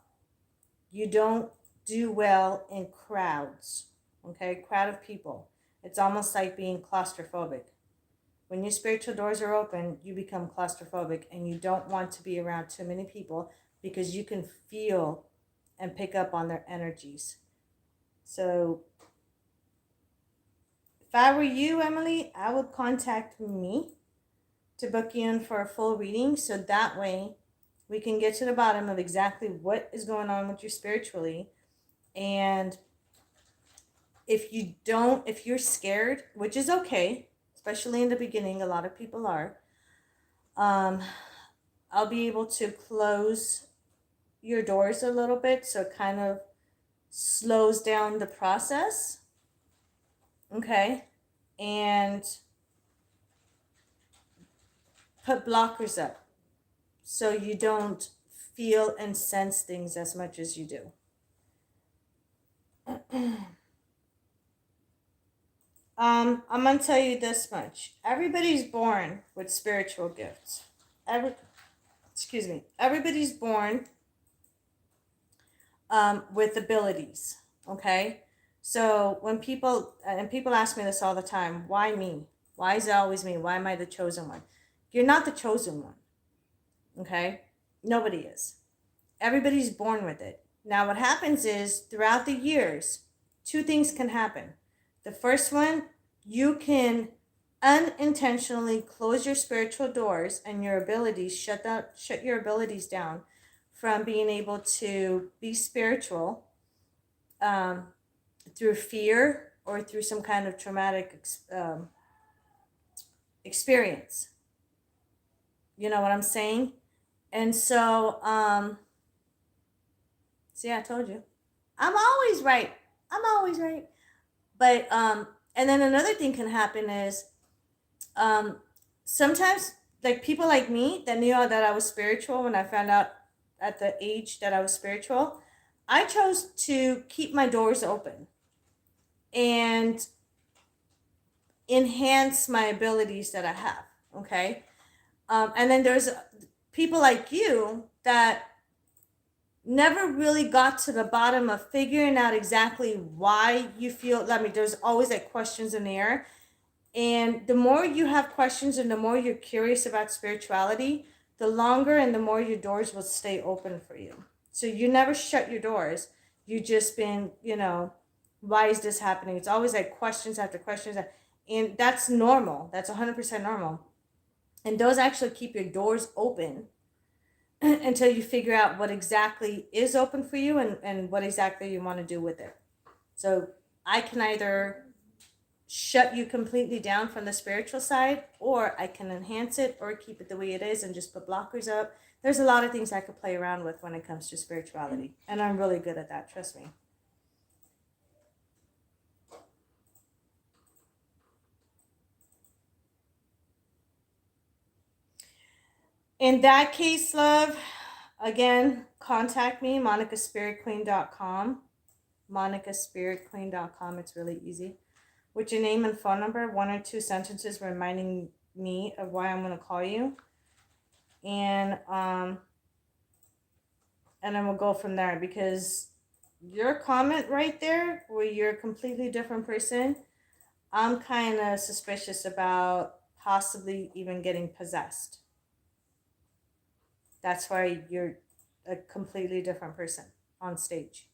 You don't do well in crowds, okay? Crowd of people. It's almost like being claustrophobic. When your spiritual doors are open, you become claustrophobic and you don't want to be around too many people because you can feel and pick up on their energies. So if I were you, Emily, I would contact me to book you in for a full reading, so that way we can get to the bottom of exactly what is going on with you spiritually. And if you're scared, which is okay, especially in the beginning, a lot of people are, I'll be able to close your doors a little bit, so it kind of slows down the process. Okay. And put blockers up so you don't feel and sense things as much as you do. I'm gonna tell you this much. Everybody's born with spiritual gifts. Everybody's born with abilities. Okay. So when people ask me this all the time, why me? Why is it always me? Why am I the chosen one? You're not the chosen one. Okay? Nobody is. Everybody's born with it. Now what happens is throughout the years, two things can happen. The first one, you can unintentionally close your spiritual doors and your abilities, shut your abilities down from being able to be spiritual through fear or through some kind of traumatic experience. You know what I'm saying? And so, see, I told you. I'm always right. But, and then another thing can happen is sometimes, like people like me that knew that I was spiritual when I found out at the age that I was spiritual, I chose to keep my doors open and enhance my abilities that I have. Okay. And then there's people like you that never really got to the bottom of figuring out exactly why you feel. I mean, there's always like questions in the air. And the more you have questions and the more you're curious about spirituality, the longer and the more your doors will stay open for you. So you never shut your doors. You just been, why is this happening? It's always like questions after questions. And that's normal. That's 100% normal. And those actually keep your doors open until you figure out what exactly is open for you and what exactly you want to do with it. So I can either shut you completely down from the spiritual side, or I can enhance it or keep it the way it is and just put blockers up. There's a lot of things I could play around with when it comes to spirituality. And I'm really good at that, trust me. In that case, love, again, contact me, monicaspiritqueen.com. monicaspiritqueen.com. It's really easy. With your name and phone number, 1 or 2 sentences reminding me of why I'm going to call you. And then we'll go from there, because your comment right there, where you're a completely different person, I'm kind of suspicious about possibly even getting possessed. That's why you're a completely different person on stage.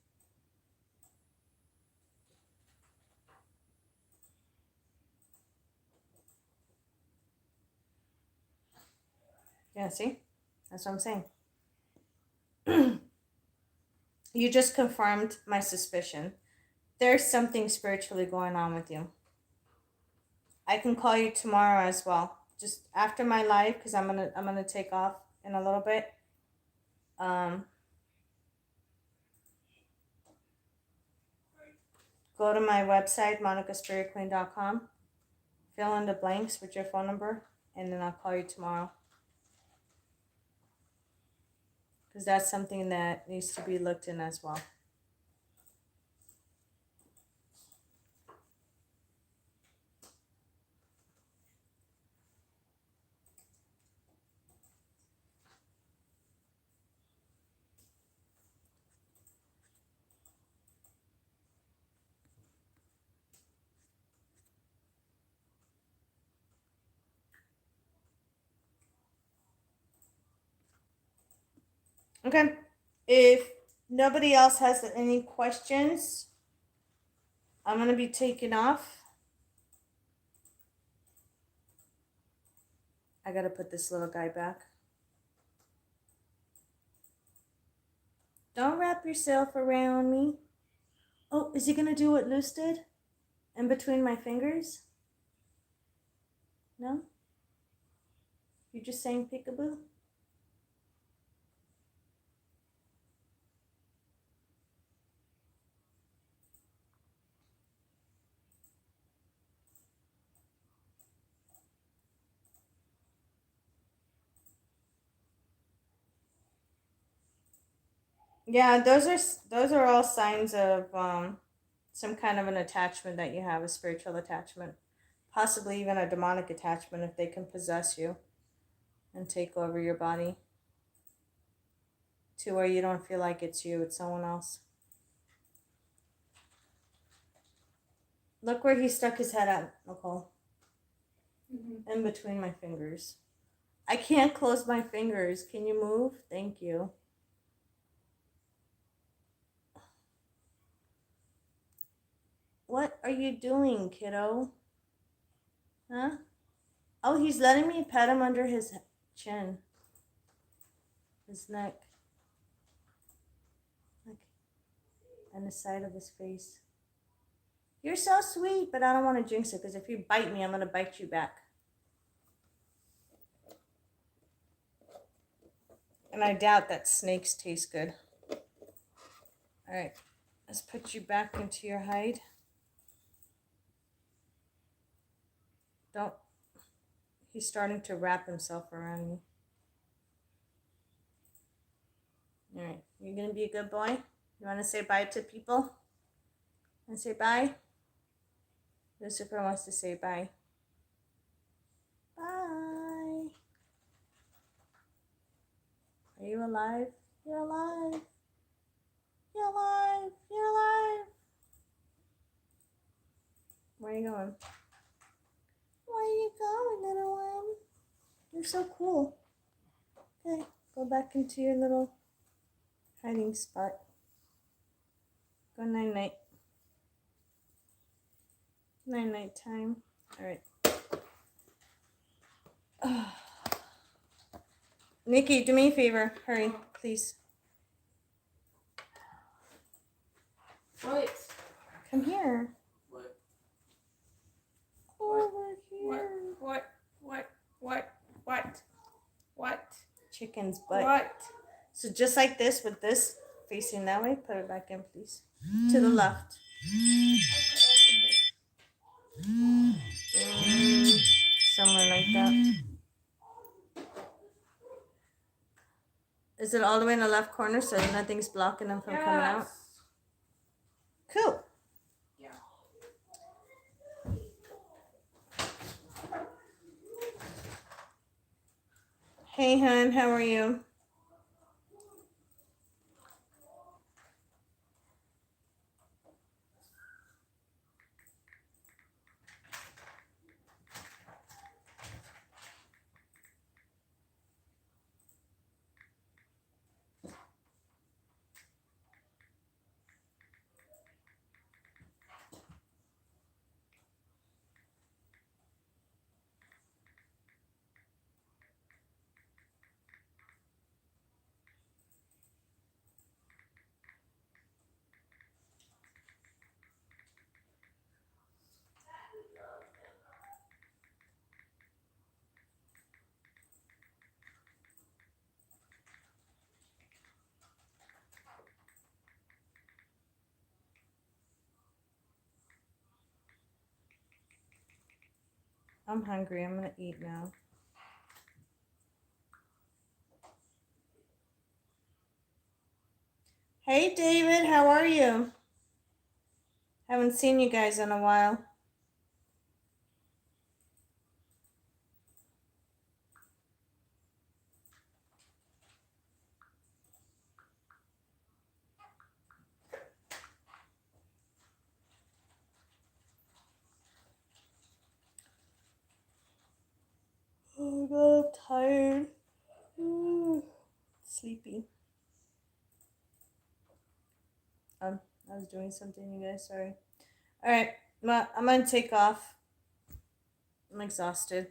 Yeah, see? That's what I'm saying. You just confirmed my suspicion. There's something spiritually going on with you. I can call you tomorrow as well. Just after my live, because I'm gonna take off in a little bit. Go to my website, monicaspiritqueen143, fill in the blanks with your phone number, and then I'll call you tomorrow. Because that's something that needs to be looked in as well. Okay. If nobody else has any questions, I'm going to be taking off. I got to put this little guy back. Don't wrap yourself around me. Oh, is he going to do what Luce did? In between my fingers? No? You're just saying peekaboo? Yeah, those are all signs of some kind of an attachment that you have, a spiritual attachment, possibly even a demonic attachment if they can possess you and take over your body to where you don't feel like it's you, it's someone else. Look where he stuck his head at, Nicole. In between my fingers. I can't close my fingers. Can you move? Thank you. What are you doing, kiddo? Huh? Oh, he's letting me pet him under his chin. His neck. Like, and the side of his face. You're so sweet, but I don't want to jinx it, because if you bite me, I'm going to bite you back. And I doubt that snakes taste good. Alright, let's put you back into your hide. Don't. He's starting to wrap himself around me. Alright, you're going to be a good boy? You want to say bye to people? And say bye? Lucifer wants to say bye. Bye. Are you alive? You're alive. You're alive. You're alive. Where are you going? Where are you going, little one? You're so cool. Okay, go back into your little hiding spot. Go night-night. Night-night time. Alright. Nikki, do me a favor. Hurry, please. What? Come here. What? Over here. What? Chicken's butt. What? So just like this, with this facing that way, put it back in, please. To the left. Somewhere like that. Is it all the way in the left corner so nothing's blocking them from coming out? Cool. Yeah. Hey, hon, how are you? I'm hungry. I'm gonna eat now. Hey David, how are you? Haven't seen you guys in a while. Oh god, I'm tired. Sleepy. I was doing something, you guys. Sorry. All right. Well, I'm gonna take off. I'm exhausted.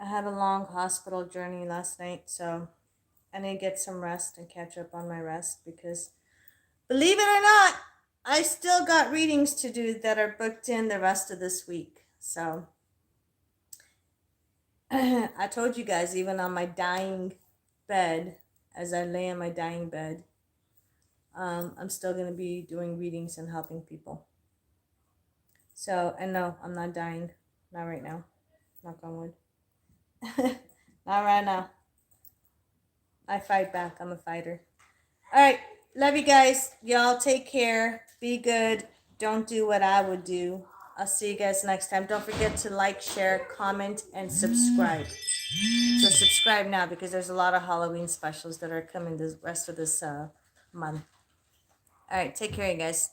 I had a long hospital journey last night, so I need to get some rest and catch up on my rest because, believe it or not, I still got readings to do that are booked in the rest of this week. So I told you guys, even on my dying bed, as I lay in my dying bed, I'm still going to be doing readings and helping people. So, and no, I'm not dying. Not right now. Knock on wood. Not right now. I fight back. I'm a fighter. All right. Love you guys. Y'all take care. Be good. Don't do what I would do. I'll see you guys next time. Don't forget to like, share, comment, and subscribe. So subscribe now because there's a lot of Halloween specials that are coming the rest of this month. All right. Take care, you guys.